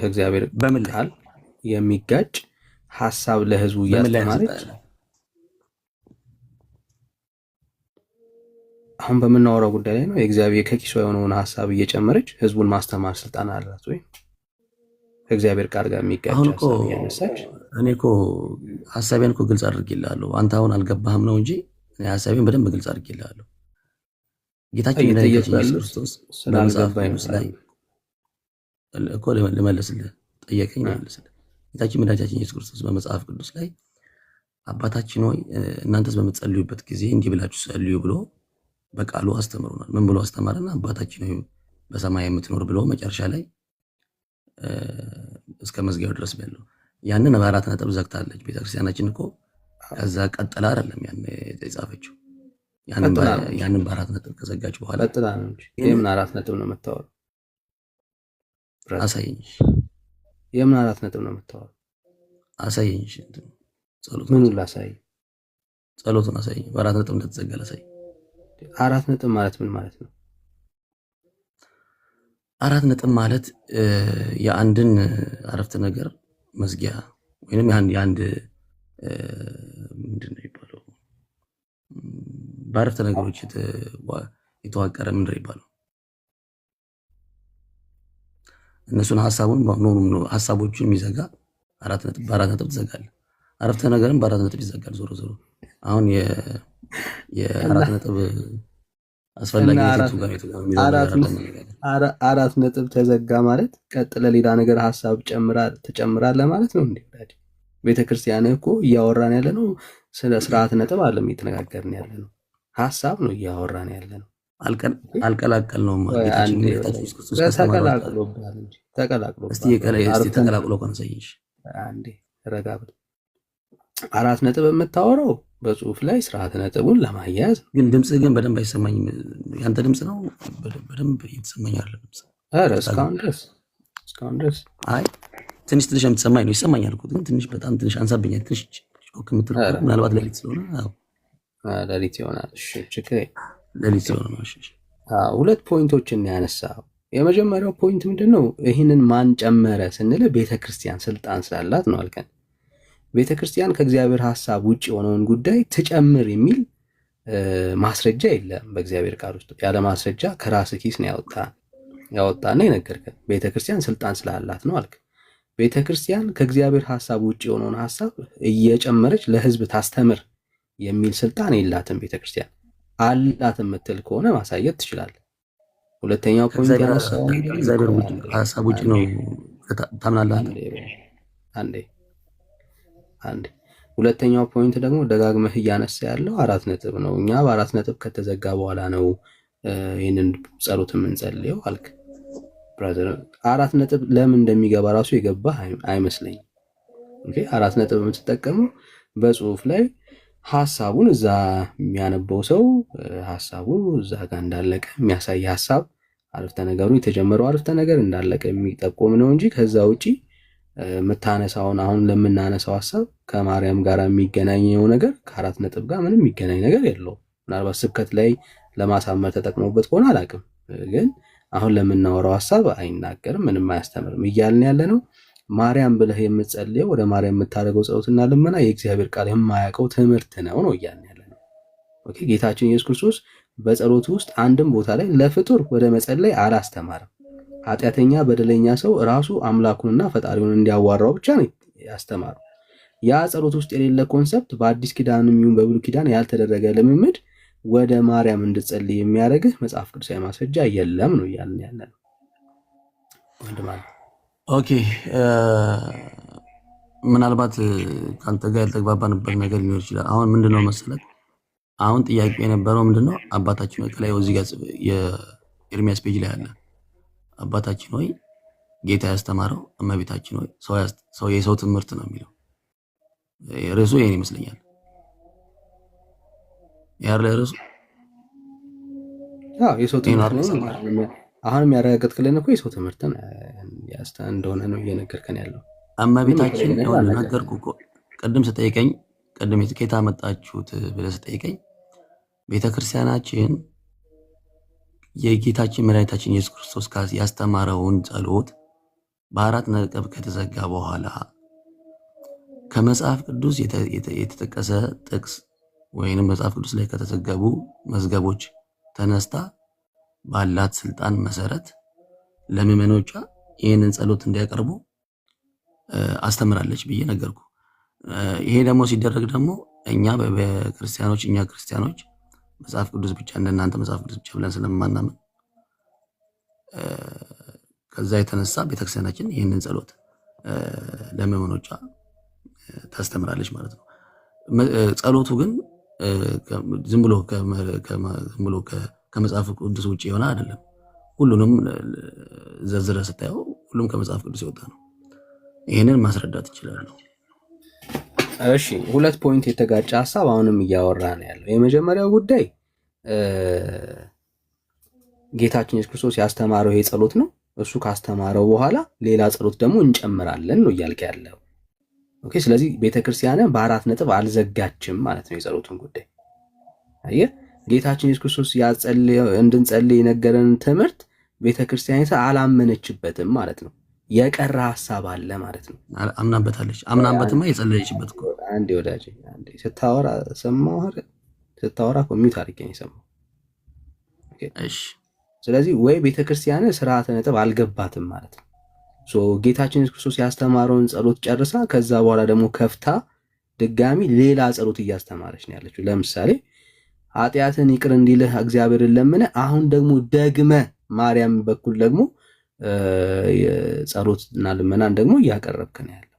እግዚአብሔር ቃል የሚጋጭ ሀሳብ ለህዝቡ እያስተማረች አሁን በምናወራው ጉዳይ ላይ ነው። የእግዚአብሔር ከኪሷ የሆነውን ሀሳብ እየጨመረች ህዝቡን ማስተማር ስልጣን አላት ወይ? ከእግዚአብሔር ቃል ጋር የሚጋጭ ሀሳብ እያነሳች። እኔ እኮ ሀሳቤን እኮ ግልጽ አድርጌልሃለሁ። አንተ አሁን አልገባህም ነው እንጂ ሀሳቤን በደንብ ግልጽ አድርጌልሃለሁ። ጌታችን መድኃኒታችን ኢየሱስ ክርስቶስ በመጽሐፍ ቅዱስ ላይ እኮ ልመልስልህ፣ ጠየቀኝ ልመልስልህ። ጌታችን መድኃኒታችን ኢየሱስ ክርስቶስ በመጽሐፍ ቅዱስ ላይ አባታችን ሆይ እናንተስ በምትጸልዩበት ጊዜ እንዲህ ብላችሁ ጸልዩ ብሎ በቃሉ አስተምሮናል። ምን ብሎ አስተማረና? አባታችን ሆይ በሰማይ የምትኖር ብሎ መጨረሻ ላይ እስከ መዝጊያው ድረስ ያለው ያንን በአራት ነጥብ ዘግታለች ቤተክርስቲያናችን እኮ። ከዛ ቀጥላ አይደለም ያን የጻፈችው። ያንን በአራት ነጥብ ከዘጋች በኋላ ቀጥላ ነው እንጂ የምን አራት ነጥብ ነው የምታወራው? አሳየኝ። የምን አራት ነጥብ ነው የምታወራው? አሳየኝ። ጸሎት ምኑን ላሳይ? ጸሎቱን አሳየኝ። በአራት ነጥብ እንደተዘጋ ላሳይ። አራት ነጥብ ማለት ምን ማለት ነው? አራት ነጥብ ማለት የአንድን አረፍተ ነገር መዝጊያ ወይንም የአንድ በአረፍተ ነገሮች የተዋቀረ ምንድን ይባላል? እነሱን ሀሳቦቹን የሚዘጋ በአራት ነጥብ ትዘጋለህ። አረፍተ ነገርም በአራት ነጥብ ይዘጋል። ዞሮ ዞሮ አሁን የአራት ነጥብ አስፈላጊነቱ አራት ነጥብ ተዘጋ ማለት ቀጥለ ሌላ ነገር ሀሳብ ትጨምራለህ ማለት ነው እንዴ? ቤተክርስቲያን እኮ እያወራን ያለ ነው ስለ ስርዓት ነጥብ አለም እየተነጋገርን ያለ ነው። ሀሳብ ነው እያወራን ያለ ነው። አልቀላቀል ነው ተቀላቅሎ ኮንሰይሽ አንዴ ረጋ ብል አራት ነጥብ የምታወራው በጽሁፍ ላይ ስርዓት ነጥቡን ለማያያዝ ግን ድምጽ ግን በደንብ አይሰማኝም። ያንተ ድምጽ ነው በደንብ እየተሰማኝ አለ ድምጽ። ኧረ እስካሁን ድረስ አይ ትንሽ የምትሰማኝ ነው ይሰማኛል እኮ ግን ትንሽ በጣም ትንሽ አንሳብኛል። ትንሽ ጮክ የምትል ምናልባት ሌሊት ስለሆነ ሌሊት ይሆናል። እሺ ችግር ሌሊት ስለሆነ እሺ። ሁለት ፖይንቶችን ያነሳው። የመጀመሪያው ፖይንት ምንድነው? ይህንን ማን ጨመረ ስንል ቤተክርስቲያን ስልጣን ስላላት ነው አልከን። ቤተክርስቲያን ከእግዚአብሔር ሐሳብ ውጭ የሆነውን ጉዳይ ትጨምር የሚል ማስረጃ የለም በእግዚአብሔር ቃል ውስጥ። ያለ ማስረጃ ከራስ ኪስ ነው ያወጣና የነገርከን። ቤተክርስቲያን ስልጣን ስላላት ነው አልክ። ቤተክርስቲያን ከእግዚአብሔር ሐሳብ ውጭ የሆነውን ሐሳብ እየጨመረች ለህዝብ ታስተምር የሚል ስልጣን የላትም ቤተክርስቲያን። አላት የምትል ከሆነ ማሳየት ትችላለህ። ሁለተኛው ፖይንት ያነሳው እግዚአብሔር ሐሳብ ውጭ ነው ታምናለህ? አንዴ ሁለተኛው ፖይንት ደግሞ ደጋግመህ እያነሳ ያለው አራት ነጥብ ነው። እኛ በአራት ነጥብ ከተዘጋ በኋላ ነው ይህንን ጸሎት የምንጸልየው አልክ። ብራዘር አራት ነጥብ ለምን እንደሚገባ ራሱ የገባ አይመስለኝም። ኦኬ አራት ነጥብ የምትጠቀመው በጽሁፍ ላይ ሐሳቡን እዛ የሚያነበው ሰው ሐሳቡ እዛ ጋር እንዳለቀ የሚያሳይ ሐሳብ አረፍተ ነገሩ የተጀመረው አረፍተ ነገር እንዳለቀ የሚጠቁም ነው እንጂ ከዛ ውጪ የምታነሳውን አሁን ለምናነሳው ሐሳብ ከማርያም ጋር የሚገናኘው ነገር ከአራት ነጥብ ጋር ምንም የሚገናኝ ነገር የለውም። ምናልባት ስብከት ላይ ለማሳመር ተጠቅሞበት ከሆነ አላውቅም፣ ግን አሁን ለምናወራው ሐሳብ አይናገርም፣ ምንም አያስተምርም። እያልን ያለ ነው ማርያም ብለህ የምትጸልየው ወደ ማርያም የምታደርገው ጸሎትና ልመና የእግዚአብሔር ቃል የማያውቀው ትምህርት ነው እያልን ያለ ነው። ኦኬ ጌታችን ኢየሱስ ክርስቶስ በጸሎቱ ውስጥ አንድም ቦታ ላይ ለፍጡር ወደ መጸለይ አላስተማርም። ኃጢአተኛ በደለኛ ሰው ራሱ አምላኩንና ፈጣሪውን እንዲያዋራው ብቻ ነው ያስተማረው። ያ ጸሎት ውስጥ የሌለ ኮንሰፕት በአዲስ ኪዳንም ይሁን በብሉይ ኪዳን ያልተደረገ ልምምድ ወደ ማርያም እንድትጸልይ የሚያደርግህ መጽሐፍ ቅዱሳዊ ማስረጃ የለም ነው እያልን ያለ ነው። ኦኬ ምናልባት ከአንተ ጋር ያልተግባባንበት ነገር ሊኖር ይችላል። አሁን ምንድነው መሰለህ፣ አሁን ጥያቄ የነበረው ምንድነው አባታችን ሆይ ከላይ እዚህ ጋር የኤርሚያስ ፔጅ ላይ አለ። አባታችን ሆይ ጌታ ያስተማረው እመቤታችን ሆይ ሰው የሰው ትምህርት ነው የሚለው ርዕሱ ይሄን ይመስለኛል። ያለ ርዕሱ የሰው ትምህርት ነው። አሁንም ያረጋገጥክልን እኮ የሰው ትምህርት እንደሆነ ነው እየነገርከን ያለው። እመቤታችን ነገርኩ እኮ ቅድም ስጠይቀኝ፣ ቅድም ከየት አመጣችሁት ብለህ ስጠይቀኝ ቤተክርስቲያናችን የጌታችን መድኃኒታችን ኢየሱስ ክርስቶስ ያስተማረውን ጸሎት በአራት ነጥብ ከተዘጋ በኋላ ከመጽሐፍ ቅዱስ የተጠቀሰ ጥቅስ ወይንም መጽሐፍ ቅዱስ ላይ ከተዘገቡ መዝገቦች ተነስታ ባላት ስልጣን መሰረት ለምዕመኖቿ ይህንን ጸሎት እንዲያቀርቡ አስተምራለች ብዬ ነገርኩ። ይሄ ደግሞ ሲደረግ ደግሞ እኛ ክርስቲያኖች መጽሐፍ ቅዱስ ብቻ እንደናንተ መጽሐፍ ቅዱስ ብቻ ብለን ስለማናምን ከዛ የተነሳ ቤተክርስቲያናችን ይህንን ጸሎት ለምዕመኖቿ ታስተምራለች ማለት ነው። ጸሎቱ ግን ዝም ብሎ ከመጽሐፍ ቅዱስ ውጭ የሆነ አይደለም። ሁሉንም ዘርዝረ ስታየው ሁሉም ከመጽሐፍ ቅዱስ የወጣ ነው። ይህንን ማስረዳት እችላለሁ። እሺ ሁለት ፖይንት የተጋጨ ሐሳብ አሁንም እያወራ ነው ያለው። የመጀመሪያው ጉዳይ ጌታችን ኢየሱስ ክርስቶስ ያስተማረው ይሄ ጸሎት ነው። እሱ ካስተማረው በኋላ ሌላ ጸሎት ደግሞ እንጨምራለን ነው እያልከ ያለው። ኦኬ ስለዚህ ቤተክርስቲያን በአራት ነጥብ አልዘጋችም ማለት ነው የጸሎቱን ጉዳይ። አየህ ጌታችን ኢየሱስ ክርስቶስ እንድንጸልይ የነገረን ትምህርት ቤተክርስቲያኒቷ አላመነችበትም ማለት ነው። የቀረ ሐሳብ አለ ማለት ነው። አምናበታለች። አምናበትማ የጸለየችበት እኮ አንዴ ወዳጄ አንዴ ስታወራ ሰማሁ አይደል? ስታወራ ኮሚት አድርጌ ነው የሰማው። እሺ ስለዚህ ወይ ቤተክርስቲያን ስርዓተ ነጥብ አልገባትም ማለት ነው። ጌታችን ኢየሱስ ክርስቶስ ያስተማረውን ጸሎት ጨርሳ ከዛ በኋላ ደግሞ ከፍታ ድጋሚ ሌላ ጸሎት እያስተማረች ነው ያለችው። ለምሳሌ ኃጢአትን ይቅር እንዲልህ እግዚአብሔርን ለምነ፣ አሁን ደግሞ ደግመ ማርያም በኩል ደግሞ ጸሎትና ልመናን ደግሞ እያቀረብክ ነው ያለው።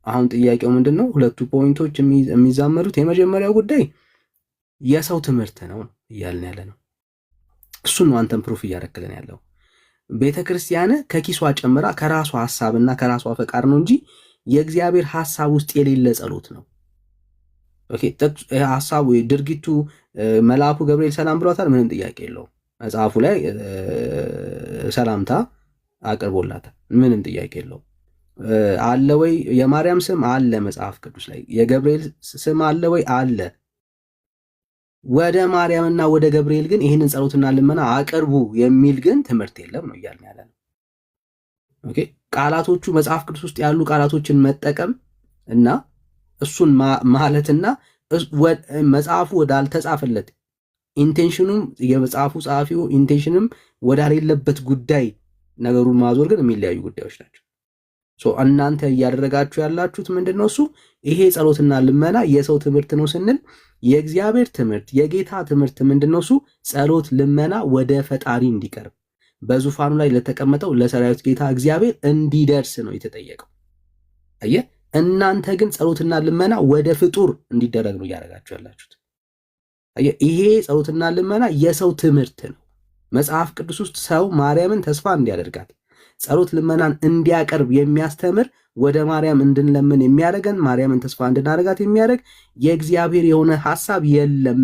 አሁን ጥያቄው ምንድነው? ሁለቱ ፖይንቶች የሚዛመዱት የመጀመሪያው ጉዳይ የሰው ትምህርት ነው እያልን ያለ ነው። እሱን ነው አንተም ፕሩፍ እያረክልን ያለው። ቤተክርስቲያን ከኪሷ ጨምራ ከራሷ ሐሳብና ከራሷ ፈቃድ ነው እንጂ የእግዚአብሔር ሐሳብ ውስጥ የሌለ ጸሎት ነው። ኦኬ ሐሳቡ ድርጊቱ መልአኩ ገብርኤል ሰላም ብሏታል፣ ምንም ጥያቄ የለውም። መጽሐፉ ላይ ሰላምታ አቅርቦላታል፣ ምንም ጥያቄ የለውም። አለ ወይ የማርያም ስም አለ መጽሐፍ ቅዱስ ላይ፣ የገብርኤል ስም አለ ወይ አለ። ወደ ማርያምና ወደ ገብርኤል ግን ይህንን ጸሎትና ልመና አቅርቡ የሚል ግን ትምህርት የለም ነው እያልን ያለ ነው። ኦኬ ቃላቶቹ መጽሐፍ ቅዱስ ውስጥ ያሉ ቃላቶችን መጠቀም እና እሱን ማለትና መጽሐፉ ወዳልተጻፈለት ኢንቴንሽኑም የመጽሐፉ ጸሐፊው ኢንቴንሽንም ወዳሌለበት ጉዳይ ነገሩን ማዞር ግን የሚለያዩ ጉዳዮች ናቸው። እናንተ እያደረጋችሁ ያላችሁት ምንድነው? እሱ ይሄ ጸሎትና ልመና የሰው ትምህርት ነው ስንል የእግዚአብሔር ትምህርት የጌታ ትምህርት ምንድነው? እሱ ጸሎት ልመና ወደ ፈጣሪ እንዲቀርብ በዙፋኑ ላይ ለተቀመጠው ለሰራዊት ጌታ እግዚአብሔር እንዲደርስ ነው የተጠየቀው። አየህ፣ እናንተ ግን ጸሎትና ልመና ወደ ፍጡር እንዲደረግ ነው እያደረጋችሁ ያላችሁት። አየህ፣ ይሄ ጸሎትና ልመና የሰው ትምህርት ነው። መጽሐፍ ቅዱስ ውስጥ ሰው ማርያምን ተስፋ እንዲያደርጋት ጸሎት ልመናን እንዲያቀርብ የሚያስተምር ወደ ማርያም እንድንለምን የሚያደርገን ማርያምን ተስፋ እንድናደርጋት የሚያደርግ የእግዚአብሔር የሆነ ሐሳብ የለም።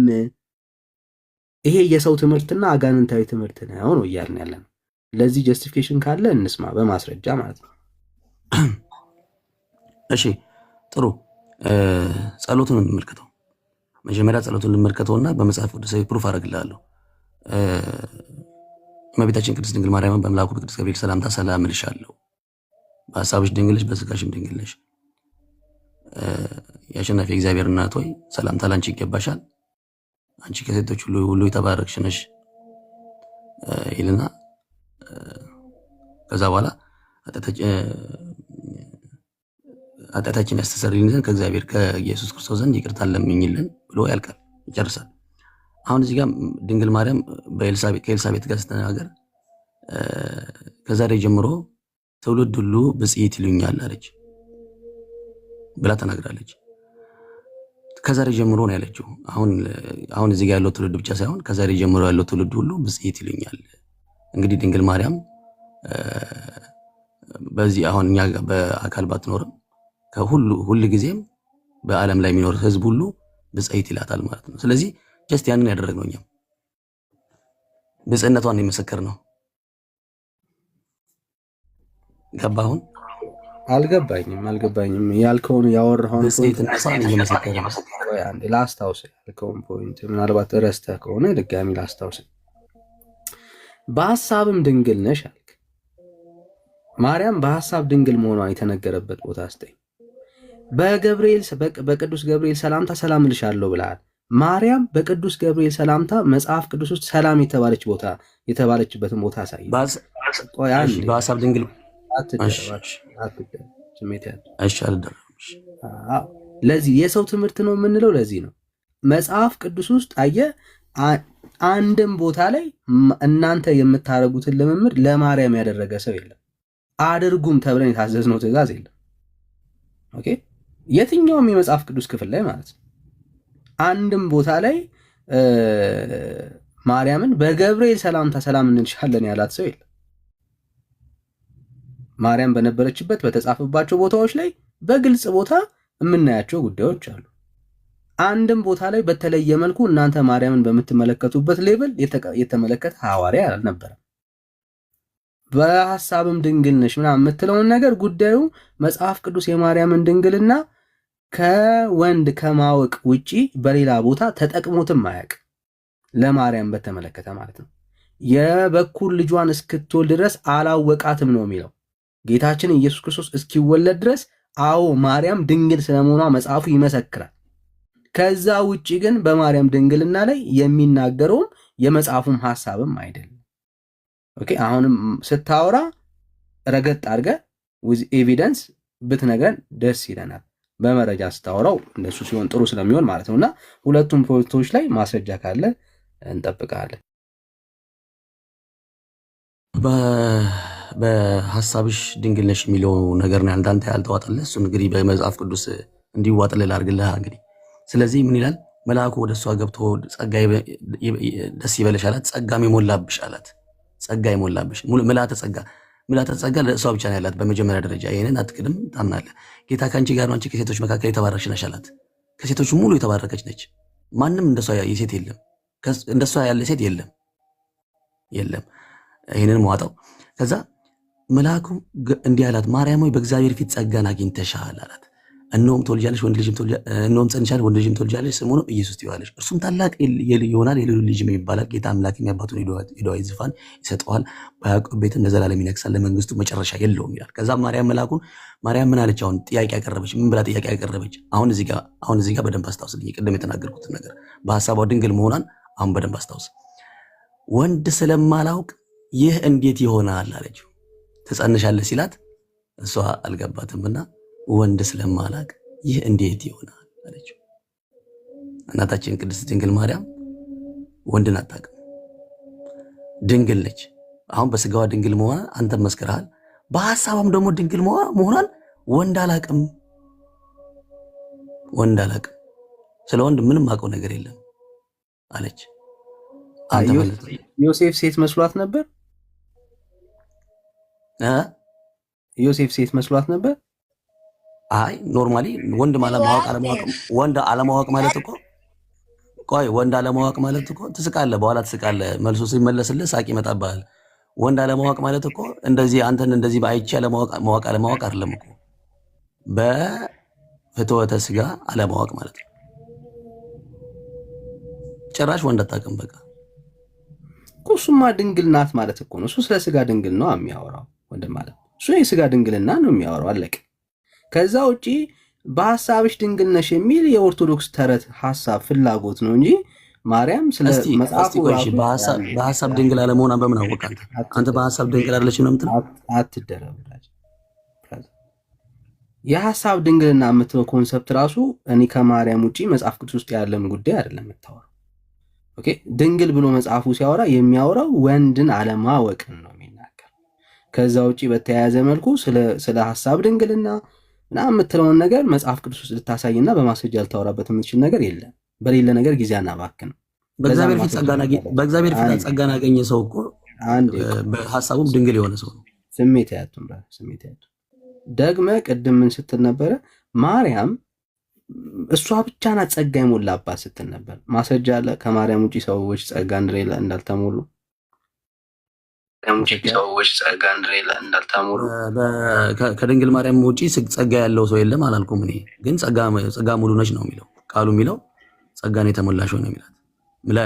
ይሄ የሰው ትምህርትና አጋንንታዊ ትምህርት ነው ነው እያልን ያለን። ለዚህ ጀስቲፊኬሽን ካለ እንስማ በማስረጃ ማለት ነው። እሺ ጥሩ። ጸሎቱን እንመልከተው። መጀመሪያ ጸሎቱን እንመልከተውና በመጽሐፍ ቅዱሳዊ ፕሩፍ አደርግልሃለሁ። እመቤታችን ቅድስት ድንግል ማርያምን በመልአኩ በቅዱስ ገብርኤል ሰላምታ ሰላም እልሻለሁ፣ በሐሳብሽ ድንግል ነሽ፣ በሥጋሽም ድንግል ነሽ። የአሸናፊ እግዚአብሔር እናት ሆይ ሰላምታ ላንቺ ይገባሻል፣ አንቺ ከሴቶች ሁሉ የተባረክሽ ነሽ ይልና ከዛ በኋላ ኃጢአታችን ያስተሰርይልን ዘንድ ከእግዚአብሔር ከኢየሱስ ክርስቶስ ዘንድ ይቅርታን ለምኝልን ብሎ ያልቃል፣ ይጨርሳል። አሁን እዚህ ጋር ድንግል ማርያም ከኤልሳቤጥ ጋር ስትናገር ከዛሬ ጀምሮ ትውልድ ሁሉ ብፅዕት ይሉኛል አለች ብላ ተናግራለች። ከዛሬ ጀምሮ ነው ያለችው። አሁን እዚህ ጋር ያለው ትውልድ ብቻ ሳይሆን ከዛሬ ጀምሮ ያለው ትውልድ ሁሉ ብፅዕት ይሉኛል። እንግዲህ ድንግል ማርያም በዚህ አሁን እኛ በአካል ባትኖርም ሁሉ ጊዜም በዓለም ላይ የሚኖር ህዝብ ሁሉ ብፅዕት ይላታል ማለት ነው። ስለዚህ ጀስት ያንን ያደረግነው እኛም ብፅዕነቷን የመሰከር ነው። ገባሁን? አልገባኝም ያልከውን ያወራኸውን ላስታውስ። ያልከውን ፖይንት ምናልባት ረስተህ ከሆነ ድጋሚ ላስታውስ። በሀሳብም ድንግል ነሽ አልክ። ማርያም በሀሳብ ድንግል መሆኗ የተነገረበት ቦታ ስጠኝ። በቅዱስ ገብርኤል ሰላምታ ሰላም እልሻለሁ ብለሃል። ማርያም በቅዱስ ገብርኤል ሰላምታ መጽሐፍ ቅዱስ ውስጥ ሰላም የተባለችበትን ቦታ አሳይ። በሀሳብ ድንግል ለዚህ የሰው ትምህርት ነው የምንለው ለዚህ ነው። መጽሐፍ ቅዱስ ውስጥ አየህ አንድም ቦታ ላይ እናንተ የምታደርጉትን ልምምድ ለማርያም ያደረገ ሰው የለም። አድርጉም ተብለን የታዘዝነው ትእዛዝ የለም። ኦኬ፣ የትኛውም የመጽሐፍ ቅዱስ ክፍል ላይ ማለት ነው አንድም ቦታ ላይ ማርያምን በገብርኤል ሰላምታ ሰላም እንልሻለን ያላት ሰው የለም። ማርያም በነበረችበት በተጻፈባቸው ቦታዎች ላይ በግልጽ ቦታ የምናያቸው ጉዳዮች አሉ። አንድም ቦታ ላይ በተለየ መልኩ እናንተ ማርያምን በምትመለከቱበት ሌቭል የተመለከተ ሐዋርያ አልነበረም። በሐሳብም ድንግል ነሽ ምናምን የምትለውን ነገር ጉዳዩ መጽሐፍ ቅዱስ የማርያምን ድንግልና ከወንድ ከማወቅ ውጪ በሌላ ቦታ ተጠቅሞትም አያውቅ። ለማርያም በተመለከተ ማለት ነው። የበኩር ልጇን እስክትወልድ ድረስ አላወቃትም ነው የሚለው። ጌታችን ኢየሱስ ክርስቶስ እስኪወለድ ድረስ አዎ ማርያም ድንግል ስለመሆኗ መጽሐፉ ይመሰክራል። ከዛ ውጪ ግን በማርያም ድንግልና ላይ የሚናገረውም የመጽሐፉም ሐሳብም አይደለም። ኦኬ አሁንም ስታወራ ረገጥ አድርገህ ዊዝ ኤቪደንስ ብትነግረን ደስ ይለናል። በመረጃ ስታወራው እንደሱ ሲሆን ጥሩ ስለሚሆን ማለት ነውና ሁለቱም ፖይንቶች ላይ ማስረጃ ካለ እንጠብቃለን። በሐሳብሽ ድንግል ነሽ የሚለው ነገር ነው አንዳንተ ያልተዋጠልህ። እሱ እንግዲህ በመጽሐፍ ቅዱስ እንዲዋጥልህ አድርግልህ እንግዲህ። ስለዚህ ምን ይላል? መልአኩ ወደ እሷ ገብቶ ጸጋ ደስ ይበልሽ አላት። ጸጋም የሞላብሽ አላት። ጸጋ የሞላብሽ ምልዓተ ጸጋ ለእሷ ብቻ ነው ያላት በመጀመሪያ ደረጃ። ይህንን አትክድም፣ ታምናለህ። ጌታ ከአንቺ ጋር ነው፣ አንቺ ከሴቶች መካከል የተባረክሽ ነሽ አላት። ከሴቶች ሙሉ የተባረከች ነች። ማንም እንደሷ የሴት የለም፣ እንደሷ ያለ ሴት የለም የለም። ይህንን መዋጣው። ከዛ መልአኩ እንዲህ አላት፣ ማርያም ሆይ በእግዚአብሔር ፊት ጸጋን አግኝተሻል አላት። እነሆም ትወልጃለሽ፣ እነሆም ጸንሻለሽ፣ ወንድ ልጅም ትወልጃለሽ፣ ስሙንም ኢየሱስ ትይዋለሽ። እርሱም ታላቅ ይሆናል፣ የልዑል ልጅም ይባላል። ጌታ አምላክ የአባቱን የዳዊት ዙፋን ይሰጠዋል፣ በያዕቆብ ቤትም ለዘላለም ይነግሣል፣ ለመንግስቱ መጨረሻ የለውም ይላል። ከዛ ማርያም መልአኩን ማርያም ምን አለች? አሁን ጥያቄ ያቀረበች። ምን ብላ ጥያቄ ያቀረበች? አሁን እዚህ ጋር በደንብ አስታውስልኝ፣ ቅድም የተናገርኩትን ነገር በሐሳቧ ድንግል መሆኗን አሁን በደንብ አስታውስ። ወንድ ስለማላውቅ ይህ እንዴት ይሆናል አለችው። ትጸንሻለህ ሲላት እሷ አልገባትምና ወንድ ስለማላቅ ይህ እንዴት ይሆናል አለችው። እናታችን ቅድስት ድንግል ማርያም ወንድን አታውቅም፣ ድንግል ነች። አሁን በስጋዋ ድንግል መሆኗን አንተ መስክረሃል። በሐሳቧም ደግሞ ድንግል መሆኗን ወንድ አላቅም ስለ ወንድ ምንም አውቀው ነገር የለም አለች። ዮሴፍ ሴት መስሏት ነበር። ዮሴፍ ሴት መስሏት ነበር። አይ ኖርማሊ ወንድ አለማወቅ ማለት እኮ ወንድ አለማወቅ ማለት እኮ ትስቃለህ፣ በኋላ ትስቃለህ፣ መልሶ ሲመለስልህ ሳቅ ይመጣብሃል። ወንድ አለማወቅ ማለት እኮ እንደዚህ አንተን እንደዚህ በአይቼ አለማወቅ አይደለም እኮ በፍትወተ ስጋ አለማወቅ ማለት ነው። ጭራሽ ወንድ አታውቅም በቃ እሱማ ድንግል ናት ማለት እኮ ነው። እሱ ስለ ስጋ ድንግል ነው የሚያወራው ወንድም ማለት እሱ የስጋ ድንግልና ነው የሚያወራው አለቀ። ከዛ ውጪ በሐሳብሽ ድንግል ነሽ የሚል የኦርቶዶክስ ተረት ሐሳብ ፍላጎት ነው እንጂ ማርያም ስለ መጽሐፉ በሐሳብ ድንግል አለመሆኗን በምን አወቅ? አንተ በሐሳብ ድንግል አይደለችም ነው የምትለው? አትደረብላች። የሐሳብ ድንግልና የምትለው ኮንሰፕት ራሱ እኔ ከማርያም ውጪ መጽሐፍ ቅዱስ ውስጥ ያለም ጉዳይ አይደለም የምታወራው። ኦኬ ድንግል ብሎ መጽሐፉ ሲያወራ የሚያወራው ወንድን አለማወቅን ነው የሚናገር። ከዛ ውጪ በተያያዘ መልኩ ስለ ሐሳብ ድንግልና ምናምን የምትለውን ነገር መጽሐፍ ቅዱስ ውስጥ ልታሳይና በማስረጃ ልታወራበት የምትችል ነገር የለም። በሌለ ነገር ጊዜ አናባክን። በእግዚአብሔር ፊት ጸጋን ያገኘ ሰው እኮ በሐሳቡም ድንግል የሆነ ሰው ነው። ስሜት ያቱም ደግመ ቅድም ምን ስትል ነበረ? ማርያም እሷ ብቻ ናት ጸጋ የሞላባት ስትል ነበር። ማስረጃ አለ? ከማርያም ውጪ ሰዎች ጸጋ እንዳልተሞሉ ከድንግል ማርያም ውጪ ጸጋ ያለው ሰው የለም አላልኩም። እኔ ግን ጸጋ ሙሉ ነች ነው የሚለው ቃሉ። የሚለው ጸጋን የተሞላሽ ነው የሚላት።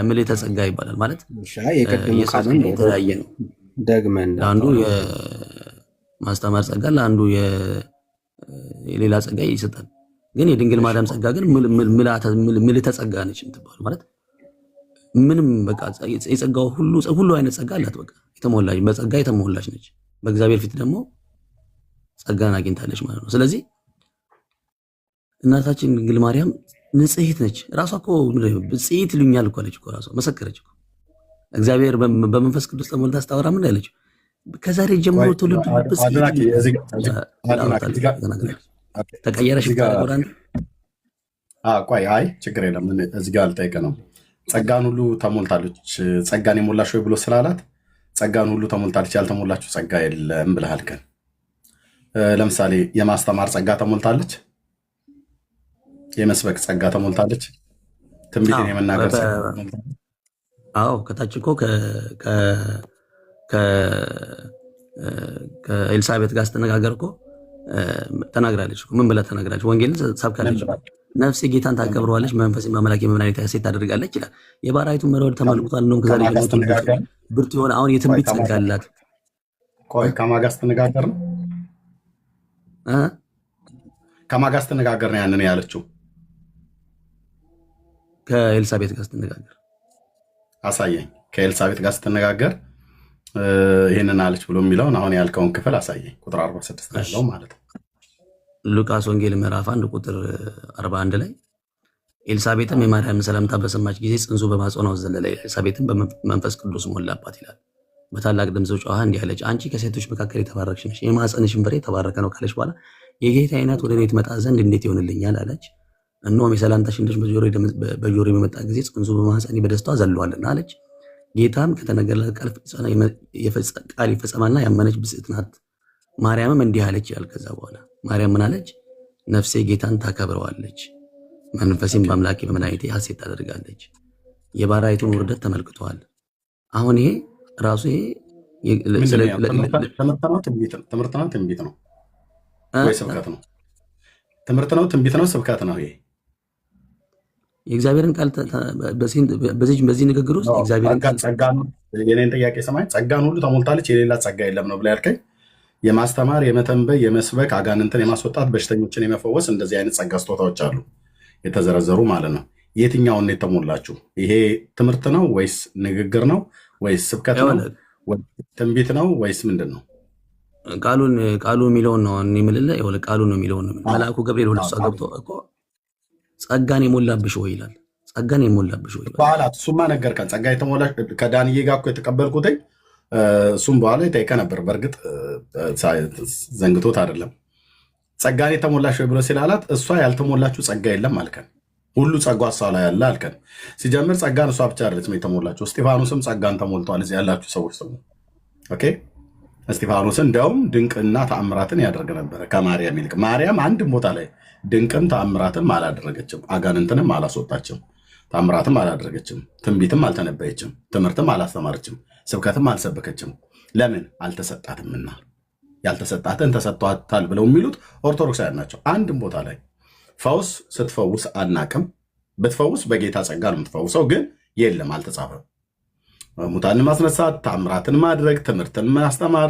ምልዕተ ጸጋ ይባላል ማለት የተለያየ ነው። ለአንዱ የማስተማር ጸጋ፣ ለአንዱ የሌላ ጸጋ ይሰጣል። ግን የድንግል ማርያም ጸጋ ግን ምልዕተ ጸጋ ነች የምትባለው ማለት ምንም በቃ የጸጋው ሁሉ አይነት ጸጋ አላት። በቃ የተሞላች በጸጋ የተሞላች ነች። በእግዚአብሔር ፊት ደግሞ ጸጋን አግኝታለች ማለት ነው። ስለዚህ እናታችን ድንግል ማርያም ንጽሕት ነች። ራሷ እኮ ጽሕት ይሉኛል እኮ አለች እኮ ራሷ መሰከረች እኮ። እግዚአብሔር በመንፈስ ቅዱስ ተሞልታ ስታወራ ምን አለች? ከዛሬ ጀምሮ ትውልዱ ተቀየረሽ ብታረጎዳን ቆይ አይ ችግር የለም እዚህ ጋር አልጠይቅ ነው። ጸጋን ሁሉ ተሞልታለች። ጸጋን የሞላሽ ወይ ብሎ ስላላት ጸጋን ሁሉ ተሞልታለች፣ ያልተሞላችሁ ጸጋ የለም ብለሃል። ግን ለምሳሌ የማስተማር ጸጋ ተሞልታለች፣ የመስበክ ጸጋ ተሞልታለች፣ ትንቢትን የመናገር ጸጋ ተሞልታለች። አዎ ከታች እኮ ከኤልሳቤጥ ጋር ስትነጋገር እኮ ተናግራለች። ምን ብላ ተናግራለች? ወንጌልን ሰብካለች። ነፍሴ ጌታን ታከብረዋለች፣ መንፈሴ በአምላኬ በመድኃኒቴ ሐሴት ታደርጋለች ይላል። የባሪያይቱን መርወድ ተመልክቷል። እንደውም ከዛሬ ብርቱ የሆነ አሁን የትንቢት ጸጋ አላት። ቆይ ከማን ጋር ስትነጋገር ነው? ከማን ጋር ስትነጋገር ነው ያንን ያለችው? ከኤልሳቤጥ ጋር ስትነጋገር አሳየኝ። ከኤልሳቤጥ ጋር ስትነጋገር ይህንን አለች ብሎ የሚለውን አሁን ያልከውን ክፍል አሳየኝ። ቁጥር 46 ላይ ያለው ማለት ነው። ሉቃስ ወንጌል ምዕራፍ 1 ቁጥር 41 ላይ ኤልሳቤጥም የማርያምን ሰላምታ በሰማች ጊዜ ጽንሱ በማኅፀኗ ዘለለ፣ ኤልሳቤጥም በመንፈስ ቅዱስ ሞላባት ይላል። በታላቅ ድምፅ ጮኻ እንዲህ አለች፣ አንቺ ከሴቶች መካከል የተባረክሽ ነሽ፣ የማኅፀንሽም ፍሬ የተባረከ ነው ካለች በኋላ የጌታዬ እናት ወደ እኔ ትመጣ ዘንድ እንዴት ይሆንልኛል አለች። እነሆም የሰላምታሽን ድምፅ በጆሮዬ በመጣ ጊዜ ጽንሱ በማኅፀኔ በደስታ ዘለዋልና አለች። ጌታም ከተነገረላት ቃል ይፈጸማልና ያመነች ብፅዕት ናት። ማርያምም እንዲህ አለች ይላል። ከዛ በኋላ ማርያም ምን አለች? ነፍሴ ጌታን ታከብረዋለች፣ መንፈሴም በአምላኬ በመድኃኒቴ ሐሴት ታደርጋለች። የባሪያይቱን ውርደት ተመልክተዋል። አሁን ይሄ ራሱ ይሄ ትምህርት ነው ትንቢት ነው ወይ ስብከት ነው? ትምህርት ነው ትንቢት ነው ስብከት ነው? ይሄ የእግዚአብሔርን ቃል በዚህ ንግግር ውስጥ የእግዚአብሔርን ቃል የኔን ጥያቄ ሰማኝ። ጸጋን ሁሉ ተሞልታለች የሌላ ጸጋ የለም ነው ብላ ያልከኝ። የማስተማር የመተንበይ የመስበክ አጋንንትን የማስወጣት በሽተኞችን የመፈወስ እንደዚህ አይነት ጸጋ ስጦታዎች አሉ የተዘረዘሩ ማለት ነው። የትኛውን ነው የተሞላችሁ? ይሄ ትምህርት ነው ወይስ ንግግር ነው ወይስ ስብከት ነው? ትንቢት ነው ወይስ ምንድን ነው? ቃሉ የሚለውን ነው የምልልህ። ቃሉ ነው የሚለውን ነው። መልአኩ ገብርኤል ወደ እሷ ገብቶ እኮ ጸጋን የሞላብሽ ወይ ይላል። ጸጋን የሞላብሽ ወይ በኋላ እሱማ ነገርከን። ጸጋ የተሞላ ከዳንዬ ጋር እኮ የተቀበልኩትኝ እሱም በኋላ የጠይቀ ነበር። በእርግጥ ዘንግቶት አይደለም። ጸጋን የተሞላሽ ወይ ብሎ ሲላላት እሷ ያልተሞላችሁ ጸጋ የለም አልከን። ሁሉ ጸጋ እሷ ላይ ያለ አልከን። ሲጀምር ጸጋን እሷ ብቻ አይደለችም የተሞላችሁ። እስጢፋኖስም ጸጋን ተሞልቷል። እዚህ ያላችሁ ሰዎች ስሙ። ኦኬ እስጢፋኖስ እንዲያውም ድንቅና ተአምራትን ያደርግ ነበረ ከማርያም ይልቅ። ማርያም አንድም ቦታ ላይ ድንቅም ተአምራትም አላደረገችም፣ አጋንንትንም አላስወጣችም፣ ተአምራትም አላደረገችም፣ ትንቢትም አልተነበየችም፣ ትምህርትም አላስተማረችም፣ ስብከትም አልሰበከችም። ለምን? አልተሰጣትምና። ያልተሰጣትን ተሰጥቷታል ብለው የሚሉት ኦርቶዶክሳውያን ናቸው። አንድም ቦታ ላይ ፈውስ ስትፈውስ አናቅም። ብትፈውስ በጌታ ጸጋ ነው የምትፈውሰው፣ ግን የለም አልተጻፈም። ሙታንን ማስነሳት፣ ተአምራትን ማድረግ፣ ትምህርትን ማስተማር፣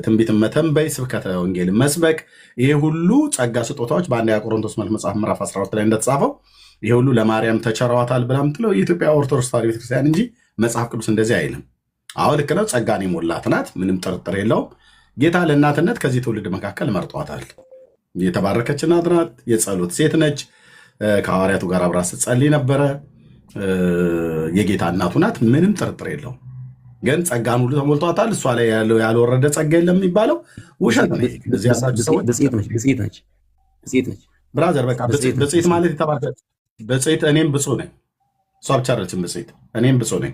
ትንቢትን መተንበይ፣ ስብከተ ወንጌልን መስበክ፣ ይሄ ሁሉ ጸጋ ስጦታዎች በአንደኛ ቆሮንቶስ መልክ መጽሐፍ ምዕራፍ 12 ላይ እንደተጻፈው ይሄ ሁሉ ለማርያም ተቸረዋታል ብላ ምትለው የኢትዮጵያ ኦርቶዶክስ ተዋሕዶ ቤተክርስቲያን እንጂ መጽሐፍ ቅዱስ እንደዚህ አይልም። አዎ ልክ ነው። ጸጋን የሞላት ናት፣ ምንም ጥርጥር የለውም። ጌታ ለእናትነት ከዚህ ትውልድ መካከል መርጧታል። የተባረከች እናት ናት። የጸሎት ሴት ነች። ከሐዋርያቱ ጋር አብራ ስትጸልይ ነበረ። የጌታ እናቱ ናት፣ ምንም ጥርጥር የለውም። ግን ጸጋን ሁሉ ተሞልቷታል፣ እሷ ላይ ያለው ያልወረደ ጸጋ የለም የሚባለው ውሸት ነው። እዚህ ያላችሁ ሰዎች ብፅዕት ነች ብራዘር። በቃ ብፅዕት ማለት የተባረከ ብፅዕት። እኔም ብፁዕ ነኝ። እሷ ብቻ አይደለችም ብፅዕት፣ እኔም ብፁዕ ነኝ።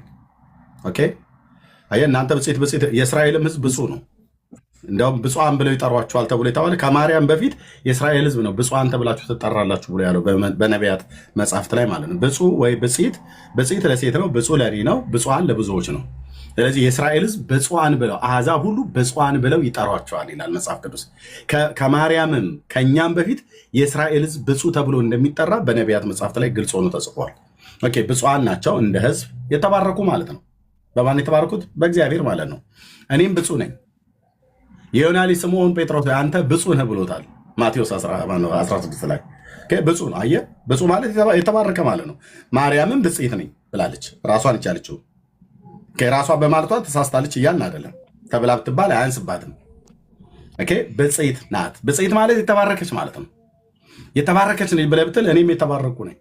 ኦኬ አየህ፣ እናንተ ብፅዕት የእስራኤልም ሕዝብ ብፁዕ ነው። እንዲያውም ብፁዓን ብለው ይጠሯቸዋል ተብሎ የተባለ ከማርያም በፊት የእስራኤል ሕዝብ ነው ብፁዓን ተብላችሁ ትጠራላችሁ ብሎ ያለው በነቢያት መጽሐፍት ላይ ማለት ነው። ብፁዕ ወይ ብፅዕት ለሴት ነው፣ ብፁዕ ለእኔ ነው፣ ብፁዓን ለብዙዎች ነው። ስለዚህ የእስራኤል ሕዝብ ብፁዓን ብለው አሕዛብ ሁሉ ብፁዓን ብለው ይጠሯቸዋል ይላል መጽሐፍ ቅዱስ። ከማርያምም ከእኛም በፊት የእስራኤል ሕዝብ ብፁዕ ተብሎ እንደሚጠራ በነቢያት መጽሐፍት ላይ ግልጽ ሆኖ ተጽፏል። ኦኬ ብፁዓን ናቸው፣ እንደ ሕዝብ የተባረኩ ማለት ነው። በማን የተባረኩት? በእግዚአብሔር ማለት ነው። እኔም ብፁዕ ነኝ። የዮና ልጅ ስምዖን ጴጥሮስ አንተ ብፁዕ ነህ ብሎታል ማቴዎስ 16 ላይ። ብፁዕ ነው። አየህ፣ ብፁዕ ማለት የተባረከ ማለት ነው። ማርያምም ብፅዕት ነኝ ብላለች። ራሷን ይቻለችው ከራሷ በማለቷ ተሳስታለች እያልን አይደለም። ተብላ ብትባል አያንስባትም። ብፅዕት ናት። ብፅዕት ማለት የተባረከች ማለት ነው። የተባረከች ነኝ ብለህ ብትል እኔም የተባረኩ ነኝ።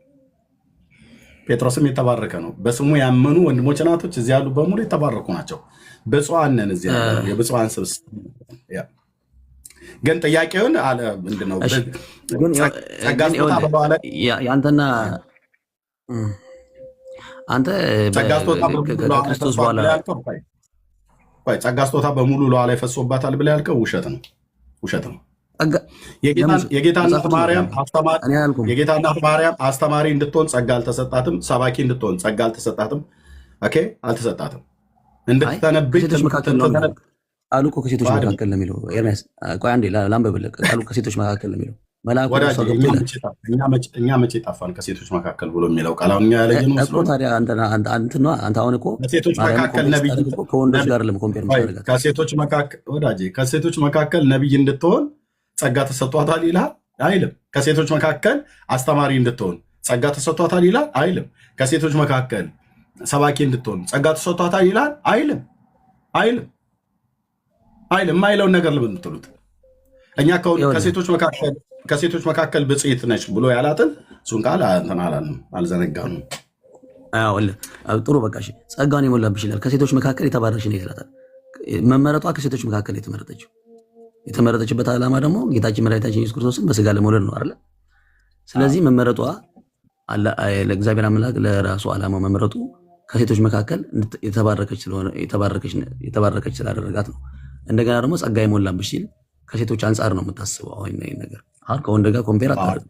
ጴጥሮስም የተባረከ ነው። በስሙ ያመኑ ወንድሞች እናቶች እዚህ ያሉ በሙሉ የተባረኩ ናቸው። ብፁዓን ነን። እዚህ የብፁዓን ስብስብ። ግን ጥያቄውን ምንድን ነው? ጸጋ ስጦታ በኋላ አንተና አንተ ከክርስቶስ በኋላ ጸጋ ስጦታ በሙሉ ለኋላ ይፈሶባታል ብለህ ያልከው ውሸት ነው፣ ውሸት ነው። የጌታ እናት ማርያም አስተማሪ እንድትሆን ጸጋ አልተሰጣትም። ሰባኪ እንድትሆን ጸጋ አልተሰጣትም። አልተሰጣትም። እንድትተነብይ ቃሉ እኮ ከሴቶች መካከል ነው የሚለው። ኤርሚያስ ቆይ አንዴ ላንብብልህ። ቃሉ ከሴቶች መካከል ነው የሚለው። እኛ መቼ ጠፋን ከሴቶች መካከል ብሎ የሚለው ቃል አሁን ያለየን እኮ ታዲያ አንተ አሁን እኮ ከሴቶች መካከል ነቢይ ከወንዶች ጋር ለመኮምፔር ማድረጋት ከሴቶች መካከል ነቢይ እንድትሆን ጸጋ ተሰጥቷታል ይልሃል አይልም? ከሴቶች መካከል አስተማሪ እንድትሆን ጸጋ ተሰጥቷታል ይላል አይልም። ከሴቶች መካከል ሰባኪ እንድትሆን ጸጋ ተሰጥቷታል ይላል አይልም። የማይለውን ነገር ለምን የምትሉት? እኛ ከሴቶች መካከል ብፅዕት ነች ብሎ ያላትን እሱን ቃል እንትን አላልንም፣ አልዘነጋንም። ጥሩ በቃ ጸጋውን የሞላብሽ ይላል። ከሴቶች መካከል የተባረክሽ ነው ይላታል። መመረጧ ከሴቶች መካከል የተመረጠችበት ዓላማ ደግሞ ጌታችን መድኃኒታችን ኢየሱስ ክርስቶስን በስጋ ለመውለድ ነው አይደል? ስለዚህ መመረጧ ለእግዚአብሔር አምላክ ለራሱ ዓላማ መመረጡ ከሴቶች መካከል የተባረከች ስላደረጋት ነው። እንደገና ደግሞ ጸጋ የሞላብሽ ሲል ከሴቶች አንጻር ነው የምታስበው። አሁን ነገር ከወንድ ጋር ኮምፔር አታደርግ።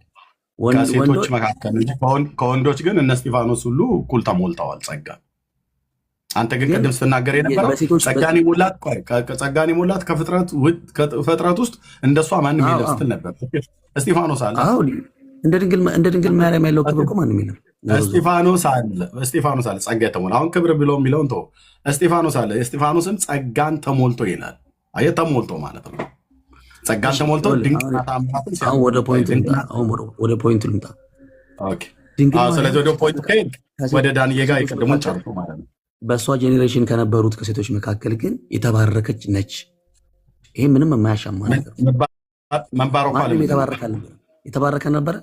ከሴቶች መካከል እንጂ ከወንዶች ግን እነ እስጢፋኖስ ሁሉ እኩል ተሞልተዋል ጸጋ። አንተ ግን ቅድም ስትናገር የነበረው ጸጋን የሞላት ከፍጥረት ውስጥ እንደሷ ማንም የለም ስትል ነበር። እስጢፋኖስ አለ እንደ ድንግል ማርያም ያለው ክብር እኮ ማንም የለም። እስጢፋኖስ አለ ጸጋ የተሞላ አሁን ክብር ብሎ የሚለውን ተው። እስጢፋኖስ አለ። እስጢፋኖስም ጸጋን ተሞልቶ ይላል። አየህ ተሞልቶ ማለት ነው። ጸጋን ተሞልቶ ድንቅ ታምራትን ሲያደርግ ወደ ፖይንት ልምጣ። ስለዚህ ወደ ፖይንት ከሄድክ ወደ ዳንኤል ጋር የቀድሞን ጨርሶ ማለት ነው። በእሷ ጄኔሬሽን ከነበሩት ከሴቶች መካከል ግን የተባረከች ነች። ይሄ ምንም የማያሻማ ነገር የተባረከ ነበረ።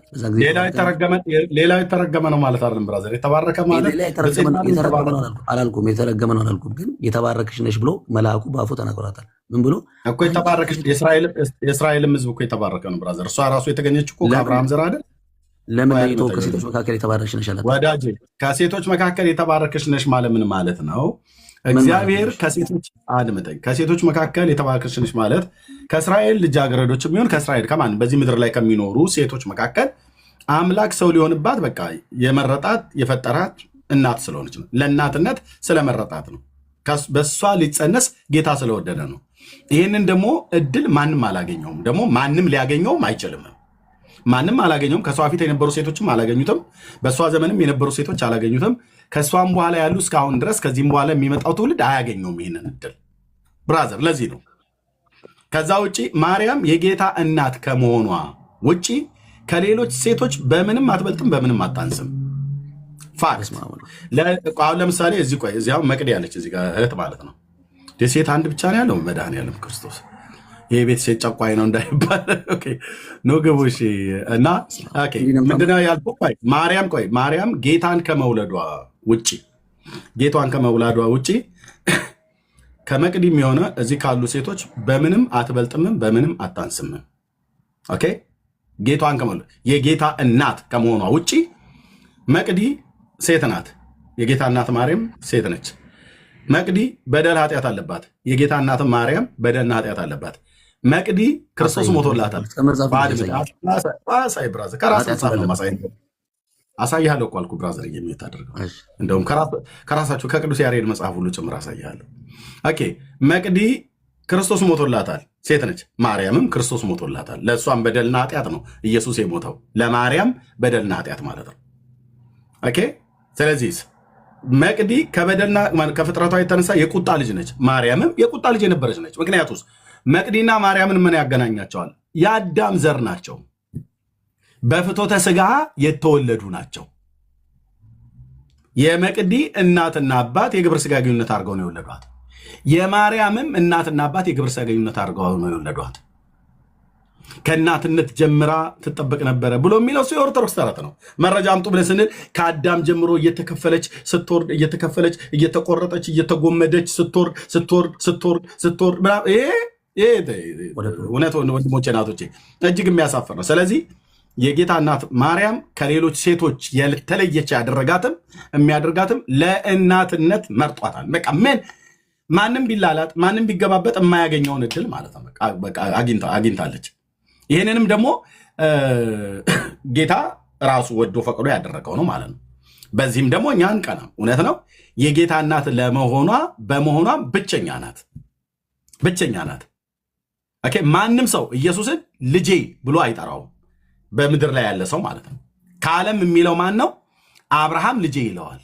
ሌላ የተረገመ ነው ማለት አይደለም ብራዘር። የተባረከ ማለት አላልኩም፣ የተረገመ ነው አላልኩም። ግን የተባረከች ነች ብሎ መልአኩ በአፉ ተናግሯታል። ምን ብሎ እኮ የተባረከች? የእስራኤልም ሕዝብ እኮ የተባረከ ነው ብራዘር። እሷ ራሱ የተገኘች እኮ ከአብርሃም ዘር አይደል? ለምን ለይቶ ከሴቶች መካከል የተባረከች ነሽ አላት? ወዳጄ ከሴቶች መካከል የተባረከች ነሽ ማለት ምን ማለት ነው? እግዚአብሔር ከሴቶች መካከል የተባረከች ነሽ ማለት ከእስራኤል ልጃገረዶች የሚሆን ከእስራኤል ከማን በዚህ ምድር ላይ ከሚኖሩ ሴቶች መካከል አምላክ ሰው ሊሆንባት በቃ የመረጣት የፈጠራት እናት ስለሆነች ነው። ለእናትነት ስለመረጣት ነው። በእሷ ሊጸነስ ጌታ ስለወደደ ነው። ይህንን ደግሞ እድል ማንም አላገኘውም፣ ደግሞ ማንም ሊያገኘውም አይችልም። ማንም አላገኘውም። ከሷ ፊት የነበሩ ሴቶችም አላገኙትም። በእሷ ዘመንም የነበሩ ሴቶች አላገኙትም። ከእሷም በኋላ ያሉ እስካሁን ድረስ ከዚህም በኋላ የሚመጣው ትውልድ አያገኘውም ይህንን እድል ብራዘር። ለዚህ ነው ከዛ ውጭ ማርያም የጌታ እናት ከመሆኗ ውጭ ከሌሎች ሴቶች በምንም አትበልጥም፣ በምንም አታንስም። ፋክት። አሁን ለምሳሌ እዚያው መቅዲ ያለች እዚህ ጋር እህት ማለት ነው። ሴት አንድ ብቻ ነው ያለው መድኃኒዓለም ክርስቶስ። ይህ ቤት ሴት ጨቋኝ ነው እንዳይባል ኖ ግቡ። እና ምንድነው ያልኩህ? ማርያም ጌታን ከመውለዷ ውጭ ከመቅዲም የሆነ እዚህ ካሉ ሴቶች በምንም አትበልጥምም፣ በምንም አታንስምም። ኦኬ ጌታን ከመውለዷ የጌታ እናት ከመሆኗ ውጭ መቅዲ ሴት ናት። የጌታ እናት ማርያም ሴት ነች። መቅዲ በደል ኃጢአት አለባት። የጌታ እናት ማርያም በደልና ኃጢአት አለባት። መቅዲ ክርስቶስ ሞቶላታል። አሳይሃለሁ እኮ አልኩህ ብራዘር። የምታደርገው እንደውም ከራሳቸው ከቅዱስ ያሬድ መጽሐፍ ሁሉ ጭምር አሳይሃለሁ። ኦኬ መቅዲ ክርስቶስ ሞቶላታል፣ ሴት ነች። ማርያምም ክርስቶስ ሞቶላታል። ለእሷም በደልና ኃጢአት ነው ኢየሱስ የሞተው፣ ለማርያም በደልና ኃጢአት ማለት ነው። ኦኬ ስለዚህ መቅዲ ከበደልና ከፍጥረቷ የተነሳ የቁጣ ልጅ ነች። ማርያምም የቁጣ ልጅ የነበረች ነች። ምክንያቱስ መቅዲና ማርያምን ምን ያገናኛቸዋል? የአዳም ዘር ናቸው። በፍቶተ ስጋ የተወለዱ ናቸው። የመቅዲ እናትና አባት የግብረ ስጋ ግንኙነት አድርገው ነው የወለዷት። የማርያምም እናትና አባት የግብረ ስጋ ግንኙነት አድርገው ነው የወለዷት። ከእናትነት ጀምራ ትጠበቅ ነበረ ብሎ የሚለው እሱ የኦርቶዶክስ ተረት ነው። መረጃ አምጡ ብለን ስንል ከአዳም ጀምሮ እየተከፈለች ስትወርድ፣ እየተከፈለች እየተቆረጠች፣ እየተጎመደች ስትወርድ እውነት ወንድሞቼ እናቶቼ እጅግ የሚያሳፍር ነው። ስለዚህ የጌታ እናት ማርያም ከሌሎች ሴቶች የተለየች የሚያደርጋትም ለእናትነት መርጧታል። በቃ ማንም ቢላላት ማንም ቢገባበት የማያገኘውን እድል ማለት ነው አግኝታለች። ይህንንም ደግሞ ጌታ ራሱ ወዶ ፈቅዶ ያደረገው ነው ማለት ነው። በዚህም ደግሞ እኛ አንቀናም። እውነት ነው የጌታ እናት በመሆኗ ብቸኛ ናት። ኦኬ ማንም ሰው ኢየሱስን ልጄ ብሎ አይጠራውም፣ በምድር ላይ ያለ ሰው ማለት ነው። ከዓለም የሚለው ማን ነው? አብርሃም ልጄ ይለዋል።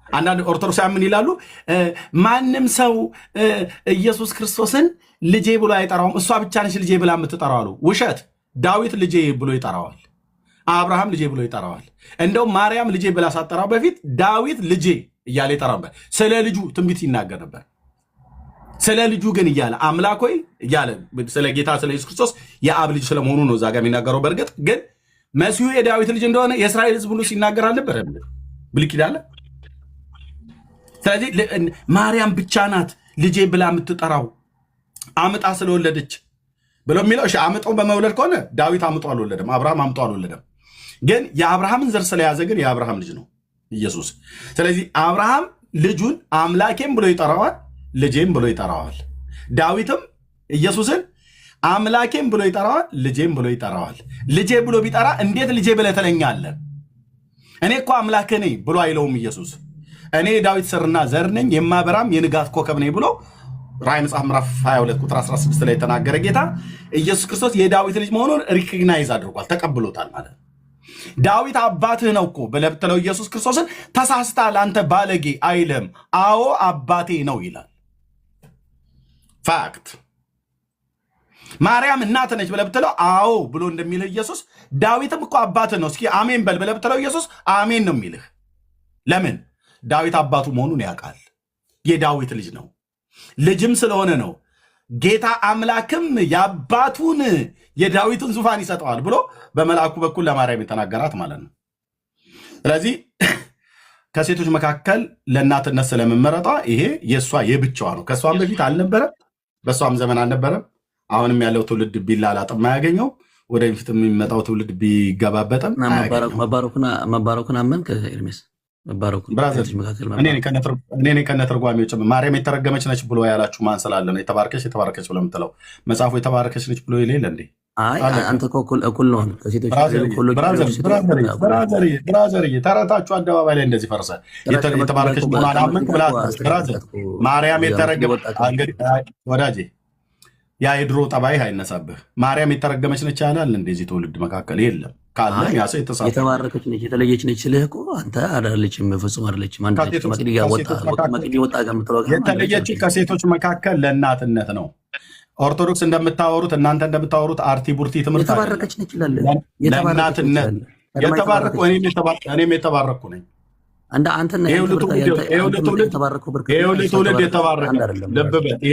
አንዳንድ ኦርቶዶክሳውያን ምን ይላሉ? ማንም ሰው ኢየሱስ ክርስቶስን ልጄ ብሎ አይጠራውም፣ እሷ ብቻ ነች ልጄ ብላ የምትጠራው አሉ። ውሸት። ዳዊት ልጄ ብሎ ይጠራዋል። አብርሃም ልጄ ብሎ ይጠራዋል። እንደውም ማርያም ልጄ ብላ ሳጠራው በፊት ዳዊት ልጄ እያለ ይጠራው ነበር። ስለ ልጁ ትንቢት ይናገር ነበር። ስለ ልጁ ግን እያለ አምላክ ሆይ እያለ ስለ ጌታ ስለ ኢየሱስ ክርስቶስ የአብ ልጅ ስለመሆኑ ነው እዛ ጋር የሚናገረው። በእርግጥ ግን መሲሁ የዳዊት ልጅ እንደሆነ የእስራኤል ሕዝብ ሁሉ ሲናገር አልነበረ ብሉይ ኪዳን። ስለዚህ ማርያም ብቻ ናት ልጄ ብላ የምትጠራው አምጣ ስለወለደች ብሎ የሚለው። እሺ አምጦ በመውለድ ከሆነ ዳዊት አምጦ አልወለደም፣ አብርሃም አምጦ አልወለደም። ግን የአብርሃምን ዘር ስለያዘ ግን የአብርሃም ልጅ ነው ኢየሱስ። ስለዚህ አብርሃም ልጁን አምላኬም ብሎ ይጠራዋል፣ ልጄም ብሎ ይጠራዋል። ዳዊትም ኢየሱስን አምላኬም ብሎ ይጠራዋል፣ ልጄም ብሎ ይጠራዋል። ልጄ ብሎ ቢጠራ እንዴት ልጄ ብለህ ትለኛለህ? እኔ እኮ አምላክህ ነኝ ብሎ አይለውም ኢየሱስ። እኔ ዳዊት ስርና ዘር ነኝ የማበራም የንጋት ኮከብ ነኝ ብሎ ራዕይ መጽሐፍ ምዕራፍ 22 ቁጥር 16 ላይ የተናገረ ጌታ ኢየሱስ ክርስቶስ የዳዊት ልጅ መሆኑን ሪኮግናይዝ አድርጓል፣ ተቀብሎታል ማለት ነው። ዳዊት አባትህ ነው እኮ ብለህ ብትለው ኢየሱስ ክርስቶስን ተሳስተሃል አንተ ባለጌ አይልም። አዎ አባቴ ነው ይላል። ፋክት። ማርያም እናት ነች ብለህ ብትለው አዎ ብሎ እንደሚልህ ኢየሱስ ዳዊትም እኮ አባትህ ነው እስኪ አሜን በል ብለህ ብትለው ኢየሱስ አሜን ነው የሚልህ። ለምን? ዳዊት አባቱ መሆኑን ያውቃል። የዳዊት ልጅ ነው፣ ልጅም ስለሆነ ነው። ጌታ አምላክም የአባቱን የዳዊትን ዙፋን ይሰጠዋል ብሎ በመልአኩ በኩል ለማርያም የተናገራት ማለት ነው። ስለዚህ ከሴቶች መካከል ለእናትነት ስለመመረጧ ይሄ የእሷ የብቻዋ ነው። ከእሷም በፊት አልነበረም፣ በእሷም ዘመን አልነበረም። አሁንም ያለው ትውልድ ቢላላጥም አያገኘው፣ ወደፊት የሚመጣው ትውልድ ቢገባበጥም መባረኩን አመንክ ኤርሜስ? እኔ ከነትርጓሜዎች ማርያም የተረገመች ነች ብሎ ያላችሁ ማን ስላለ ነው? የተባረከች ብሎ የምትለው መጽሐፉ የተባረከች ነች ብሎ የሌለ እንዴ? አንተ እኩል ነው። ብራዘርዬ ተረታችሁ አደባባይ ላይ እንደዚህ ፈርሰ የተባረከች ብሏን አመንክ ብላ ብራዘር ማርያም የተረገመ ወዳጄ ያ የድሮ ጠባይ አይነሳብህ። ማርያም የተረገመች ነች ያላል እንደዚህ ትውልድ መካከል የለም ካለ ያ ሰው የተባረከች ነች የተለየች ነች ስልህ እኮ አንተ አይደለችም፣ ፍጹም አይደለችም። የተለየችው ከሴቶች መካከል ለእናትነት ነው። ኦርቶዶክስ እንደምታወሩት እናንተ እንደምታወሩት አርቲ ቡርቲ ትምህርት የተባረከች ነች ይላል። ለእናትነት የተባረኩ እኔም የተባረኩ ነኝ። ይሄ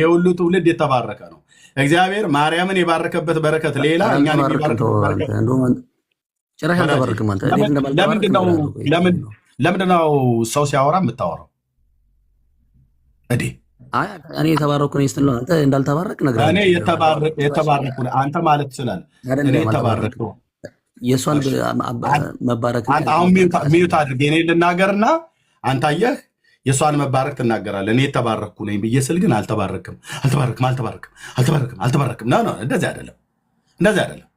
ሁሉ ትውልድ የተባረከ ነው። እግዚአብሔር ማርያምን የባረከበት በረከት ሌላ፣ እኛን ለምንድነው ሰው ሲያወራ የምታወራው? እኔ የተባረኩ ነኝ ስትል ነው አንተ እንዳልተባረክ ነገር እኔ የተባረኩ አንተ ማለት ትችላለህ። እኔ የተባረኩ የእሷን መባረክ አሁን ሚዩት አድርጌ እኔ ልናገርና አንተ አየህ የእሷን መባረክ ትናገራለህ። እኔ የተባረኩ ነኝ ብዬ ስል ግን አልተባረክም። እንደዚህ አይደለም።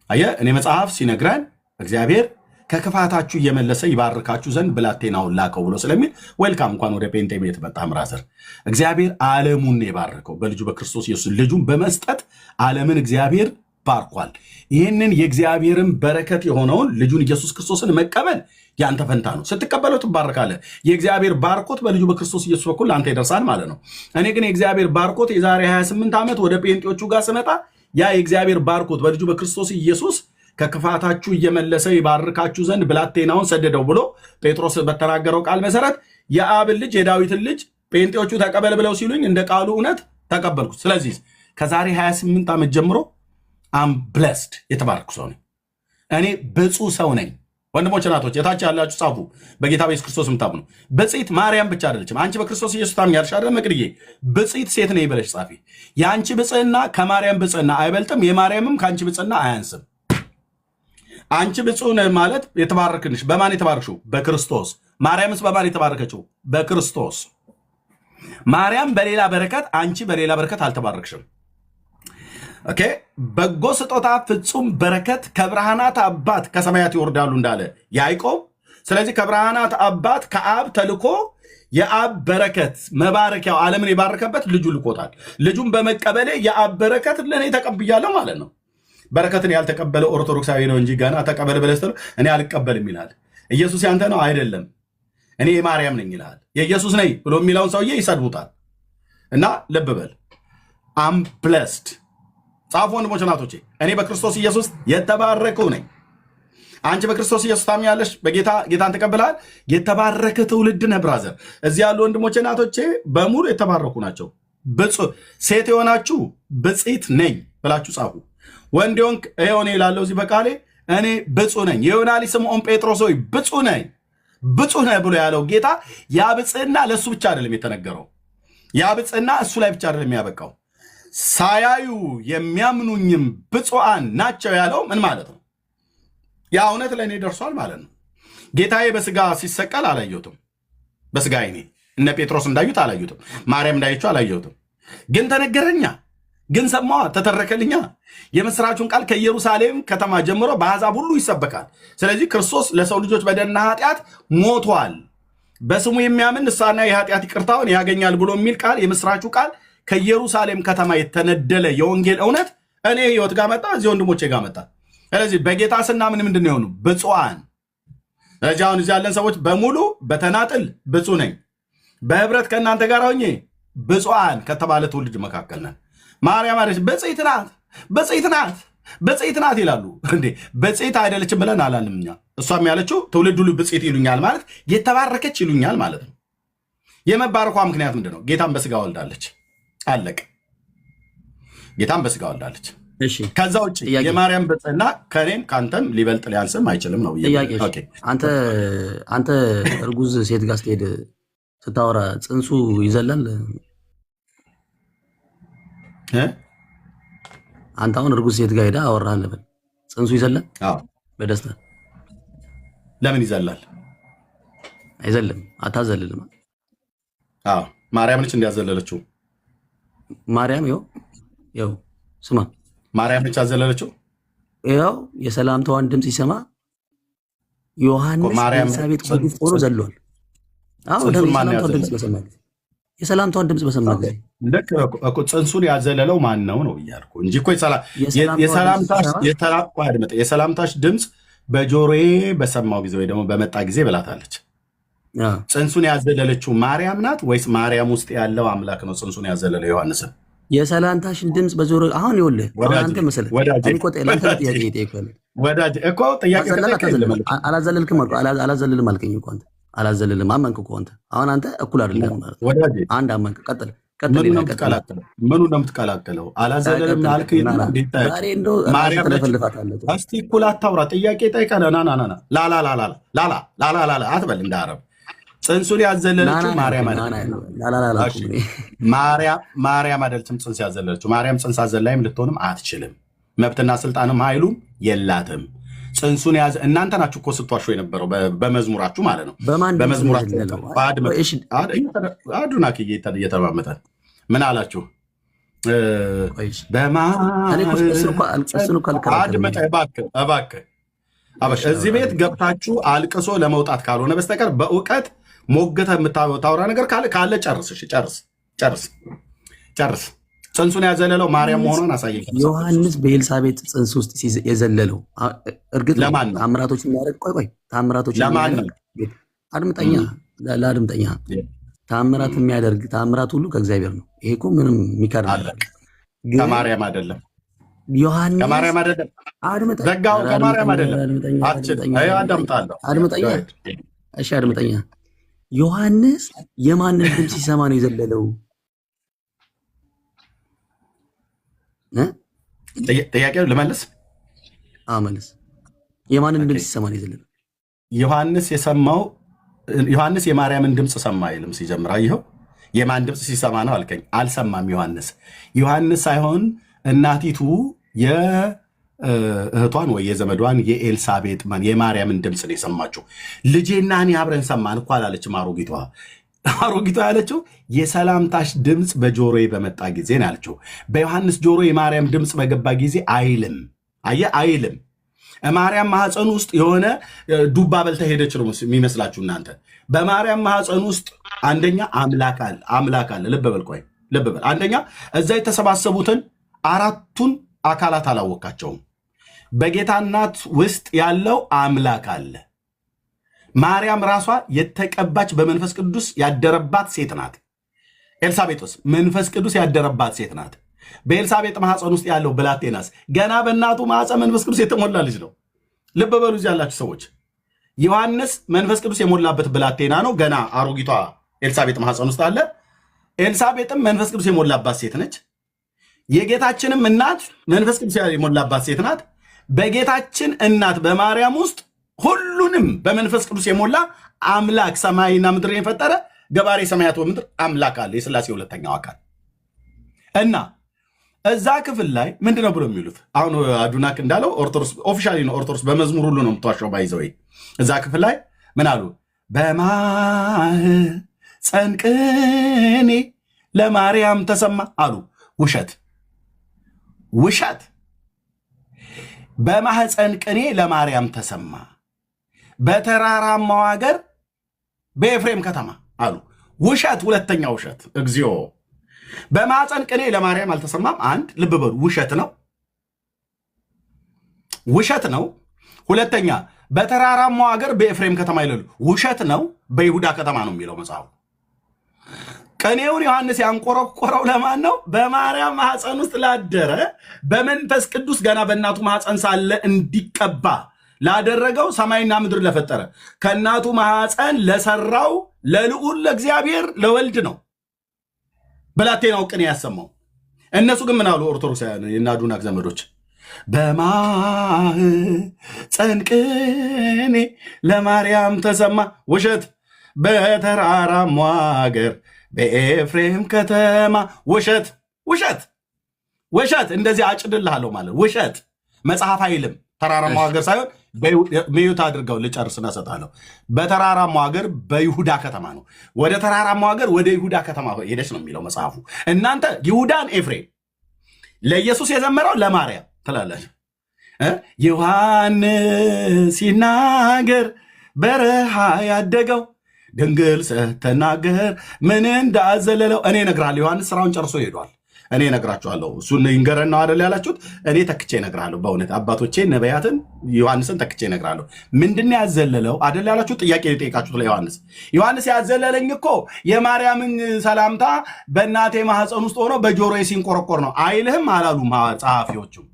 አየህ እኔ መጽሐፍ ሲነግረን እግዚአብሔር ከክፋታችሁ እየመለሰ ይባርካችሁ ዘንድ ብላቴናውን ላከው ብሎ ስለሚል ዌልካም። እንኳን ወደ ጴንጤ ቤት መጣ ብራዘር። እግዚአብሔር ዓለሙን የባረከው በልጁ በክርስቶስ ኢየሱስ ልጁን በመስጠት ዓለምን እግዚአብሔር ባርኳል። ይህንን የእግዚአብሔርን በረከት የሆነውን ልጁን ኢየሱስ ክርስቶስን መቀበል ያንተ ፈንታ ነው። ስትቀበለው ትባረካለህ። የእግዚአብሔር ባርኮት በልጁ በክርስቶስ ኢየሱስ በኩል ለአንተ ይደርሳል ማለት ነው። እኔ ግን የእግዚአብሔር ባርኮት የዛሬ 28 ዓመት ወደ ጴንጤዎቹ ጋር ስመጣ ያ የእግዚአብሔር ባርኮት በልጁ በክርስቶስ ኢየሱስ ከክፋታችሁ እየመለሰ ይባርካችሁ ዘንድ ብላቴናውን ሰደደው ብሎ ጴጥሮስ በተናገረው ቃል መሰረት የአብን ልጅ የዳዊትን ልጅ ጴንጤዎቹ ተቀበል ብለው ሲሉኝ እንደ ቃሉ እውነት ተቀበልኩት። ስለዚህ ከዛሬ 28 ዓመት ጀምሮ አም ብለስድ የተባረኩ ሰው ነኝ። እኔ ብፁዕ ሰው ነኝ። ወንድሞች እናቶች የታች ያላችሁ ጻፉ። በጌታ በኢየሱስ ክርስቶስ ምታምኑ ብፅዕት ማርያም ብቻ አይደለችም። አንቺ በክርስቶስ ኢየሱስ ታምኛለሽ አይደል? መቅድዬ ብፅዕት ሴት ነኝ ብለሽ ጻፊ። የአንቺ ብፅዕና ከማርያም ብፅዕና አይበልጥም፣ የማርያምም ከአንቺ ብፅዕና አያንስም። አንቺ ብፁዕ ነህ ማለት የተባረክንሽ። በማን የተባረክሽው? በክርስቶስ። ማርያምስ በማን የተባረከችው? በክርስቶስ። ማርያም በሌላ በረከት፣ አንቺ በሌላ በረከት አልተባረክሽም። ኦኬ። በጎ ስጦታ ፍጹም በረከት ከብርሃናት አባት ከሰማያት ይወርዳሉ እንዳለ ያዕቆብ። ስለዚህ ከብርሃናት አባት ከአብ ተልኮ የአብ በረከት መባረኪያው ዓለምን የባረከበት ልጁ ልኮታል። ልጁን በመቀበሌ የአብ በረከት ለእኔ ተቀብያለሁ ማለት ነው። በረከትን ያልተቀበለ ኦርቶዶክሳዊ ነው እንጂ ገና ተቀበል ብለህ ስትለው እኔ አልቀበልም ይልሃል። ኢየሱስ ያንተ ነው አይደለም፣ እኔ የማርያም ነኝ ይልሃል። የኢየሱስ ነኝ ብሎ የሚለውን ሰውዬ ይሰድቡታል። እና ልብ በል አም ብለስድ ጻፉ ወንድሞች እናቶቼ። እኔ በክርስቶስ ኢየሱስ የተባረኩ ነኝ። አንቺ በክርስቶስ ኢየሱስ ታምኛለሽ፣ ጌታን ተቀብለሃል። የተባረከ ትውልድ ነህ ብራዘር። እዚህ ያሉ ወንድሞቼ እናቶቼ በሙሉ የተባረኩ ናቸው። ሴት የሆናችሁ ብፅዕት ነኝ ብላችሁ ጻፉ። ወንድ ሆንክ ሆኔ ላለው እዚህ በቃሌ እኔ ብፁዕ ነኝ። የዮናሊ ስምዖን ጴጥሮስ ሆይ ብፁዕ ነኝ፣ ብፁዕ ነህ ብሎ ያለው ጌታ ያ ብፅዕና ለእሱ ብቻ አይደለም የተነገረው። ያ ብፅዕና እሱ ላይ ብቻ አይደለም የሚያበቃው። ሳያዩ የሚያምኑኝም ብፁዓን ናቸው ያለው ምን ማለት ነው? ያ እውነት ለእኔ ደርሷል ማለት ነው። ጌታዬ በስጋ ሲሰቀል አላየሁትም። በስጋ እኔ እነ ጴጥሮስ እንዳዩት አላየሁትም። ማርያም እንዳየችው አላየሁትም። ግን ተነገረኛ፣ ግን ሰማዋ፣ ተተረከልኛ። የምስራቹን ቃል ከኢየሩሳሌም ከተማ ጀምሮ በአሕዛብ ሁሉ ይሰበካል። ስለዚህ ክርስቶስ ለሰው ልጆች በደልና ኃጢአት ሞቷል፣ በስሙ የሚያምን ንስሐና የኃጢአት ይቅርታውን ያገኛል ብሎ የሚል ቃል የምስራቹ ቃል ከኢየሩሳሌም ከተማ የተነደለ የወንጌል እውነት እኔ ህይወት ጋር መጣ፣ እዚህ ወንድሞቼ ጋር መጣ። ስለዚህ በጌታ ስናምን ምንድን የሆኑ ብፁዓን። ስለዚህ አሁን እዚህ ያለን ሰዎች በሙሉ በተናጥል ብፁዕ ነኝ፣ በህብረት ከእናንተ ጋር ሆኜ ብፁዓን ከተባለ ትውልድ መካከል ነን። ማርያም አለች በጽይት ናት፣ በጽይት ናት፣ በጽይት ናት ይላሉ። እንዴ በጽይት አይደለችም ብለን አላልንም እኛ። እሷም ያለችው ትውልድ ሁሉ ብጽይት ይሉኛል ማለት የተባረከች ይሉኛል ማለት ነው። የመባረኳ ምክንያት ምንድን ነው? ጌታን በስጋ ወልዳለች። አለቀ። ጌታን በስጋ ወልዳለች። ከዛ ውጭ የማርያም ብፅዕና ከኔም ከአንተም ሊበልጥ ሊያንስም አይችልም ነው ጥያቄ። አንተ እርጉዝ ሴት ጋር ስትሄድ ስታወራ ፅንሱ ይዘላል። አንተ አሁን እርጉዝ ሴት ጋር ሄዳ አወራህ እንበል፣ ፅንሱ ይዘላል በደስታ? ለምን ይዘላል? አይዘልም። አታዘልልም። ማርያም ነች እንዲያዘለለችው። ማርያም ይኸው ስማ፣ ማርያም ነች ያዘለለችው። ይኸው የሰላምታዋን ድምፅ ሲሰማ ዮሐንስ ኤልሳቤጥ በግፍ ሆኖ ዘሏል። የሰላምታዋን ድምፅ በሰማ ጊዜ ልክ እኮ ፅንሱን ያዘለለው ማን ነው ነው እያልኩ እንጂ እኮ የሰላምታሽ ድምፅ በጆሮዬ በሰማው ጊዜ ወይ ደግሞ በመጣ ጊዜ ብላታለች። ፅንሱን ያዘለለችው ማርያም ናት ወይስ ማርያም ውስጥ ያለው አምላክ ነው ፅንሱን ያዘለለው ዮሐንስን? የሰላምታሽን ድምፅ በጆሮ አሁን ይኸውልህ፣ አንተ መሰለህ አላዘልልም አልከኝ እኮ አንተ አላዘልልም አመንክ እኮ አንተ። አሁን አንተ እኩል አይደለም ማለት ነው። አንድ አመንክ። ቀጥል። ምኑ ነው የምትቀላቀለው? አላዘልልም አልከኝ። እስቲ እኩል አታውራ። ጥያቄ ጠይቀህ ላላ አትበል እንደ አረብ። ፅንሱን ያዘለለችው ማርያም አይደለችም። ፅንስ ያዘለለችው ማርያም ፅንስ አዘላይም ልትሆንም አትችልም። መብትና ስልጣንም ኃይሉም የላትም። ፅንሱን ያዘ እናንተ ናችሁ እኮ ስትዋሹ የነበረው በመዝሙራችሁ ማለት ነው። በመዝሙራችሁ አዱና እየተማመጠ ምን አላችሁ? እባክህ እዚህ ቤት ገብታችሁ አልቅሶ ለመውጣት ካልሆነ በስተቀር በእውቀት ሞገተ የምታወራ ነገር ካለ ጨርስ። ፅንሱን ያዘለለው ማርያም መሆኗን አሳየኝ። ዮሐንስ በኤልሳቤጥ ፅንስ ውስጥ የዘለለው እርግጥ ታምራቶች የሚያደርግ ታምራቶች አድምጠኛ ታምራት የሚያደርግ ታምራት ሁሉ ከእግዚአብሔር ነው። ይሄ እኮ ምንም የሚከር ከማርያም አይደለም። ዮሐንስ ከማርያም አይደለም። ዘጋው። ከማርያም አይደለም። አድምጠኛ። ዮሐንስ የማንን ድምፅ ሲሰማ ነው የዘለለው? ጥያቄው ልመልስ። መልስ። የማንን ድምፅ ሲሰማ ነው የዘለለው? ዮሐንስ የማርያምን ድምፅ ሰማ አይልም ሲጀምር። አየኸው? የማን ድምፅ ሲሰማ ነው አልከኝ። አልሰማም። ዮሐንስ ሳይሆን እናቲቱ የእህቷን ወይ የዘመዷን የኤልሳቤጥ የማርያምን ድምፅ ነው የሰማችው። ልጄና እኔ አብረን ሰማን እኮ አላለችም አሮጊቷ ያለችው የሰላምታሽ ድምፅ በጆሮዬ በመጣ ጊዜ ነው ያለችው። በዮሐንስ ጆሮ የማርያም ድምፅ በገባ ጊዜ አይልም። አይልም። ማርያም ማህፀን ውስጥ የሆነ ዱባ በልታ ሄደች ነው የሚመስላችሁ እናንተ። በማርያም ማህፀን ውስጥ አንደኛ አምላክ አለ። ልብ በል። አንደኛ እዛ የተሰባሰቡትን አራቱን አካላት አላወቃቸውም። በጌታ እናት ውስጥ ያለው አምላክ አለ። ማርያም ራሷ የተቀባች በመንፈስ ቅዱስ ያደረባት ሴት ናት። ኤልሳቤጥስ መንፈስ ቅዱስ ያደረባት ሴት ናት። በኤልሳቤጥ ማህፀን ውስጥ ያለው ብላቴናስ ገና በእናቱ ማህፀን መንፈስ ቅዱስ የተሞላ ልጅ ነው። ልብ በሉ እዚህ ያላችሁ ሰዎች። ዮሐንስ መንፈስ ቅዱስ የሞላበት ብላቴና ነው። ገና አሮጊቷ ኤልሳቤጥ ማህፀን ውስጥ አለ። ኤልሳቤጥም መንፈስ ቅዱስ የሞላባት ሴት ነች። የጌታችንም እናት መንፈስ ቅዱስ የሞላባት ሴት ናት። በጌታችን እናት በማርያም ውስጥ ሁሉንም በመንፈስ ቅዱስ የሞላ አምላክ ሰማይና ምድርን የፈጠረ ገባሬ ሰማያት ወምድር አምላክ አለ፣ የሥላሴ ሁለተኛው አካል እና እዛ ክፍል ላይ ምንድነው ብሎ የሚሉት? አሁን አዱናክ እንዳለው ኦርቶዶክስ ኦፊሻሊ ነው። ኦርቶዶክስ በመዝሙር ሁሉ ነው የምትዋሸው። ባይዘወይ እዛ ክፍል ላይ ምን አሉ? በማኅፀን ቅኔ ለማርያም ተሰማ አሉ። ውሸት ውሸት። በማኅፀን ቅኔ ለማርያም ተሰማ በተራራማው ሀገር በኤፍሬም ከተማ አሉ። ውሸት። ሁለተኛ ውሸት። እግዚኦ። በማኅፀን ቅኔ ለማርያም አልተሰማም። አንድ ልብ በሉ፣ ውሸት ነው፣ ውሸት ነው። ሁለተኛ በተራራማው ሀገር በኤፍሬም ከተማ ይላሉ፣ ውሸት ነው። በይሁዳ ከተማ ነው የሚለው መጽሐፉ። ቅኔውን ዮሐንስ ያንቆረቆረው ለማን ነው? በማርያም ማኅፀን ውስጥ ላደረ በመንፈስ ቅዱስ ገና በእናቱ ማኅፀን ሳለ እንዲቀባ ላደረገው ሰማይና ምድር ለፈጠረ ከእናቱ ማኅፀን ለሰራው ለልዑል ለእግዚአብሔር ለወልድ ነው ብላቴናው ቅኔ ያሰማው። እነሱ ግን ምን አሉ? ኦርቶዶክሳውያን የናዱናክ ዘመዶች በማኅፀን ቅኔ ለማርያም ተሰማ። ውሸት። በተራራማው አገር በኤፍሬም ከተማ። ውሸት ውሸት ውሸት። እንደዚህ አጭድልሃለሁ ማለት ውሸት። መጽሐፍ አይልም። ተራራማው ሀገር ሳይሆን ሚዩት አድርገው ልጨርስና እሰጥሃለሁ። በተራራማው ሀገር በይሁዳ ከተማ ነው። ወደ ተራራማው ሀገር ወደ ይሁዳ ከተማ ሄደች ነው የሚለው መጽሐፉ። እናንተ ይሁዳን ኤፍሬም ለኢየሱስ የዘመረው ለማርያም ትላለች። ዮሐንስ ሲናገር በረሃ ያደገው ድንግል ስትናገር ምን እንዳዘለለው እኔ እነግርሃለሁ። ዮሐንስ ስራውን ጨርሶ ሄዷል። እኔ እነግራችኋለሁ። እሱን ይንገረን ነው አይደል ያላችሁት? እኔ ተክቼ እነግርሃለሁ። በእውነት አባቶቼ ነቢያትን ዮሐንስን ተክቼ እነግርሃለሁ። ምንድነው ያዘለለው አይደል ያላችሁት? ጥያቄ የጠየቃችሁት ለዮሐንስ። ዮሐንስ ያዘለለኝ እኮ የማርያምን ሰላምታ በእናቴ ማኅፀን ውስጥ ሆኖ በጆሮዬ ሲንቆረቆር ነው አይልህም አላሉም ጸሐፊዎቹም።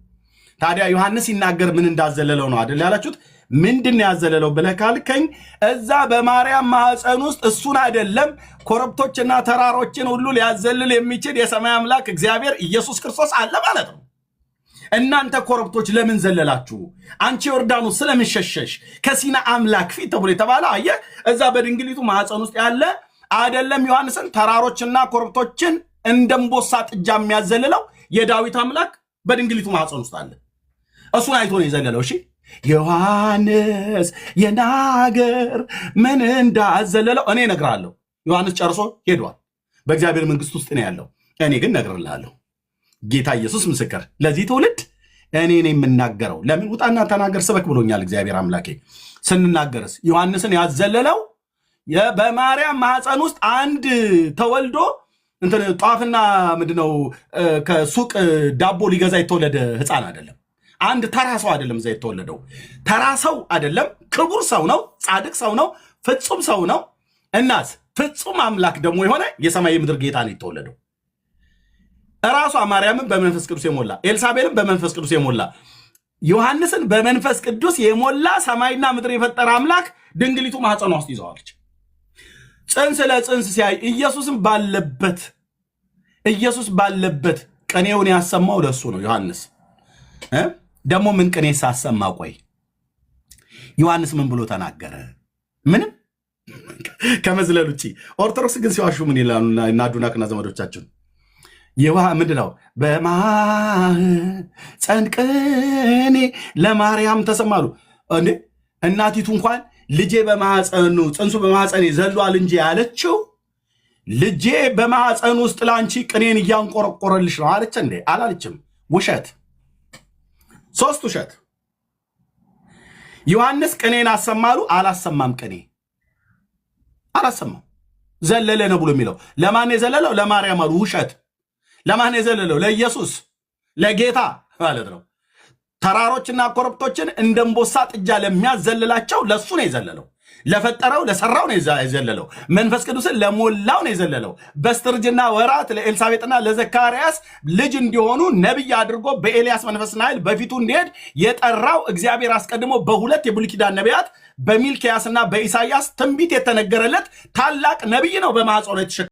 ታዲያ ዮሐንስ ሲናገር ምን እንዳዘለለው ነው አይደል ያላችሁት? ምንድን ያዘለለው ብለህ ካልከኝ እዛ በማርያም ማኅፀን ውስጥ እሱን አይደለም ኮረብቶችና ተራሮችን ሁሉ ሊያዘልል የሚችል የሰማይ አምላክ እግዚአብሔር ኢየሱስ ክርስቶስ አለ ማለት ነው። እናንተ ኮረብቶች ለምን ዘለላችሁ? አንቺ ዮርዳኖስ ስለምን ሸሸሽ? ከሲና አምላክ ፊት ተብሎ የተባለ አየህ፣ እዛ በድንግሊቱ ማኅፀን ውስጥ ያለ አይደለም። ዮሐንስን ተራሮችና ኮረብቶችን እንደምቦሳ ጥጃ የሚያዘልለው የዳዊት አምላክ በድንግሊቱ ማኅፀን ውስጥ አለ። እሱን አይቶ ነው የዘለለው። እሺ ዮሐንስ የናገር ምን እንዳዘለለው እኔ እነግርሃለሁ። ዮሐንስ ጨርሶ ሄዷል። በእግዚአብሔር መንግሥት ውስጥ ነው ያለው። እኔ ግን እነግርልሃለሁ። ጌታ ኢየሱስ ምስክር። ለዚህ ትውልድ እኔ ነኝ የምናገረው። ለምን? ውጣና ተናገር ስበክ ብሎኛል እግዚአብሔር አምላኬ። ስንናገርስ ዮሐንስን ያዘለለው በማርያም ማኅፀን ውስጥ አንድ ተወልዶ እንትን ጧፍና ምንድነው ከሱቅ ዳቦ ሊገዛ የተወለደ ሕፃን አይደለም። አንድ ተራ ሰው አይደለም። እዛ የተወለደው ተራ ሰው አይደለም። ክቡር ሰው ነው። ጻድቅ ሰው ነው። ፍጹም ሰው ነው። እናስ ፍጹም አምላክ ደግሞ የሆነ የሰማይ ምድር ጌታ ነው የተወለደው። እራሷ ማርያምን በመንፈስ ቅዱስ የሞላ ኤልሳቤልን በመንፈስ ቅዱስ የሞላ ዮሐንስን በመንፈስ ቅዱስ የሞላ ሰማይና ምድር የፈጠረ አምላክ ድንግሊቱ ማኅፀኗ ውስጥ ይዘዋለች። ጽንስ ለጽንስ ሲያይ ኢየሱስ ባለበት ቅኔውን ያሰማው ለሱ ነው ዮሐንስ። ደግሞ ምን ቅኔ ሳሰማ? ቆይ ዮሐንስ ምን ብሎ ተናገረ? ምንም ከመዝለል ውጭ። ኦርቶዶክስ ግን ሲዋሹ ምን ይላሉ? ናዱናክና ዘመዶቻችን ምንድነው? በማኅፀን ቅኔ ለማርያም ተሰማሉ። እንዴ እናቲቱ እንኳን ልጄ በማኅፀኑ ጽንሱ በማኅፀኔ ዘሏል እንጂ ያለችው ልጄ በማኅፀኑ ውስጥ ላንቺ ቅኔን እያንቆረቆረልሽ ነው አለች እንዴ? አላለችም። ውሸት። ሶስት ውሸት። ዮሐንስ ቅኔን አሰማሉ? አላሰማም። ቅኔ አላሰማም። ዘለለ ነው ብሎ የሚለው ለማን የዘለለው? ለማርያም አሉ። ውሸት። ለማን የዘለለው? ለኢየሱስ ለጌታ ማለት ነው። ተራሮችና ኮረብቶችን እንደ እምቦሳ ጥጃ ለሚያዘልላቸው ለሱ ነው የዘለለው። ለፈጠረው ለሰራው ነው የዘለለው። መንፈስ ቅዱስን ለሞላው ነው የዘለለው። በስተርጅና ወራት ለኤልሳቤጥና ለዘካርያስ ልጅ እንዲሆኑ ነብይ አድርጎ በኤልያስ መንፈስና ኃይል በፊቱ እንዲሄድ የጠራው እግዚአብሔር አስቀድሞ በሁለት የብሉይ ኪዳን ነቢያት በሚልክያስና በኢሳይያስ ትንቢት የተነገረለት ታላቅ ነብይ ነው በማኅፀኑ